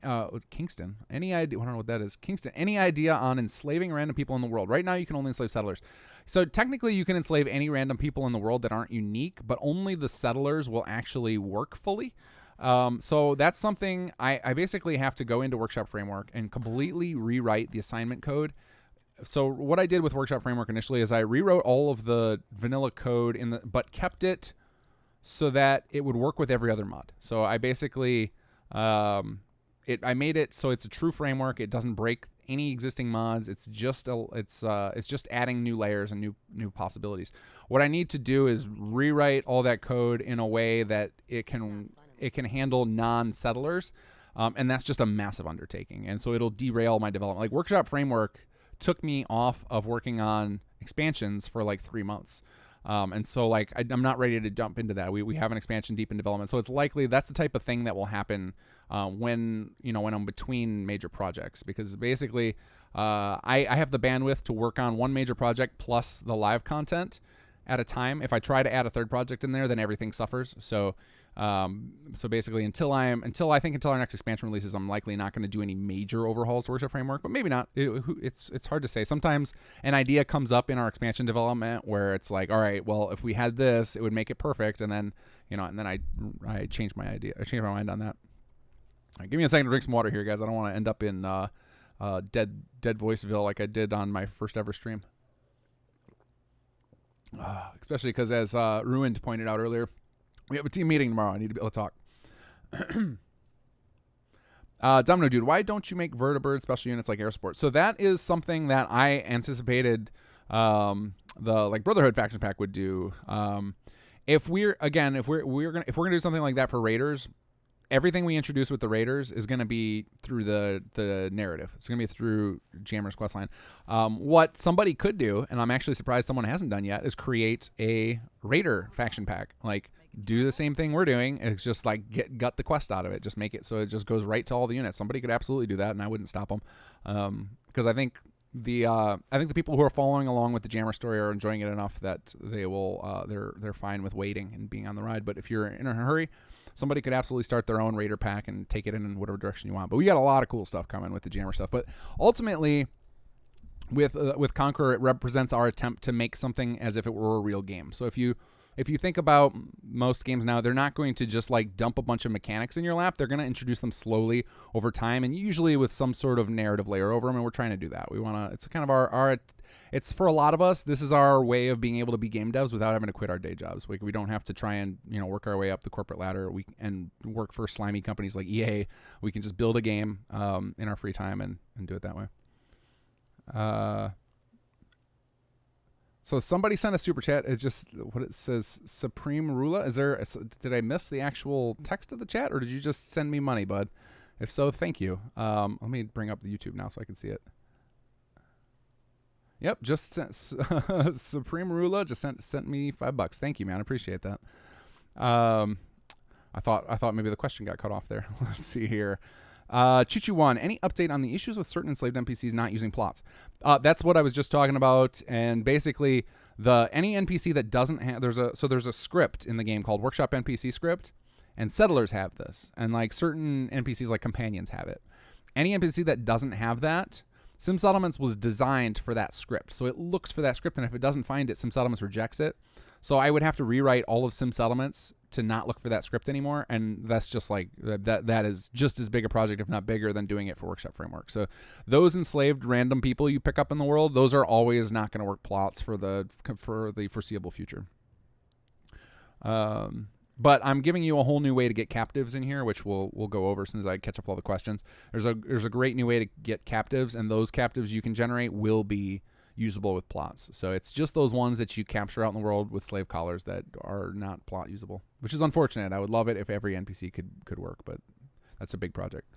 Kingston. Any idea? I don't know what that is. Kingston. Any idea on enslaving random people in the world? Right now, you can only enslave settlers. So technically, you can enslave any random people in the world that aren't unique, but only the settlers will actually work fully. So that's something I basically have to go into Workshop Framework and completely rewrite the assignment code. So what I did with Workshop Framework initially is I rewrote all of the vanilla code but kept it so that it would work with every other mod. So I basically I made it so it's a true framework. It doesn't break any existing mods. It's just adding new layers and new possibilities. What I need to do is rewrite all that code in a way that it can handle non-settlers, and that's just a massive undertaking. And so it'll derail my development. Like Workshop Framework took me off of working on expansions for like 3 months. And so like I'm not ready to jump into that. We have an expansion deep in development, so it's likely that's the type of thing that will happen when I'm between major projects, because basically I have the bandwidth to work on one major project plus the live content at a time. If I try to add a third project in there, then everything suffers. So basically until our next expansion releases, I'm likely not going to do any major overhauls to Workshop Framework, but maybe not. It's hard to say. Sometimes an idea comes up in our expansion development where it's like, all right, well, if we had this, it would make it perfect. And then, I changed my idea. I changed my mind on that. All right, give me a second to drink some water here, guys. I don't want to end up in dead voiceville like I did on my first ever stream. Especially because, as Ruined pointed out earlier, we have a team meeting tomorrow. I need to be able to talk. Domino Dude, why don't you make Vertibird special units like air support? So that is something that I anticipated the Brotherhood faction pack would do. If we're gonna do something like that for Raiders, everything we introduce with the raiders is going to be through the narrative. It's going to be through Jammer's questline. What somebody could do, and I'm actually surprised someone hasn't done yet, is create a raider faction pack. Like, do the same thing we're doing. It's just like gut the quest out of it. Just make it so it just goes right to all the units. Somebody could absolutely do that, and I wouldn't stop them, because I think the people who are following along with the Jammer story are enjoying it enough that they will they're fine with waiting and being on the ride. But if you're in a hurry, somebody could absolutely start their own raider pack and take it in whatever direction you want. But we got a lot of cool stuff coming with the Jammer stuff. But ultimately, with Conqueror, it represents our attempt to make something as if it were a real game. So if you think about most games now, they're not going to just like dump a bunch of mechanics in your lap. They're going to introduce them slowly over time, and usually with some sort of narrative layer over them. And we're trying to do that. We want to. It's kind of our. It's for a lot of us. This is our way of being able to be game devs without having to quit our day jobs. We don't have to try and work our way up the corporate ladder. And work for slimy companies like EA. We can just build a game in our free time and do it that way. So somebody sent a super chat. It's just what it says, Supreme Rula. Did I miss the actual text of the chat, or did you just send me money, bud? If so, thank you. Let me bring up the YouTube now so I can see it. Yep, just sent, Supreme Rula just sent me $5. Thank you, man. I appreciate that. I thought maybe the question got cut off there. Let's see here. Choo-Choo1, any update on the issues with certain enslaved NPCs not using plots? That's what I was just talking about, and basically any NPC that doesn't have there's a script in the game called Workshop NPC script, and settlers have this, and like certain NPCs like companions have it. Any NPC that doesn't have that, Sim Settlements was designed for that script, so it looks for that script, and if it doesn't find it, Sim Settlements rejects it. So I would have to rewrite all of Sim Settlements to not look for that script anymore, and that's just like that is just as big a project, if not bigger, than doing it for Workshop Framework. So those enslaved random people you pick up in the world, those are always not going to work plots for the foreseeable future. But I'm giving you a whole new way to get captives in here, which we'll go over as soon as I catch up all the questions. There's a great new way to get captives, and those captives you can generate will be usable with plots. So it's just those ones that you capture out in the world with slave collars that are not plot usable, which is unfortunate. I would love it if every NPC could work, but that's a big project.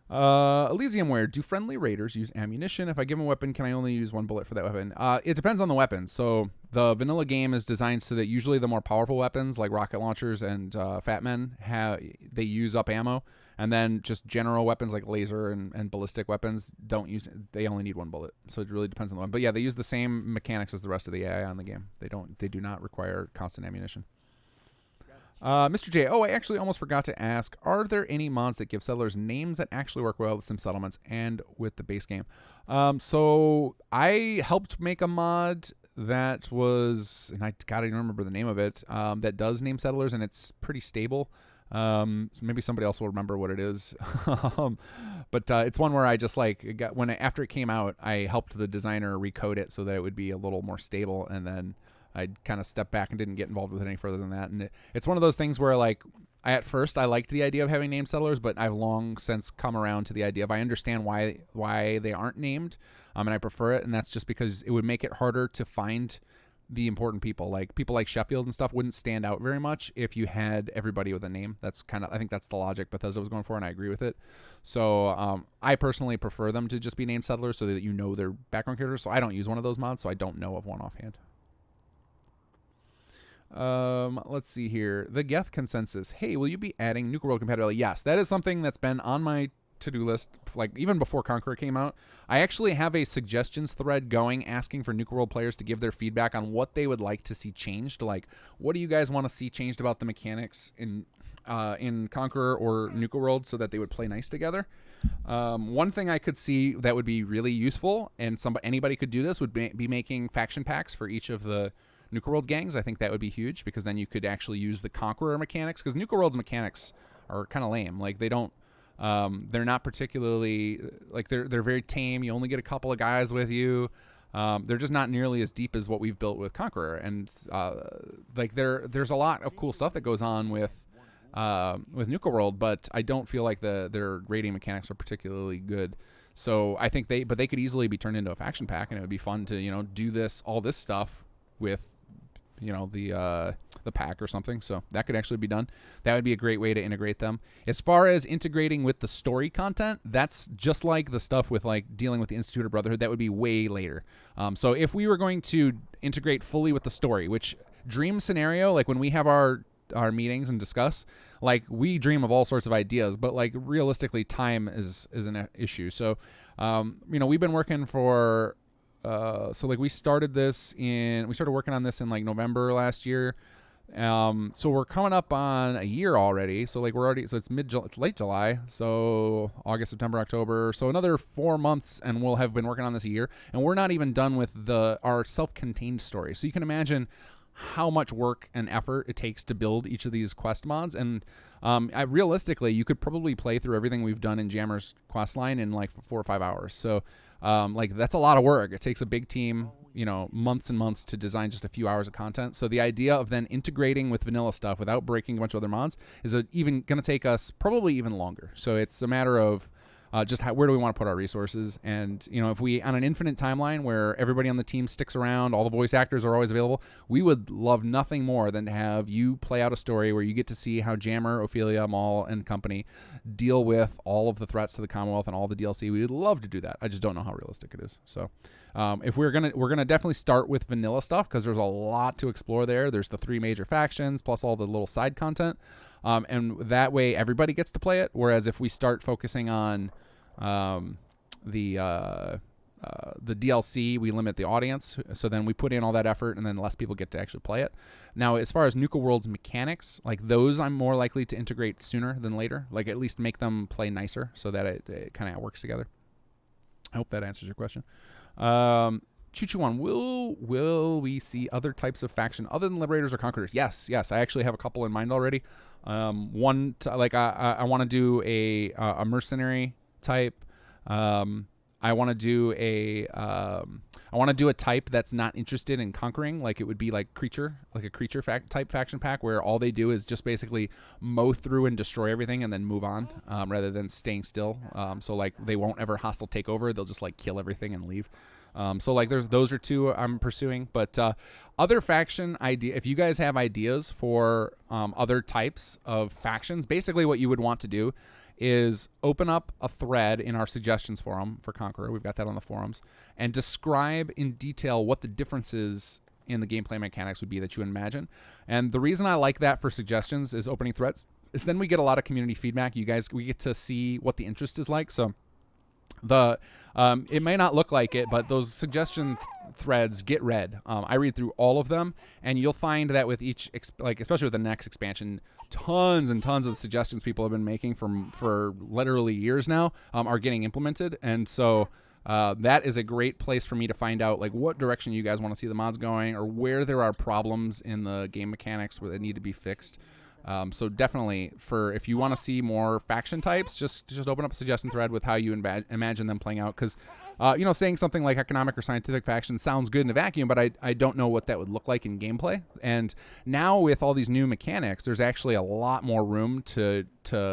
Elysiumware, do friendly raiders use ammunition? If I give them a weapon, can I only use one bullet for that weapon? It depends on the weapon. So the vanilla game is designed so that usually the more powerful weapons like rocket launchers and Fat Men they use up ammo, and then just general weapons like laser and ballistic weapons they only need one bullet. So it really depends on the one. But yeah, they use the same mechanics as the rest of the AI on the game. They do not require constant ammunition. Mr. J, I actually almost forgot to ask, are there any mods that give settlers names that actually work well with Sim Settlements and with the base game? So I helped make a mod that was, and I gotta remember the name of it, that does name settlers, and it's pretty stable. So maybe somebody else will remember what it is. But it's one where I just after it came out, I helped the designer recode it so that it would be a little more stable, and then I kind of stepped back and didn't get involved with it any further than that. And it's one of those things where, like, at first I liked the idea of having named settlers, but I've long since come around to the idea of I understand why they aren't named, and I prefer it. And that's just because it would make it harder to find the important people. Like people like Sheffield and stuff wouldn't stand out very much if you had everybody with a name. I think that's the logic Bethesda was going for, and I agree with it. So I personally prefer them to just be named settlers so that you know their background characters. So I don't use one of those mods, so I don't know of one offhand. Let's see here. The Geth consensus. Hey, will you be adding Nuka World compatibility? Yes, that is something that's been on my to-do list, like even before Conqueror came out. I actually have a suggestions thread going asking for Nuka World players to give their feedback on what they would like to see changed. Like, what do you guys want to see changed about the mechanics in Conqueror or Nuka World so that they would play nice together? One thing I could see that would be really useful, and anybody could do this, would be making faction packs for each of the Nuka World gangs. I think that would be huge, because then you could actually use the Conqueror mechanics, because Nuka World's mechanics are kind of lame. Like, they don't they're not particularly, like, they're very tame. You only get a couple of guys with you. They're just not nearly as deep as what we've built with Conqueror. And like there's a lot of cool stuff that goes on with Nuka World, but I don't feel like their raiding mechanics are particularly good. So I think they could easily be turned into a faction pack, and it would be fun to do all this stuff with the pack or something. So that could actually be done. That would be a great way to integrate them. As far as integrating with the story content, that's just like the stuff with like dealing with the Institute or Brotherhood. That would be way later. So if we were going to integrate fully with the story, which dream scenario, like when we have our meetings and discuss, like we dream of all sorts of ideas, but like realistically time is an issue. So we've been working for so like we started working on this in like November last year. So we're coming up on a year already. So like it's late July. So August, September, October. So another 4 months and we'll have been working on this a year. And we're not even done with our self-contained story. So you can imagine how much work and effort it takes to build each of these quest mods. And realistically, you could probably play through everything we've done in Jammer's quest line in like 4 or 5 hours. So like that's a lot of work. It takes a big team, months and months to design just a few hours of content. So the idea of then integrating with vanilla stuff without breaking a bunch of other mods is even going to take us probably even longer. So it's a matter of where do we want to put our resources? And, if we, on an infinite timeline where everybody on the team sticks around, all the voice actors are always available, we would love nothing more than to have you play out a story where you get to see how Jammer, Ophelia, Maul, and company deal with all of the threats to the Commonwealth and all the DLC. We would love to do that. I just don't know how realistic it is. So if we're going to definitely start with vanilla stuff because there's a lot to explore there. There's the 3 major factions plus all the little side content. And that way everybody gets to play it. Whereas if we start focusing on the DLC, we limit the audience. So then we put in all that effort and then less people get to actually play it. Now, as far as Nuka World's mechanics, like those I'm more likely to integrate sooner than later. Like at least make them play nicer so that it kind of works together. I hope that answers your question. Choo-Choo-One, will we see other types of faction other than Liberators or Conquerors? Yes. I actually have a couple in mind already. I want to do a mercenary type. I want to do a type that's not interested in conquering. Like it would be like a creature type faction pack where all they do is just basically mow through and destroy everything and then move on, rather than staying still. So like they won't ever hostile takeover. They'll just like kill everything and leave. So like those are 2 I'm pursuing, but other faction idea. If you guys have ideas for other types of factions, basically what you would want to do is open up a thread in our suggestions forum for Conqueror. We've got that on the forums, and describe in detail what the differences in the gameplay mechanics would be that you imagine. And the reason I like that for suggestions is opening threads is then we get a lot of community feedback. We get to see what the interest is like. So it may not look like it, but those suggestion threads get read. I read through all of them, and you'll find that with each, especially with the next expansion, tons and tons of the suggestions people have been making for literally years now are getting implemented. And so that is a great place for me to find out like what direction you guys want to see the mods going, or where there are problems in the game mechanics where they need to be fixed. So definitely, if you want to see more faction types, just open up a suggestion thread with how you imagine them playing out. Because, saying something like economic or scientific faction sounds good in a vacuum, but I don't know what that would look like in gameplay. And now with all these new mechanics, there's actually a lot more room to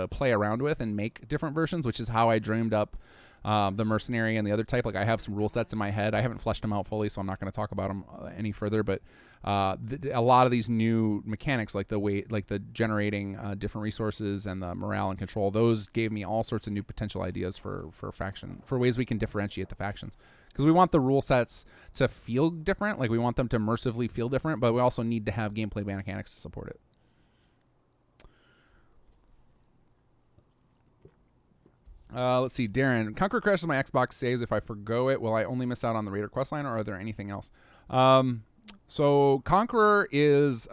play around with and make different versions, which is how I dreamed up the mercenary and the other type. Like I have some rule sets in my head. I haven't fleshed them out fully, so I'm not going to talk about them any further. But a lot of these new mechanics, like the generating different resources and the morale and control, those gave me all sorts of new potential ideas for faction, for ways we can differentiate the factions. Because we want the rule sets to feel different, like we want them to immersively feel different, but we also need to have gameplay mechanics to support it. Let's see, Darren. Conqueror crashes my Xbox saves. If I forgo it, will I only miss out on the Raider questline, or are there anything else? So Conqueror is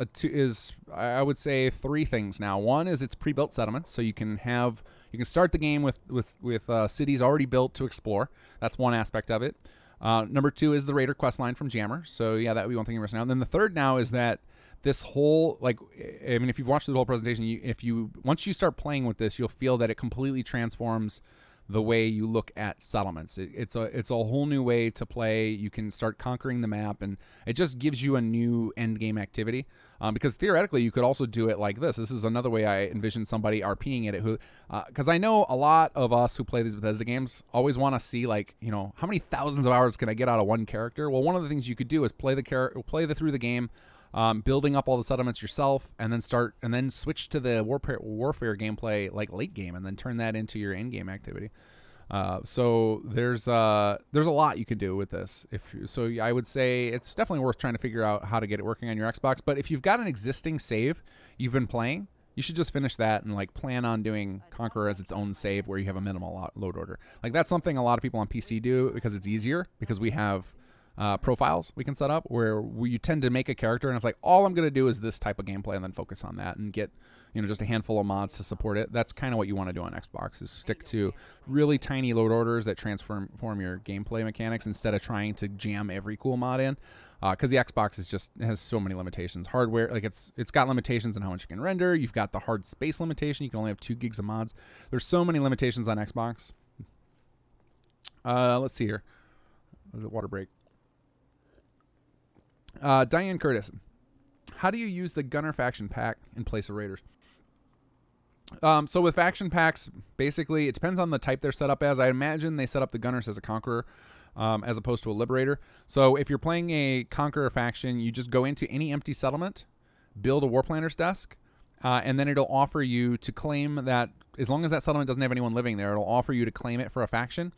I would say 3 things now. One is it's pre-built settlements, so you can start the game with cities already built to explore. That's one aspect of it. Number 2 is the Raider questline from Jammer. So yeah, that would be one thing you're missing out. And then the third now is that this whole, if you've watched the whole presentation, once you start playing with this, you'll feel that it completely transforms the way you look at settlements. It's a whole new way to play. You can start conquering the map, and it just gives you a new end game activity. Because theoretically, you could also do it like this. This is another way I envision somebody RPing it. Because I know a lot of us who play these Bethesda games always want to see how many thousands of hours can I get out of one character. Well, one of the things you could do is play through the game. building up all the settlements yourself, and then switch to the warfare gameplay like late game, and then turn that into your end game activity. So there's a lot you can do with this. So I would say it's definitely worth trying to figure out how to get it working on your Xbox. But if you've got an existing save you've been playing, you should just finish that and like plan on doing Conqueror as its own save where you have a minimal load order. Like that's something a lot of people on PC do because it's easier, because we have profiles we can set up where you tend to make a character and it's like, all I'm going to do is this type of gameplay and then focus on that and get, just a handful of mods to support it. That's kind of what you want to do on Xbox, is stick to really tiny load orders that transform your gameplay mechanics instead of trying to jam every cool mod in. Because the Xbox has so many limitations. Hardware, like it's got limitations in how much you can render. You've got the hard space limitation. You can only have 2 gigs of mods. There's so many limitations on Xbox. Let's see here. Water break. Diane Curtis, how do you use the Gunner faction pack in place of Raiders? So with faction packs, basically, it depends on the type they're set up as. I imagine they set up the Gunners as a Conqueror, as opposed to a Liberator. So if you're playing a Conqueror faction, you just go into any empty settlement, build a Warplanner's desk, and then it'll offer you to claim that, as long as that settlement doesn't have anyone living there, it'll offer you to claim it for a faction.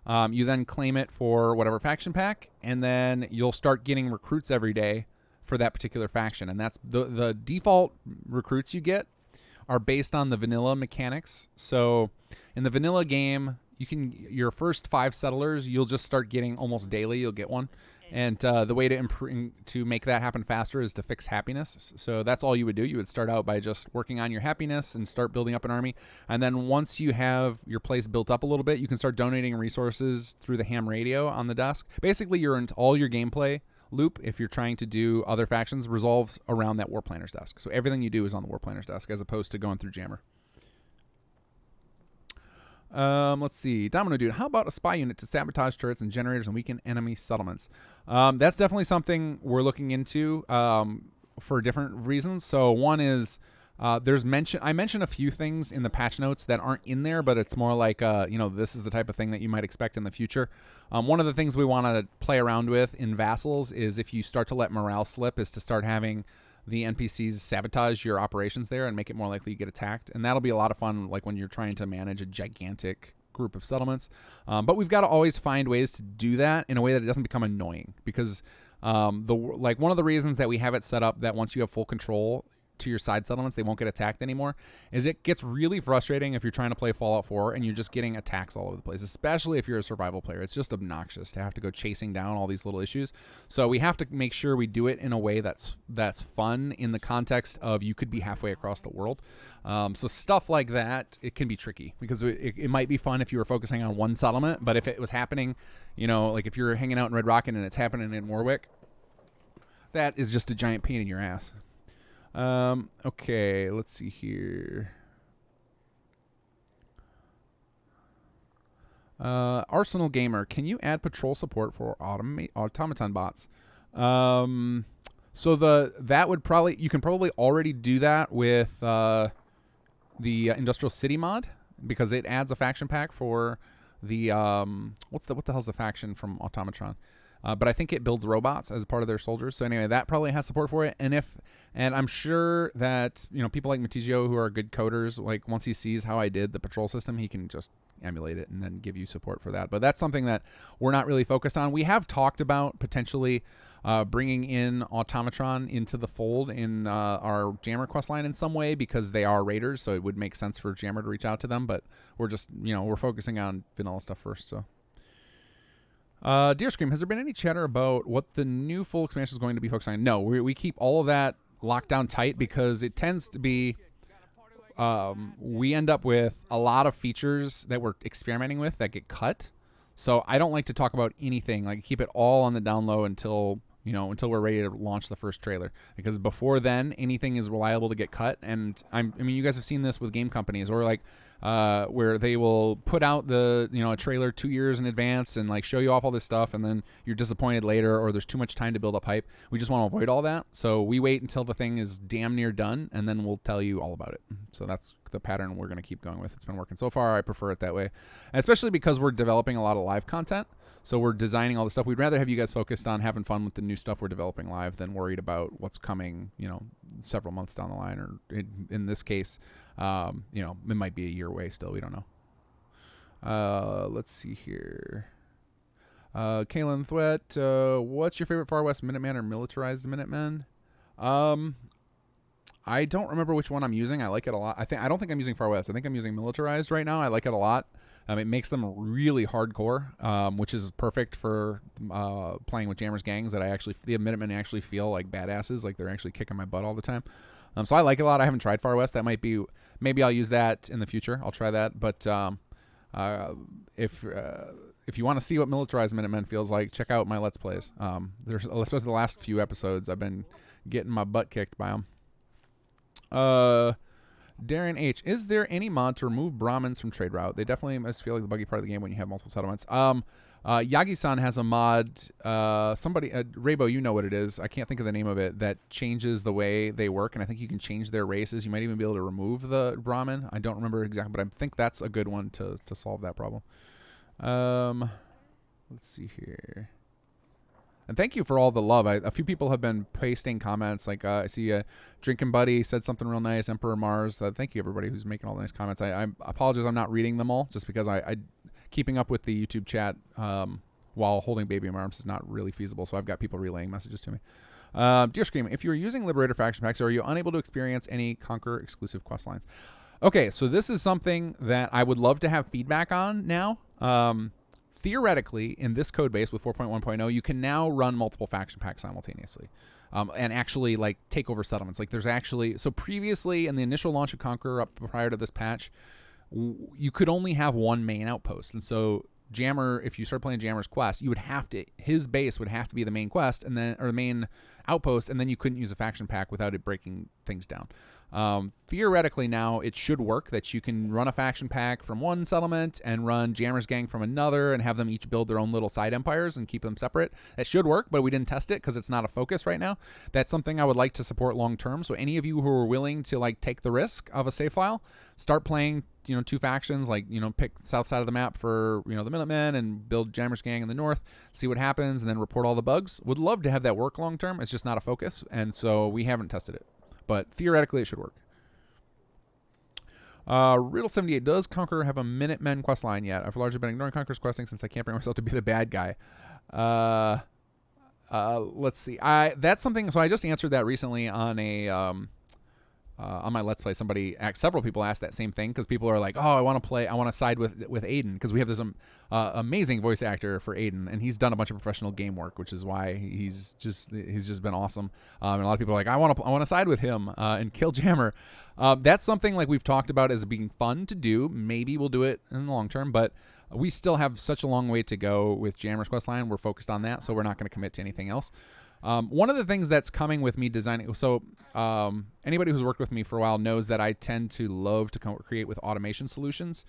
You then claim it for whatever faction pack, and then you'll start getting recruits every day for that particular faction. And that's the default recruits you get are based on the vanilla mechanics. So in the vanilla game, your first 5 settlers, you'll just start getting almost daily. You'll get one. And the way to make that happen faster is to fix happiness. So that's all you would do. You would start out by just working on your happiness and start building up an army. And then once you have your place built up a little bit, you can start donating resources through the ham radio on the desk. Basically, all your gameplay loop, if you're trying to do other factions, resolves around that Warplanner's desk. So everything you do is on the Warplanner's desk as opposed to going through Jammer. Let's see. Domino Dude, how about a spy unit to sabotage turrets and generators and weaken enemy settlements? That's definitely something we're looking into for different reasons. So one is I mentioned a few things in the patch notes that aren't in there, but it's more like this is the type of thing that you might expect in the future. One of the things we want to play around with in Vassals is, if you start to let morale slip, is to start having the NPCs sabotage your operations there and make it more likely you get attacked. And that'll be a lot of fun, like when you're trying to manage a gigantic group of settlements. But we've got to always find ways to do that in a way that it doesn't become annoying, because one of the reasons that we have it set up that once you have full control to your side settlements, they won't get attacked anymore, is it gets really frustrating if you're trying to play Fallout 4 and you're just getting attacks all over the place, especially if you're a survival player. It's just obnoxious to have to go chasing down all these little issues. So we have to make sure we do it in a way that's fun, in the context of you could be halfway across the world. So stuff like that, it can be tricky, because it might be fun if you were focusing on one settlement, but if it was happening, like if you're hanging out in Red Rocket and it's happening in Warwick, that is just a giant pain in your ass. Okay, let's see here. Arsenal Gamer, can you add patrol support for automaton bots? So that would probably, you can probably already do that with the Industrial City mod, because it adds a faction pack for the what the hell's the faction from Automatron? But I think it builds robots as part of their soldiers. So anyway, that probably has support for it. And I'm sure that people like Matizio, who are good coders, like once he sees how I did the patrol system, he can just emulate it and then give you support for that. But that's something that we're not really focused on. We have talked about potentially bringing in Automatron into the fold in our Jammer quest line in some way, because they are raiders, so it would make sense for Jammer to reach out to them. But we're just we're focusing on vanilla stuff first. So. Deer Scream, has there been any chatter about what the new full expansion is going to be focusing on? No, we keep all of that locked down tight, because it tends to be we end up with a lot of features that we're experimenting with that get cut. So I don't like to talk about anything, like keep it all on the down low until we're ready to launch the first trailer, because before then anything is reliable to get cut. And I mean you guys have seen this with game companies, or like where they will put out the a trailer 2 years in advance and like show you off all this stuff, and then you're disappointed later, or there's too much time to build up hype. We just want to avoid all that, so we wait until the thing is damn near done, and then we'll tell you all about it. So that's the pattern we're going to keep going with. It's been working so far. I prefer it that way, and especially because we're developing a lot of live content. So we're designing all the stuff. We'd rather have you guys focused on having fun with the new stuff we're developing live than worried about what's coming, several months down the line, or in this case, it might be a year away still. We don't know. Let's see here. Kaylin Thwet, what's your favorite Far West Minuteman or militarized Minutemen? I don't remember which one I'm using. I like it a lot. I don't think I'm using Far West. I think I'm using militarized right now. I like it a lot. It makes them really hardcore, which is perfect for playing with Jammers gangs that the Minutemen actually feel like badasses, like they're actually kicking my butt all the time. So I like it a lot. I haven't tried Far West. That might be, maybe I'll use that in the future. I'll try that. But if you want to see what militarized Minutemen feels like, check out my Let's Plays. Especially the last few episodes, I've been getting my butt kicked by them. Darren H, is there any mod to remove Brahmins from trade route? They definitely must feel like the buggy part of the game when you have multiple settlements. Yagi-san has a mod. Raybo, you know what it is. I can't think of the name of it. That changes the way they work, and I think you can change their races. You might even be able to remove the Brahmin. I don't remember exactly, but I think that's a good one to solve that problem. Let's see here. And thank you for all the love. A few people have been pasting comments. Like I see Drinking Buddy said something real nice. Emperor Mars. Thank you everybody who's making all the nice comments. I apologize I'm not reading them all, just because I keeping up with the YouTube chat while holding baby in my arms is not really feasible. So I've got people relaying messages to me. Dear Scream, if you're using Liberator faction packs, are you unable to experience any Conqueror exclusive quest lines? Okay, so this is something that I would love to have feedback on now. Theoretically, in this code base with 4.1.0, you can now run multiple faction packs simultaneously, and actually like take over settlements. Like there's actually, so previously in the initial launch of Conqueror up prior to this patch, you could only have one main outpost. And so Jammer, if you start playing Jammer's quest, you would have to, his base would have to be the main quest, and then, or the main outpost, and then you couldn't use a faction pack without it breaking things down. Theoretically now it should work that you can run a faction pack from one settlement and run Jammer's gang from another and have them each build their own little side empires and keep them separate. That should work, but we didn't test it because it's not a focus right now. That's something I would like to support long term. So any of you who are willing to like take the risk of a save file, start playing, two factions, like, pick south side of the map for, the Minutemen and build Jammer's gang in the north, see what happens, and then report all the bugs. Would love to have that work long term. It's just not a focus, and so we haven't tested it. But theoretically, it should work. Riddle78, does Conqueror have a Minutemen quest line yet? I've largely been ignoring Conqueror's questing since I can't bring myself to be the bad guy. Let's see. That's something. So I just answered that recently on on my Let's Play. Several people asked that same thing because people are like, "Oh, I want to side with Aiden," because we have this amazing voice actor for Aiden, and he's done a bunch of professional game work, which is why he's just been awesome. And a lot of people are like, "I want to side with him and kill Jammer." That's something like we've talked about as being fun to do. Maybe we'll do it in the long term, but we still have such a long way to go with Jammer's quest line. We're focused on that, so we're not going to commit to anything else. One of the things that's coming with me designing, so anybody who's worked with me for a while knows that I tend to love to create with automation solutions,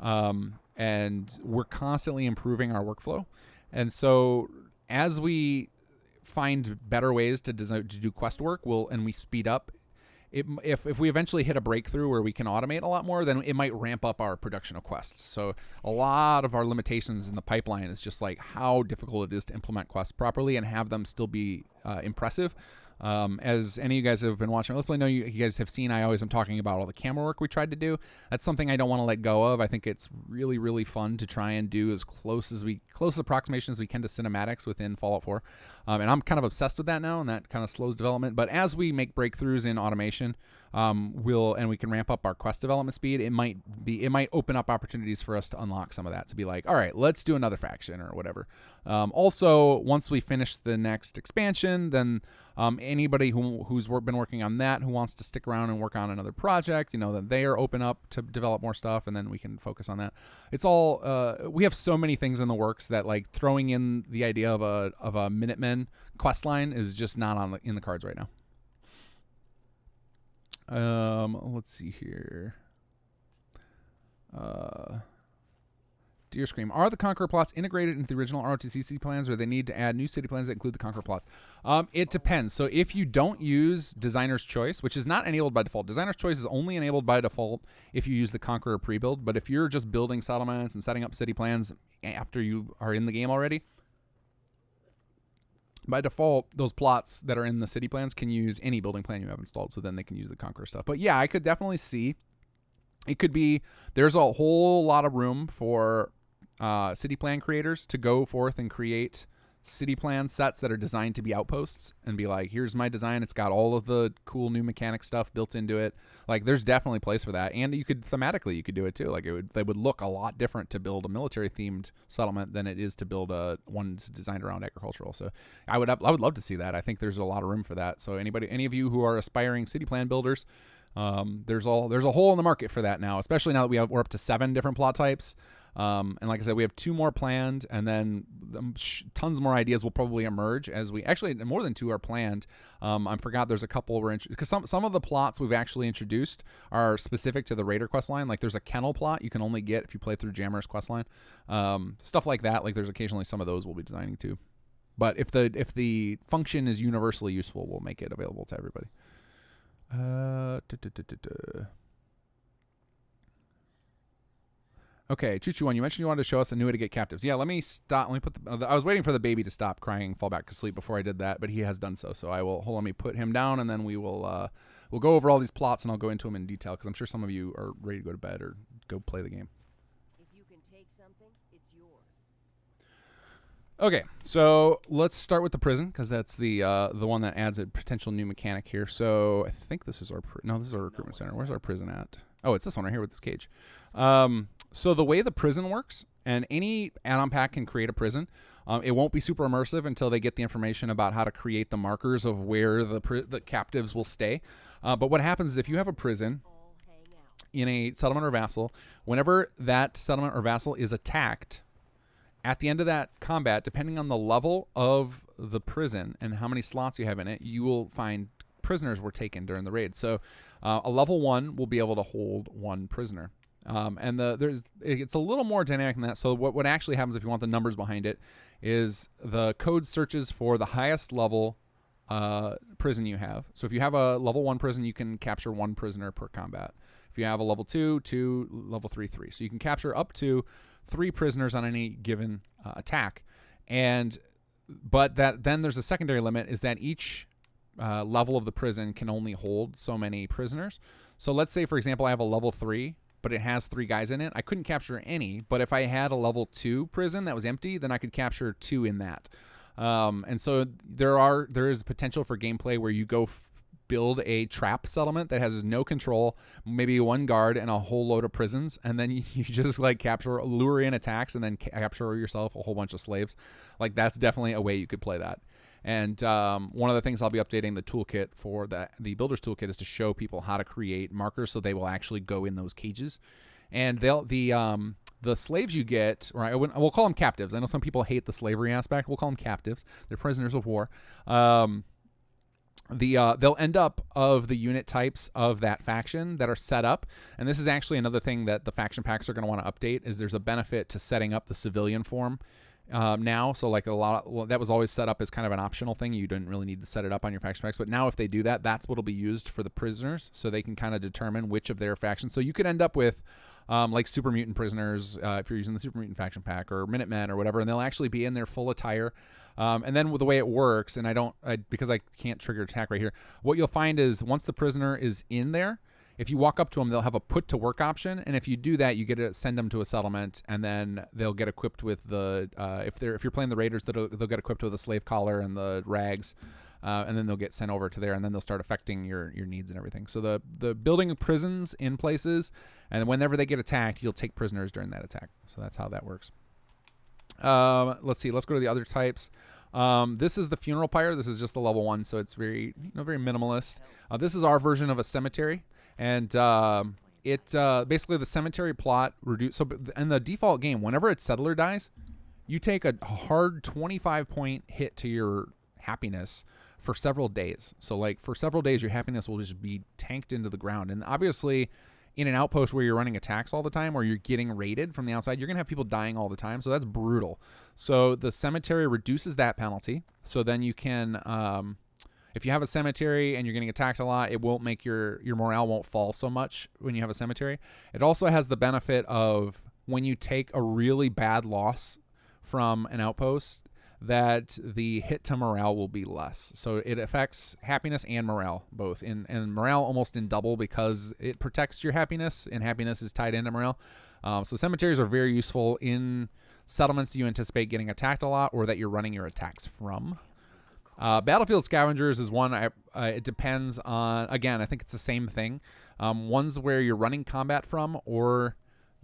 and we're constantly improving our workflow. And so as we find better ways to do quest work, and we speed up, if we eventually hit a breakthrough where we can automate a lot more, then it might ramp up our production of quests. So a lot of our limitations in the pipeline is just like how difficult it is to implement quests properly and have them still be impressive. As any of you guys have been watching, let's know you guys have seen, I always am talking about all the camera work we tried to do. That's something I don't want to let go of. I think it's really, really fun to try and do as close approximation as we can to cinematics within Fallout 4. And I'm kind of obsessed with that now, and that kind of slows development. But as we make breakthroughs in automation, we can ramp up our quest development speed, it might open up opportunities for us to unlock some of that, to be like, all right, let's do another faction or whatever. Also, once we finish the next expansion, then anybody who's been working on that, who wants to stick around and work on another project, that they are open up to develop more stuff, and then we can focus on that. It's all we have so many things in the works that like throwing in the idea of a Minutemen quest line is just not in the cards right now. Let's see here. Deer Scream. Are the Conqueror plots integrated into the original ROTC plans, or they need to add new city plans that include the Conqueror plots? It depends. So if you don't use Designer's Choice, which is not enabled by default, Designer's Choice is only enabled by default if you use the Conqueror pre-build. But if you're just building settlements and setting up city plans after you are in the game already, by default, those plots that are in the city plans can use any building plan you have installed, so then they can use the Conqueror stuff. But yeah, I could definitely see it could be there's a whole lot of room for city plan creators to go forth and create city plan sets that are designed to be outposts and be like, here's my design. It's got all of the cool new mechanic stuff built into it. Like, there's definitely a place for that. And you could thematically, you could do it too. Like, they would look a lot different to build a military themed settlement than it is to build one designed around agricultural. So I would love to see that. I think there's a lot of room for that. So any of you who are aspiring city plan builders, there's a hole in the market for that now, especially now that we're up to 7 different plot types. And like I said, we have 2 more planned, and then tons more ideas will probably emerge as we actually more than 2 are planned. I forgot there's a couple because some of the plots we've actually introduced are specific to the Raider quest line. Like there's a kennel plot you can only get if you play through Jammer's quest line. Stuff like that. Like there's occasionally some of those we'll be designing too. But if the function is universally useful, we'll make it available to everybody. Okay, Choo-Choo-One, you mentioned you wanted to show us a new way to get captives. Yeah, let me stop. Let me put I was waiting for the baby to stop crying and fall back to sleep before I did that, but he has done so. So I will let me put him down, and then we'll go over all these plots, and I'll go into them in detail because I'm sure some of you are ready to go to bed or go play the game. If you can take something, it's yours. Okay, so let's start with the prison because that's the one that adds a potential new mechanic here. So I think this is this is our recruitment center. Where's our prison at? Oh, it's this one right here with this cage. So the way the prison works, and any add-on pack can create a prison. It won't be super immersive until they get the information about how to create the markers of where the captives will stay. But what happens is if you have a prison in a settlement or vassal, whenever that settlement or vassal is attacked, at the end of that combat, depending on the level of the prison and how many slots you have in it, you will find prisoners were taken during the raid. So a level 1 will be able to hold 1 prisoner. And it's a little more dynamic than that. So what actually happens if you want the numbers behind it is the code searches for the highest level prison you have. So if you have a level 1 prison, you can capture 1 prisoner per combat. If you have a level 2, 2, level 3, 3. So you can capture up to 3 prisoners on any given attack. But then there's a secondary limit is that each level of the prison can only hold so many prisoners. So let's say, for example, I have a level 3, but it has 3 guys in it. I couldn't capture any, but if I had a level 2 prison that was empty, then I could capture 2 in that. And so there is potential for gameplay where you go build a trap settlement that has no control, maybe 1 guard and a whole load of prisons, and then you just like lure in attacks and then capture yourself a whole bunch of slaves. Like that's definitely a way you could play that. And one of the things I'll be updating the toolkit for the builder's toolkit is to show people how to create markers so they will actually go in those cages. And the slaves you get, or we'll call them captives. I know some people hate the slavery aspect. We'll call them captives. They're prisoners of war. They'll end up of the unit types of that faction that are set up. And this is actually another thing that the faction packs are going to want to update is there's a benefit to setting up the civilian form now. So like that was always set up as kind of an optional thing. You didn't really need to set it up on your faction packs, but now if they do that, that's what'll be used for the prisoners, so they can kind of determine which of their factions. So you could end up with like super mutant prisoners if you're using the super mutant faction pack, or Minutemen or whatever, and they'll actually be in their full attire. And then with the way it works, and because I can't trigger attack right here, what you'll find is once the prisoner is in there, if you walk up to them, they'll have a put to work option, and if you do that, you get to send them to a settlement, and then they'll get equipped with the if you're playing the raiders, they'll get equipped with a slave collar and the rags, and then they'll get sent over to there, and then they'll start affecting your needs and everything. So the building of prisons in places, and whenever they get attacked, you'll take prisoners during that attack. So that's how that works. Let's see. Let's go to the other types. This is the funeral pyre. This is just the level 1, so it's very very minimalist. This is our version of a cemetery. And basically the cemetery plot reduce. So in the default game, whenever a settler dies, you take a hard 25-point hit to your happiness for several days. So like for several days, your happiness will just be tanked into the ground. And obviously, in an outpost where you're running attacks all the time or you're getting raided from the outside, you're going to have people dying all the time. So that's brutal. So the cemetery reduces that penalty. So then you can, if you have a cemetery and you're getting attacked a lot, it won't make your morale won't fall so much when you have a cemetery. It also has the benefit of when you take a really bad loss from an outpost, that the hit to morale will be less. So it affects happiness and morale both, and morale almost in double because it protects your happiness, and happiness is tied into morale. So cemeteries are very useful in settlements you anticipate getting attacked a lot or that you're running your attacks from. Battlefield scavengers is one. It depends on, again, I think it's the same thing. Ones where you're running combat from or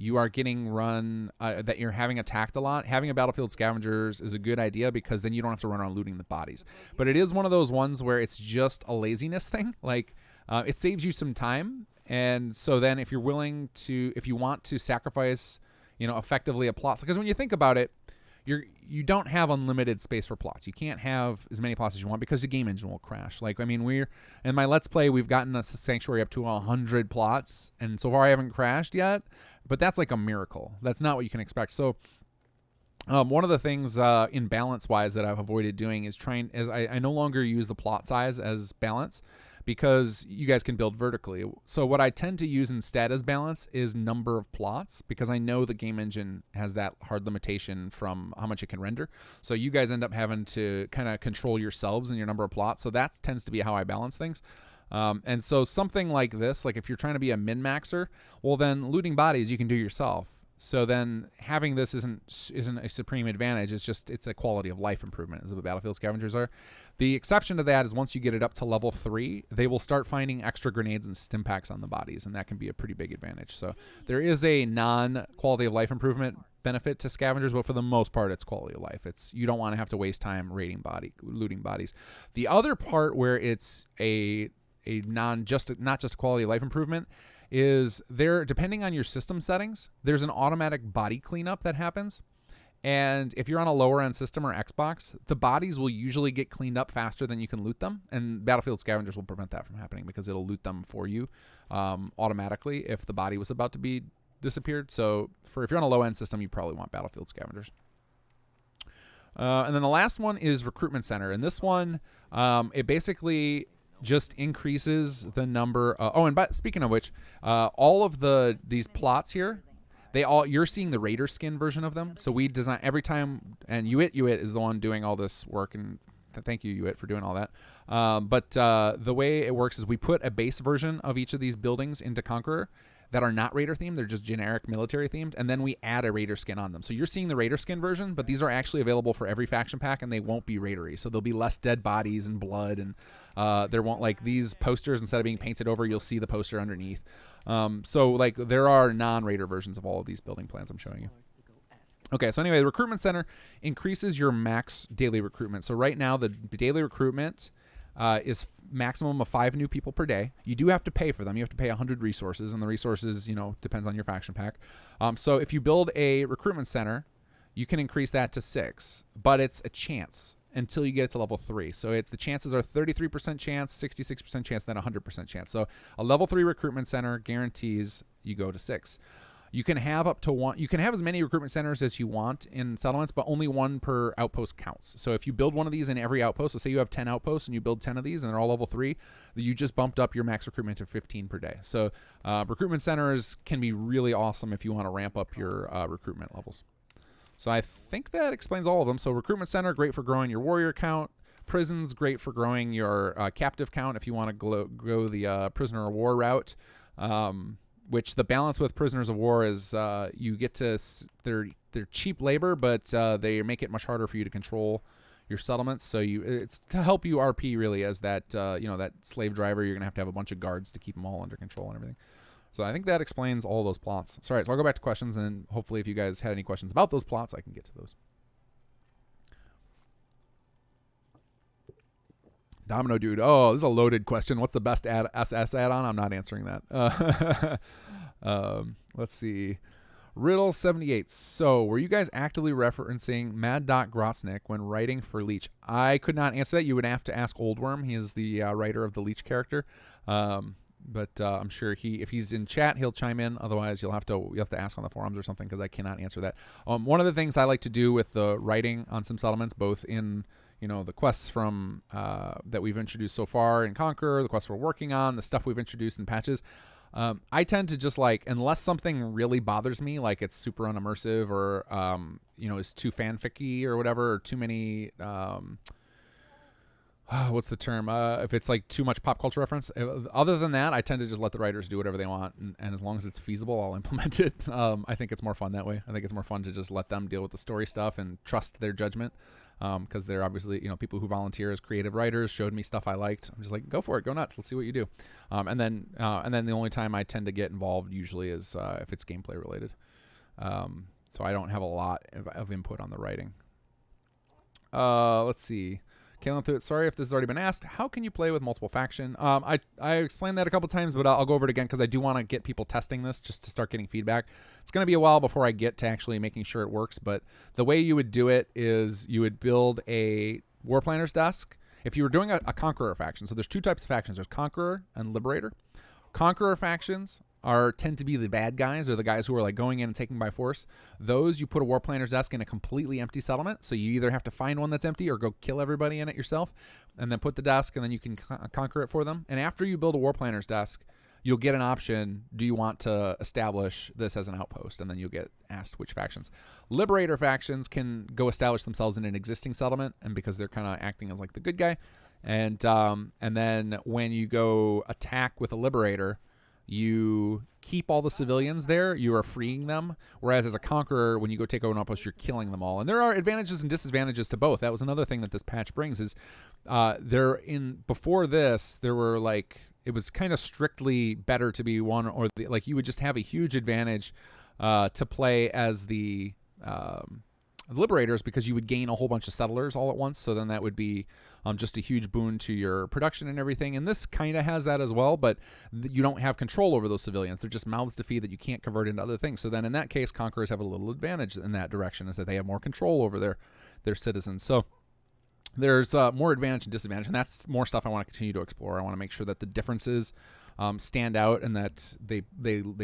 you are getting run, that you're having attacked a lot, having a battlefield scavengers is a good idea because then you don't have to run around looting the bodies. But it is one of those ones where it's just a laziness thing. Like, it saves you some time. And so then if you're willing to, if you want to sacrifice, effectively a plot, because when you think about it, you don't have unlimited space for plots. You can't have as many plots as you want because the game engine will crash. Like, I mean, in my Let's Play, we've gotten a sanctuary up to 100 plots, and so far I haven't crashed yet. But that's like a miracle. That's not what you can expect. So one of the things in balance-wise that I've avoided doing is I no longer use the plot size as balance because you guys can build vertically. So what I tend to use instead as balance is number of plots because I know the game engine has that hard limitation from how much it can render. So you guys end up having to kind of control yourselves and your number of plots. So that tends to be how I balance things. And so something like this, like if you're trying to be a min-maxer, well then looting bodies you can do yourself. So then having this isn't a supreme advantage. It's a quality of life improvement as the battlefield scavengers are. The exception to that is once you get it up to level 3, they will start finding extra grenades and stim packs on the bodies, and that can be a pretty big advantage. So there is a non-quality of life improvement benefit to scavengers, but for the most part it's quality of life. You don't want to have to waste time looting bodies. The other part where it's not just a quality of life improvement is there, depending on your system settings, there's an automatic body cleanup that happens. And if you're on a lower end system or Xbox, the bodies will usually get cleaned up faster than you can loot them. And Battlefield Scavengers will prevent that from happening because it'll loot them for you automatically if the body was about to be disappeared. So if you're on a low end system, you probably want Battlefield Scavengers. And then the last one is Recruitment Center. And this one, it basically just increases the number. Speaking of which, all of these plots here, you're seeing the Raider skin version of them. So we design every time, and Uit is the one doing all this work, and thank you, Uit, for doing all that. But the way it works is we put a base version of each of these buildings into Conqueror that are not Raider themed. They're just generic military themed, and then we add a Raider skin on them. So you're seeing the Raider skin version, but these are actually available for every faction pack, and they won't be Raidery. So there'll be less dead bodies and blood, and there won't, like, these posters, instead of being painted over, you'll see the poster underneath. So like there are non-Raider versions of all of these building plans I'm showing you. Okay, so anyway, the Recruitment Center increases your max daily recruitment. So right now the daily recruitment is maximum of 5 new people per day. You do have to pay for them. You have to pay 100 resources, and the resources, depends on your faction pack. So if you build a recruitment center, you can increase that to 6, but it's a chance until you get it to level 3. So the chances are 33% chance, 66% chance, then 100% chance. So a level 3 recruitment center guarantees you go to 6. You can have up to 1. You can have as many recruitment centers as you want in settlements, but only 1 per outpost counts. So if you build one of these in every outpost, so say you have 10 outposts and you build 10 of these and they're all level 3, you just bumped up your max recruitment to 15 per day. So recruitment centers can be really awesome if you want to ramp up your recruitment levels. So I think that explains all of them. So recruitment center, great for growing your warrior count. Prisons, great for growing your captive count if you want to go the prisoner of war route. Which the balance with prisoners of war is you get to, they're cheap labor, but they make it much harder for you to control your settlements. So it's to help you RP really as that that slave driver. You're gonna have a bunch of guards to keep them all under control and everything. So I think that explains all those plots. So, all right, so I'll go back to questions, and hopefully if you guys had any questions about those plots, I can get to those. Domino Dude. Oh, this is a loaded question. What's the best SS add-on? I'm not answering that. Let's see. Riddle 78. So, were you guys actively referencing Mad Doc Grotznick when writing for Leech? I could not answer that. You would have to ask Oldworm. He is the writer of the Leech character. I'm sure if he's in chat, he'll chime in. Otherwise, you'll have to ask on the forums or something because I cannot answer that. One of the things I like to do with the writing on Sim Settlements, both in the quests from that we've introduced so far in Conqueror, the quests we're working on, the stuff we've introduced in patches. I tend to just unless something really bothers me, like it's super unimmersive or is too fanficky or whatever, or too many. What's the term? If it's too much pop culture reference. Other than that, I tend to just let the writers do whatever they want, and as long as it's feasible, I'll implement it. I think it's more fun that way. I think it's more fun to just let them deal with the story stuff and trust their judgment, because they're obviously people who volunteer as creative writers, showed me stuff I liked. I'm just like, go for it, go nuts, let's see what you do. And then the only time I tend to get involved usually is if it's gameplay related. So I don't have a lot of input on the writing. Let's see. Kalen through it. Sorry if this has already been asked. How can you play with multiple faction? I explained that a couple times, but I'll go over it again because I do want to get people testing this just to start getting feedback. It's going to be a while before I get to actually making sure it works, but the way you would do it is you would build a Warplanner's desk. If you were doing a Conqueror faction, so there's two types of factions. There's Conqueror and Liberator. Conqueror factions tend to be the bad guys, or the guys who are going in and taking by force. Those, you put a Warplanner's desk in a completely empty settlement, so you either have to find one that's empty or go kill everybody in it yourself, and then put the desk, and then you can conquer it for them. And after you build a Warplanner's desk, you'll get an option. Do you want to establish this as an outpost? And then you'll get asked which factions. Liberator factions can go establish themselves in an existing settlement, and because they're kind of acting as the good guy. And then when you go attack with a Liberator, you keep all the civilians there. You are freeing them. Whereas as a Conqueror, when you go take over an outpost, you're killing them all. And there are advantages and disadvantages to both. That was another thing that this patch brings is before this, there were it was kind of strictly better to be one or the, you would just have a huge advantage to play as the Liberators because you would gain a whole bunch of settlers all at once. So then that would be just a huge boon to your production and everything. And this kind of has that as well, but you don't have control over those civilians. They're just mouths to feed that you can't convert into other things. So then in that case, Conquerors have a little advantage in that direction, is that they have more control over their citizens. So there's more advantage and disadvantage, and that's more stuff I want to continue to explore. I want to make sure that the differences stand out and that they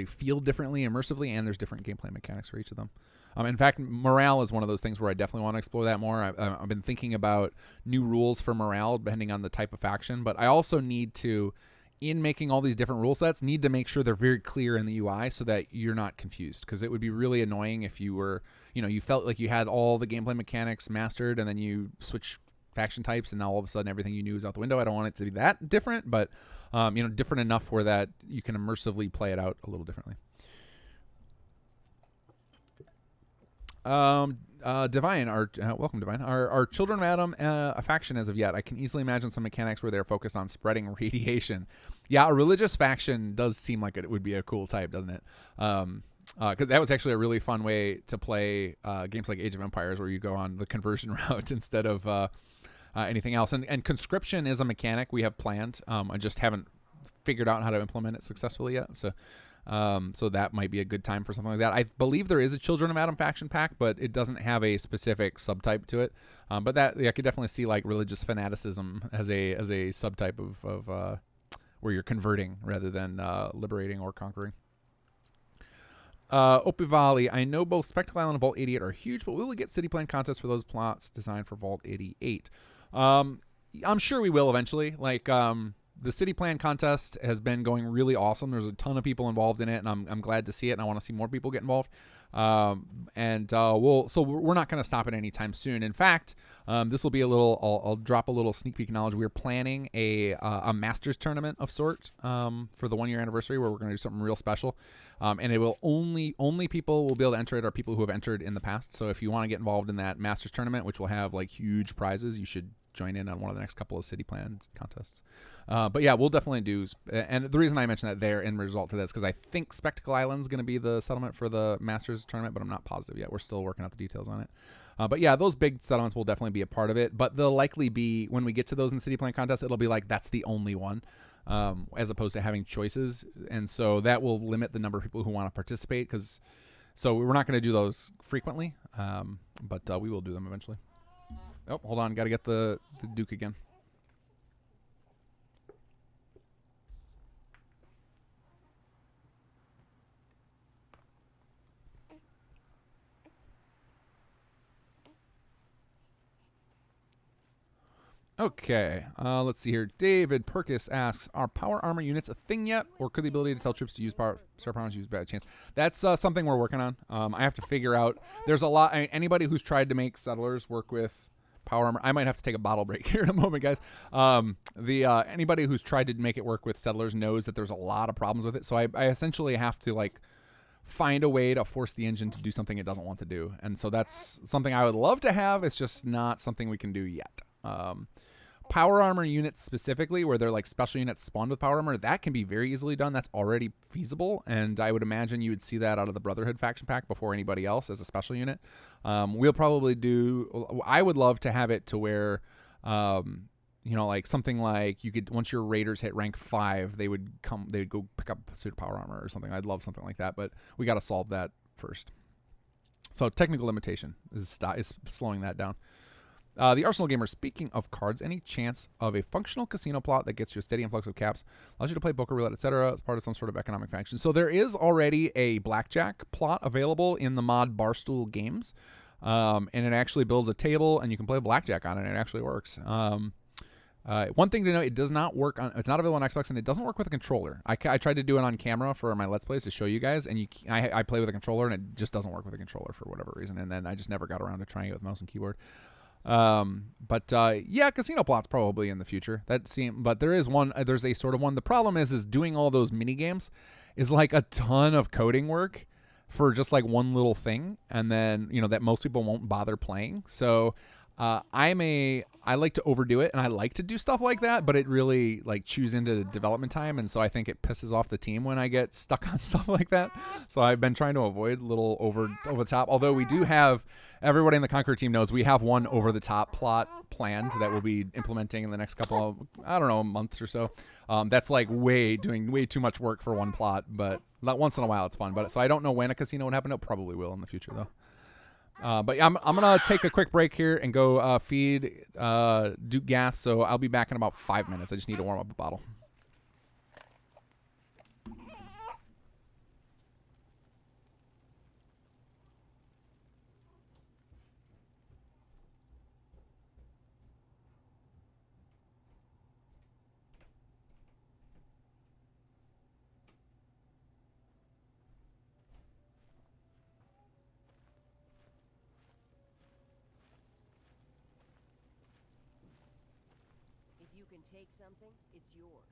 feel differently immersively, and there's different gameplay mechanics for each of them. In fact, morale is one of those things where I definitely want to explore that more. I've been thinking about new rules for morale depending on the type of faction, but I also need to, in making all these different rule sets, need to make sure they're very clear in the UI so that you're not confused, because it would be really annoying if you were, you felt like you had all the gameplay mechanics mastered and then you switch faction types and now all of a sudden everything you knew is out the window. I don't want it to be that different, but different enough where that you can immersively play it out a little differently. Divine, welcome Divine. Are Children of Adam a faction as of yet? I can easily imagine some mechanics where they're focused on spreading radiation. Yeah, a religious faction does seem like it would be a cool type, doesn't it? Because that was actually a really fun way to play games like Age of Empires, where you go on the conversion route instead of anything else. And conscription is a mechanic we have planned. I just haven't figured out how to implement it successfully yet. So that might be a good time for something like that. I believe there is a Children of Adam faction pack, but it doesn't have a specific subtype to it. But I could definitely see religious fanaticism as a subtype of where you're converting rather than liberating or conquering. Opivali, I know both Spectacle Island and Vault 88 are huge, but will we get city plan contests for those plots designed for Vault 88? I'm sure we will eventually. The city plan contest has been going really awesome. There's a ton of people involved in it, and I'm glad to see it, and I want to see more people get involved. We're not going to stop it anytime soon. In fact, this will be a little. I'll drop a little sneak peek knowledge. We're planning a Masters tournament of sort for the 1 year anniversary, where we're going to do something real special. And it will only people will be able to enter it are people who have entered in the past. So if you want to get involved in that Masters tournament, which will have huge prizes, you should join in on one of the next couple of city plan contests. But yeah, we'll definitely do. And the reason I mentioned that there in result to this, because I think Spectacle Island's going to be the settlement for the Masters tournament, but I'm not positive yet. We're still working out the details on it. But yeah, those big settlements will definitely be a part of it. But they'll likely be, when we get to those in the city plan contest, it'll be that's the only one, as opposed to having choices. And so that will limit the number of people who want to participate. So we're not going to do those frequently, but we will do them eventually. Oh, hold on. Got to get the Duke again. Okay, let's see here. David Perkis asks, are power armor units a thing yet, or could the ability to tell troops to use star power use bad chance? That's something we're working on. I have to figure out. There's a lot. Anybody who's tried to make settlers work with power armor, I might have to take a bottle break here in a moment, guys. Anybody who's tried to make it work with settlers knows that there's a lot of problems with it. So I essentially have to like find a way to force the engine to do something it doesn't want to do, and so that's something I would love to have. It's just not something we can do yet. Power armor units specifically, where they're like special units spawned with power armor, that can be very easily done. That's already feasible, and I would imagine you would see that out of the Brotherhood faction pack before anybody else as a special unit. We'll probably do. I would love to have it to where, like something like you could, once your raiders hit rank 5, they would go pick up a suit of power armor or something. I'd love something like that, but we got to solve that first. So technical limitation is slowing that down. The Arsenal Gamer, speaking of cards, any chance of a functional casino plot that gets you a steady influx of caps, allows you to play poker, roulette, etc. as part of some sort of economic faction? So there is already a blackjack plot available in the mod Barstool Games, and it actually builds a table, and you can play blackjack on it, and it actually works. One thing to know, it does not work on, it's not available on Xbox, and it doesn't work with a controller. I tried to do it on camera for my Let's Plays to show you guys, and I play with a controller, and it just doesn't work with a controller for whatever reason, and then I just never got around to trying it with mouse and keyboard. Yeah, casino plots probably in the future. But there is one. There's a sort of one. The problem is doing all those mini games is like a ton of coding work for just like one little thing, and then that most people won't bother playing. So I like to overdo it, and I like to do stuff like that, but it really like chews into development time, and so I think it pisses off the team when I get stuck on stuff like that. So I've been trying to avoid little over the top. Although we do have, everybody in the Conqueror team knows we have one over the top plot planned that we'll be implementing in the next couple of months or so. That's like doing way too much work for one plot, but once in a while it's fun. But so I don't know when a casino would happen. It probably will in the future though. But yeah, I'm gonna take a quick break here and go feed Duke Gath. So I'll be back in about 5 minutes. I just need to warm up a bottle. If you can take something, it's yours.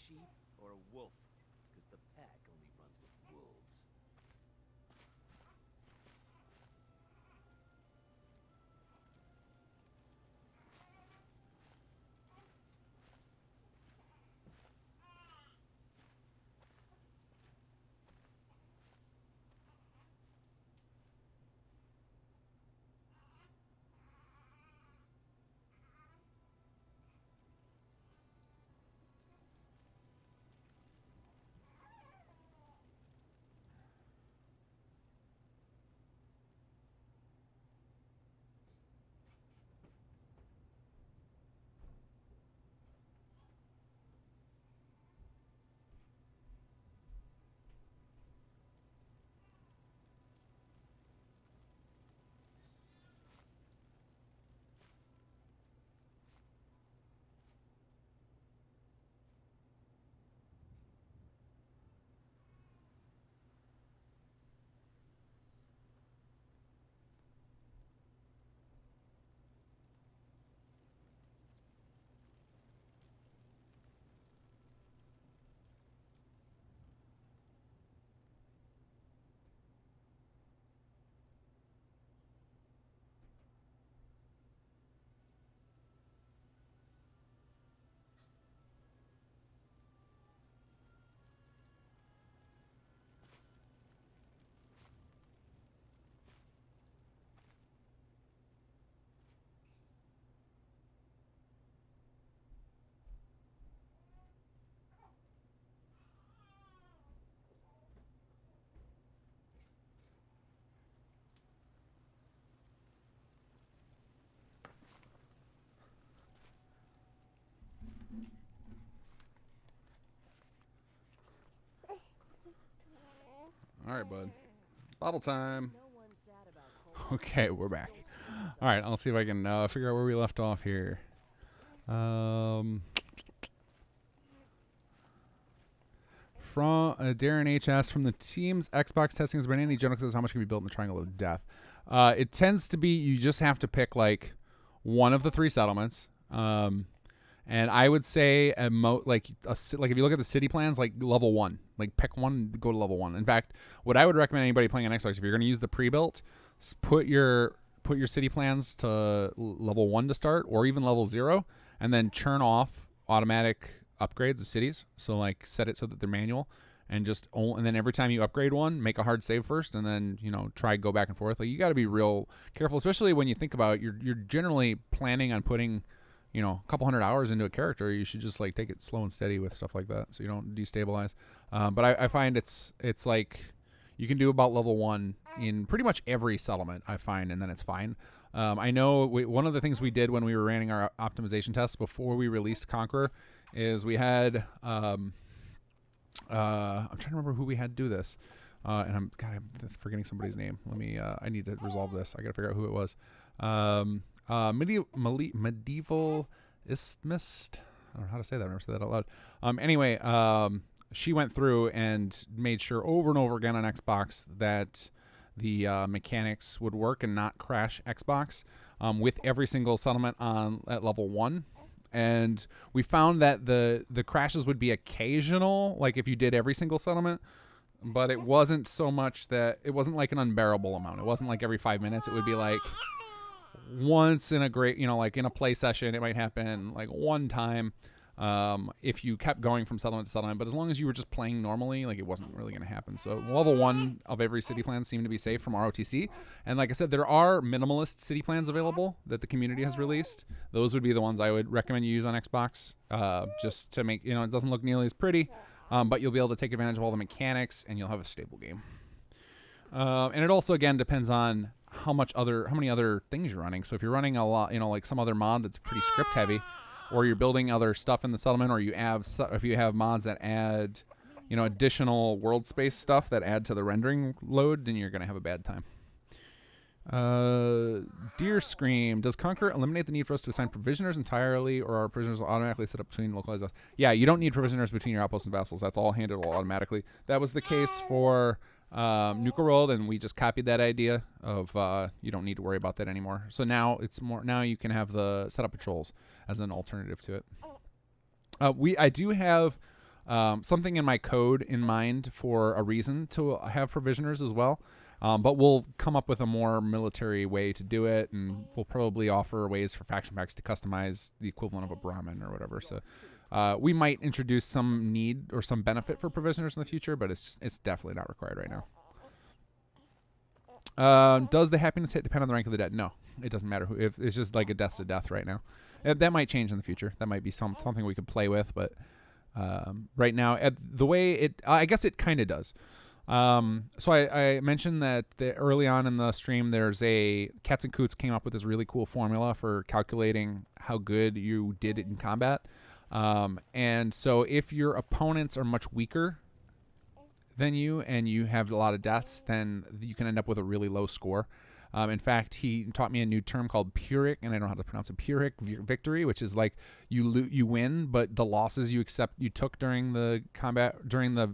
sheep or a wolf? Because the pack only runs with wolves. All right, bud. Bottle time. No one's sad about cold. Okay, we're back. All right, I'll see if I can figure out where we left off here. From Darren H asked, from the team's Xbox testing, has there been any general consensus how much can be built in the Triangle of Death? It tends to be you just have to pick like one of the 3 settlements. And I would say like if you look at the city plans, like level 1, like pick one, go to level 1. In fact, what I would recommend anybody playing on Xbox, if you're going to use the pre-built, put your city plans to level 1 to start, or even level 0, and then churn off automatic upgrades of cities. So like set it so that they're manual, and then every time you upgrade one, make a hard save first, and then try go back and forth. Like you got to be real careful, especially when you think about you're generally planning on putting a couple 100 hours into a character. You should just like take it slow and steady with stuff like that, so you don't destabilize. But I find it's like you can do about level 1 in pretty much every settlement, I find, and then it's fine. I know one of the things we did when we were running our optimization tests before we released Conqueror is we had I'm trying to remember who we had do this, and I'm forgetting somebody's name. Let me I need to resolve this. I got to figure out who it was. Medieval Isthmist. I don't know how to say that. I've never said that out loud. Anyway, she went through and made sure over and over again on Xbox that the mechanics would work and not crash Xbox with every single settlement at level 1. And we found that the crashes would be occasional, like if you did every single settlement, but it wasn't so much that it wasn't like an unbearable amount. It wasn't like every 5 minutes. It would be like once in a like in a play session, it might happen like one time if you kept going from settlement to settlement. But as long as you were just playing normally, like it wasn't really going to happen. So level 1 of every city plan seemed to be safe from ROTC. And like I said, there are minimalist city plans available that the community has released. Those would be the ones I would recommend you use on Xbox, just to make it doesn't look nearly as pretty, but you'll be able to take advantage of all the mechanics, and you'll have a stable game. And it also again depends on how many other things you're running. So if you're running a lot, like some other mod that's pretty script heavy, or you're building other stuff in the settlement, or if you have mods that add, additional world space stuff that add to the rendering load, then you're going to have a bad time. Deer Scream, does Conqueror eliminate the need for us to assign provisioners entirely, or are provisioners automatically set up between localized vassals? Yeah, you don't need provisioners between your outposts and vassals. That's all handled automatically. That was the case for Nuka World, and we just copied that idea of you don't need to worry about that anymore. So now you can have the setup patrols as an alternative to it. I do have something in my code in mind for a reason to have provisioners as well. But we'll come up with a more military way to do it, and we'll probably offer ways for faction packs to customize the equivalent of a Brahmin or whatever. So we might introduce some need or some benefit for provisioners in the future, but it's definitely not required right now. Does the happiness hit depend on the rank of the dead? No, it doesn't matter. If it's just like a death's a death right now. That might change in the future. That might be something we could play with, but right now, the way I guess it kind of does. So I mentioned that early on in the stream, there's Captain Coots came up with this really cool formula for calculating how good you did it in combat. And so if your opponents are much weaker than you and you have a lot of deaths, then you can end up with a really low score. In fact, he taught me a new term called Pyrrhic, and I don't know how to pronounce it, Pyrrhic victory, which is like you win, but the losses you took during the combat, during the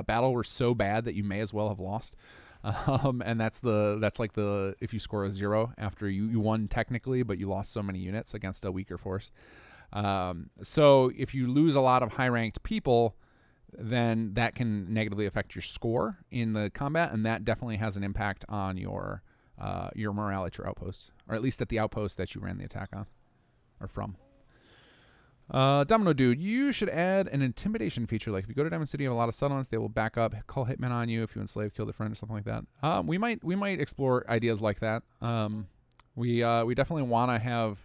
battle were so bad that you may as well have lost. And that's like if you score a 0 after you won technically, but you lost so many units against a weaker force. So if you lose a lot of high-ranked people, then that can negatively affect your score in the combat, and that definitely has an impact on your morale at your outpost, or at least at the outpost that you ran the attack on or from. Domino Dude, you should add an intimidation feature. Like if you go to Diamond City, you have a lot of settlements, they will back up, call hitmen on you if you enslave, kill their friend, or something like that. We might explore ideas like that. We definitely want to have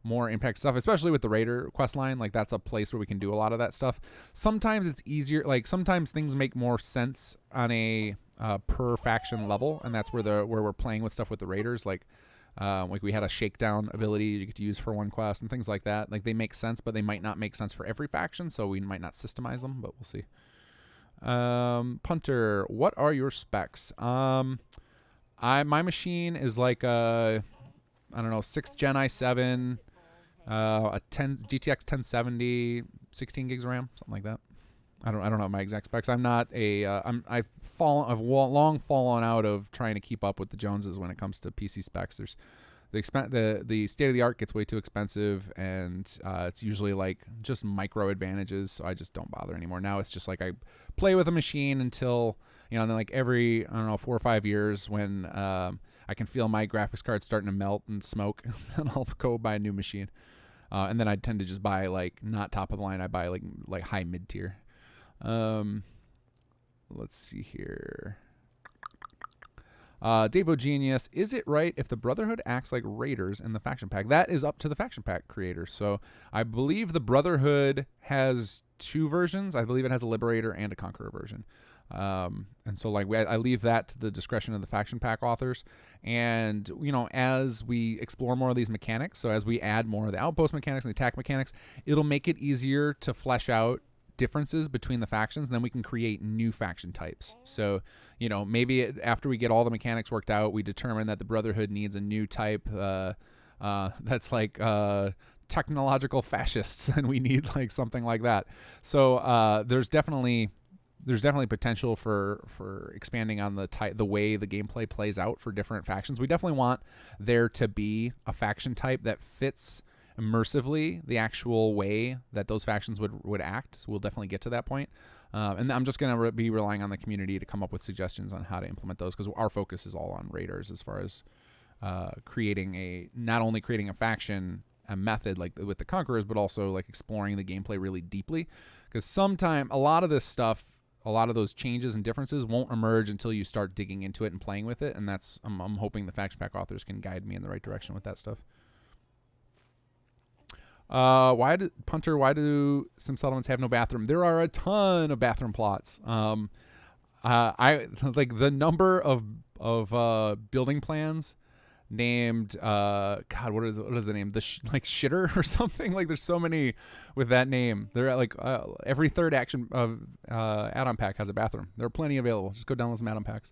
more impact stuff, especially with the Raider quest line. Like that's a place where we can do a lot of that stuff. Sometimes it's easier. Like sometimes things make more sense on a per faction level, and that's where we're playing with stuff with the Raiders. Like we had a shakedown ability you get to use for one quest and things like that. Like they make sense, but they might not make sense for every faction, so we might not systemize them, but we'll see. Punter, what are your specs? My machine is like a, I don't know, 6th gen i7, a GTX 1070, 16 gigs of RAM, something like that. I don't know my exact specs. I'm not I've long fallen out of trying to keep up with the Joneses when it comes to PC specs. There's the state of the art gets way too expensive, and it's usually like just micro advantages, so I just don't bother anymore. Now it's just like I play with a machine until, and then like every, I don't know, 4 or 5 years when I can feel my graphics card starting to melt and smoke, and I'll go buy a new machine. And then I tend to just buy like not top of the line. I buy like high mid tier. Let's see here. Dave Genius, is it right if the Brotherhood acts like raiders in the faction pack? That is up to the faction pack creators. So I believe the Brotherhood has 2 versions. I believe it has a Liberator and a Conqueror version. And so like I leave that to the discretion of the faction pack authors. And, as we explore more of these mechanics, so as we add more of the outpost mechanics and the attack mechanics, it'll make it easier to flesh out differences between the factions, and then we can create new faction types. So, maybe after we get all the mechanics worked out, we determine that the Brotherhood needs a new type that's like technological fascists, and we need like something like that. So there's definitely potential for expanding on the way the gameplay plays out for different factions. We definitely want there to be a faction type that fits immersively the actual way that those factions would act. So we'll definitely get to that point. And I'm just going to be relying on the community to come up with suggestions on how to implement those, because our focus is all on raiders as far as not only creating a faction, a method like with the Conquerors, but also like exploring the gameplay really deeply. Because sometimes a lot of this stuff, a lot of those changes and differences won't emerge until you start digging into it and playing with it. And that's, I'm hoping the faction pack authors can guide me in the right direction with that stuff. Why do Sim settlements have no bathroom? There are a ton of bathroom plots. I like the number of building plans named God, what is the name? Shitter or something. Like there's so many with that name. They're like every third action of add-on pack has a bathroom. There are plenty available. Just go download some add-on packs.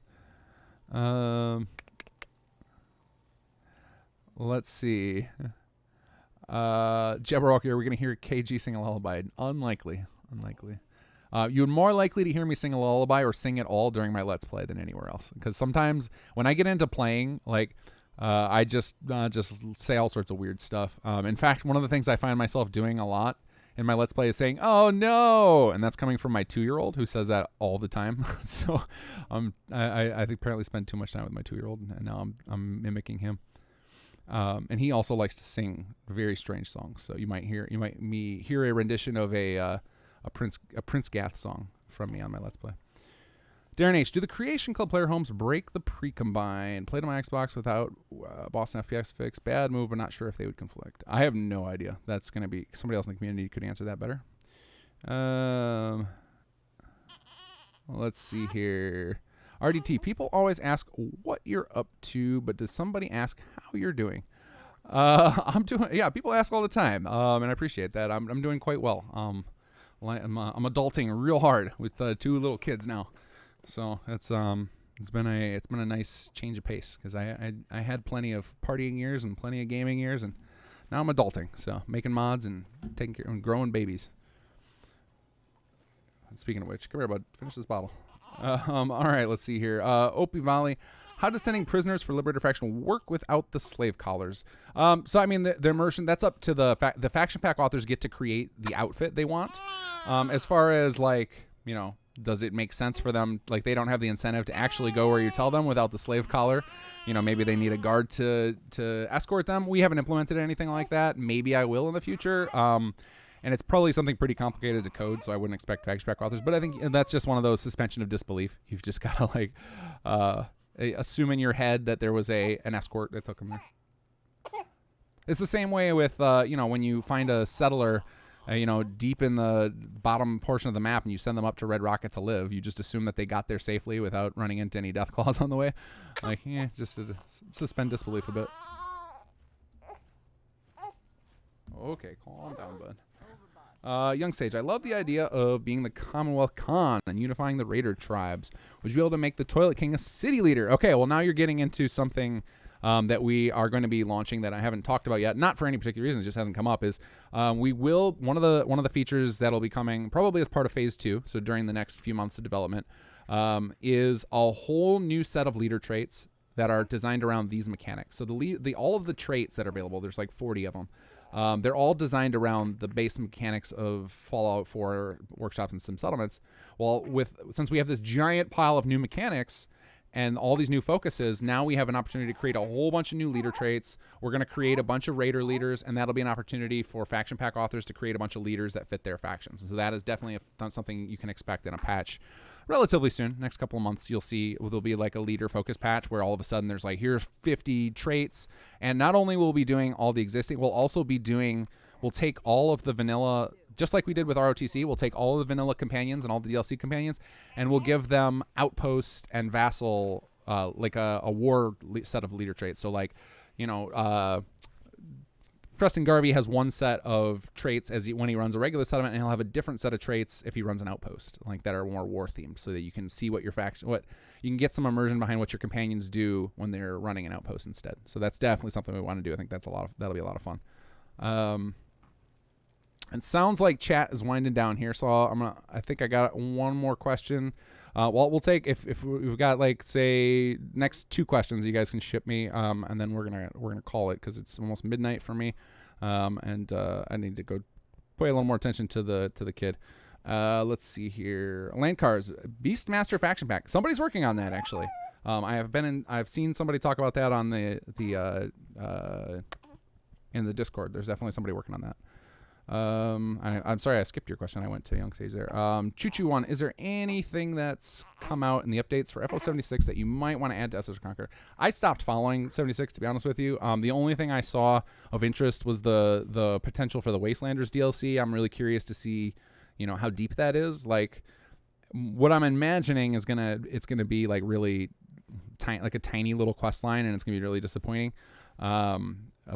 Let's see. Jabberwocky, are we going to hear KG sing a lullaby? Unlikely. You're more likely to hear me sing a lullaby or sing it all during my Let's Play than anywhere else. Because sometimes when I get into playing, like, I just say all sorts of weird stuff. In fact, one of the things I find myself doing a lot in my Let's Play is saying, "Oh no," and that's coming from my 2-year-old who says that all the time. So, I apparently spend too much time with my 2-year-old, and now I'm mimicking him. And he also likes to sing very strange songs. So you might hear a rendition of a Prince Gath song from me on my Let's Play. Darren H, do the Creation Club player homes break the pre-combine? Played on my Xbox without Boston FPS fix. Bad move, but not sure if they would conflict. I have no idea. That's going to be somebody else in the community could answer that better. Let's see here. RDT, people always ask what you're up to, but does somebody ask how you're doing? I'm doing, yeah, people ask all the time, and I appreciate that. I'm doing quite well. I'm adulting real hard with 2 little kids now. So it's been a nice change of pace because I had plenty of partying years and plenty of gaming years, and now I'm adulting. So making mods and taking care and growing babies. Speaking of which, come here, bud. Finish this bottle. All right, let's see here. Opie Valley, how does sending prisoners for Liberator faction work without the slave collars? So I mean the immersion, that's up to the faction pack authors get to create the outfit they want. As far as like, you know, does it make sense for them? Like they don't have the incentive to actually go where you tell them without the slave collar. You know, maybe they need a guard to escort them. We haven't implemented anything like that. Maybe I will in the future. And it's probably something pretty complicated to code, so I wouldn't expect faction pack authors. But I think that's just one of those suspension of disbelief. You've just got to like assume in your head that there was an escort that took them there. It's the same way with you know, when you find a settler, you know, deep in the bottom portion of the map, and you send them up to Red Rocket to live. You just assume that they got there safely without running into any death claws on the way. Like, yeah, just to suspend disbelief a bit. Okay, calm down, bud. Young Sage, I love the idea of being the Commonwealth Khan and unifying the Raider tribes. Would you be able to make the Toilet King a city leader? Okay, well now you're getting into something that we are going to be launching that I haven't talked about yet. Not for any particular reason, it just hasn't come up. Is we will one of the features that'll be coming probably as part of Phase 2, so during the next few months of development, is a whole new set of leader traits that are designed around these mechanics. So all of the traits that are available, there's like 40 of them. They're all designed around the base mechanics of Fallout 4 workshops and sim settlements. Well, since we have this giant pile of new mechanics and all these new focuses, now we have an opportunity to create a whole bunch of new leader traits. We're going to create a bunch of Raider leaders, and that'll be an opportunity for faction pack authors to create a bunch of leaders that fit their factions. So that is definitely something you can expect in a patch relatively soon. Next couple of months, you'll see there'll be like a leader focus patch where all of a sudden there's like, here's 50 traits. And not only will we be doing all the existing, we'll take all of the vanilla, just like we did with ROTC, we'll take all of the vanilla companions and all the DLC companions, and we'll give them Outpost and Vassal, like a war set of leader traits. So like, you know, Preston Garvey has one set of traits when he runs a regular settlement, and he'll have a different set of traits if he runs an outpost, like that are more war themed, so that you can see what your faction, you can get some immersion behind what your companions do when they're running an outpost instead. So that's definitely something we want to do. I think that'll be a lot of fun. It sounds like chat is winding down here, so I think I got one more question. Well, we'll take if we've got like say next 2 questions you guys can ship me, and then we're gonna call it because it's almost midnight for me, and I need to go pay a little more attention to the kid. Let's see here. Land cars, Beastmaster faction pack. Somebody's working on that actually. I've seen somebody talk about that on the in the Discord. There's definitely somebody working on that. I'm sorry I skipped your question. I went to Young Sage there. Choo-Choo One, is there anything that's come out in the updates for FO76 that you might want to add to Essos Conqueror? I stopped following 76, to be honest with you. The only thing I saw of interest was the potential for the Wastelanders DLC. I'm really curious to see, you know, how deep that is. Like, what I'm imagining is it's gonna be like really tiny, like a tiny little quest line, and it's gonna be really disappointing.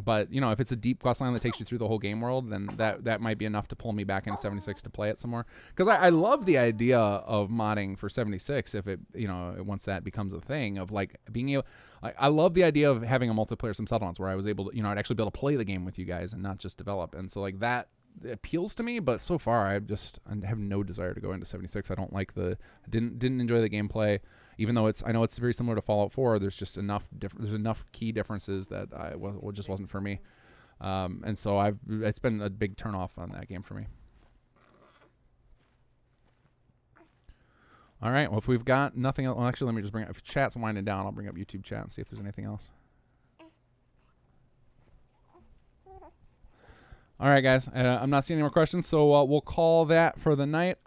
But you know, if it's a deep quest line that takes you through the whole game world, then that might be enough to pull me back into 76 to play it some more. Because I love the idea of modding for 76 if it, you know, once that becomes a thing of like being able. I love the idea of having a multiplayer sim settlements where I was able to, you know, I'd actually be able to play the game with you guys and not just develop. And so like that appeals to me, but so far I have no desire to go into 76. I don't like didn't enjoy the gameplay. Even though I know it's very similar to Fallout 4, there's just enough key differences that just wasn't for me, and so it's been a big turnoff on that game for me. All right. Well, if we've got nothing else, well, actually, let me just bring up. If chat's winding down, I'll bring up YouTube chat and see if there's anything else. All right, guys. I'm not seeing any more questions, so we'll call that for the night.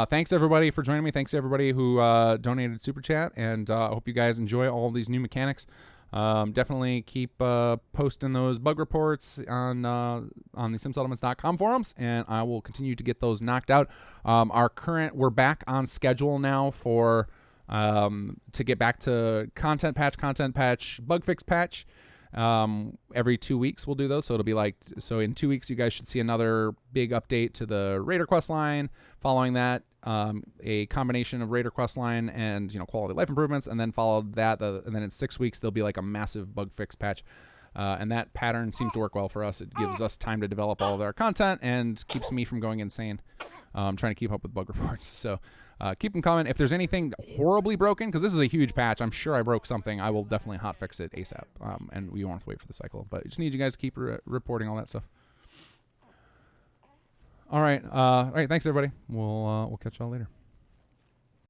Thanks, everybody, for joining me. Thanks to everybody who donated Super Chat, and I hope you guys enjoy all these new mechanics. Definitely keep posting those bug reports on the simsettlements.com forums, and I will continue to get those knocked out. We're back on schedule now for to get back to content patch, bug fix patch. Every 2 weeks we'll do those, so it'll be like, so in 2 weeks you guys should see another big update to the Raider quest line. Following that, a combination of Raider quest line and quality of life improvements, and then followed that, and then in 6 weeks there'll be like a massive bug fix patch. And that pattern seems to work well for us. It gives us time to develop all of our content and keeps me from going insane trying to keep up with bug reports. So keep them coming. If there's anything horribly broken, because this is a huge patch, I'm sure I broke something, I will definitely hotfix it ASAP. And we won't have to wait for the cycle. But I just need you guys to keep reporting all that stuff. All right. Thanks, everybody. We'll catch y'all later.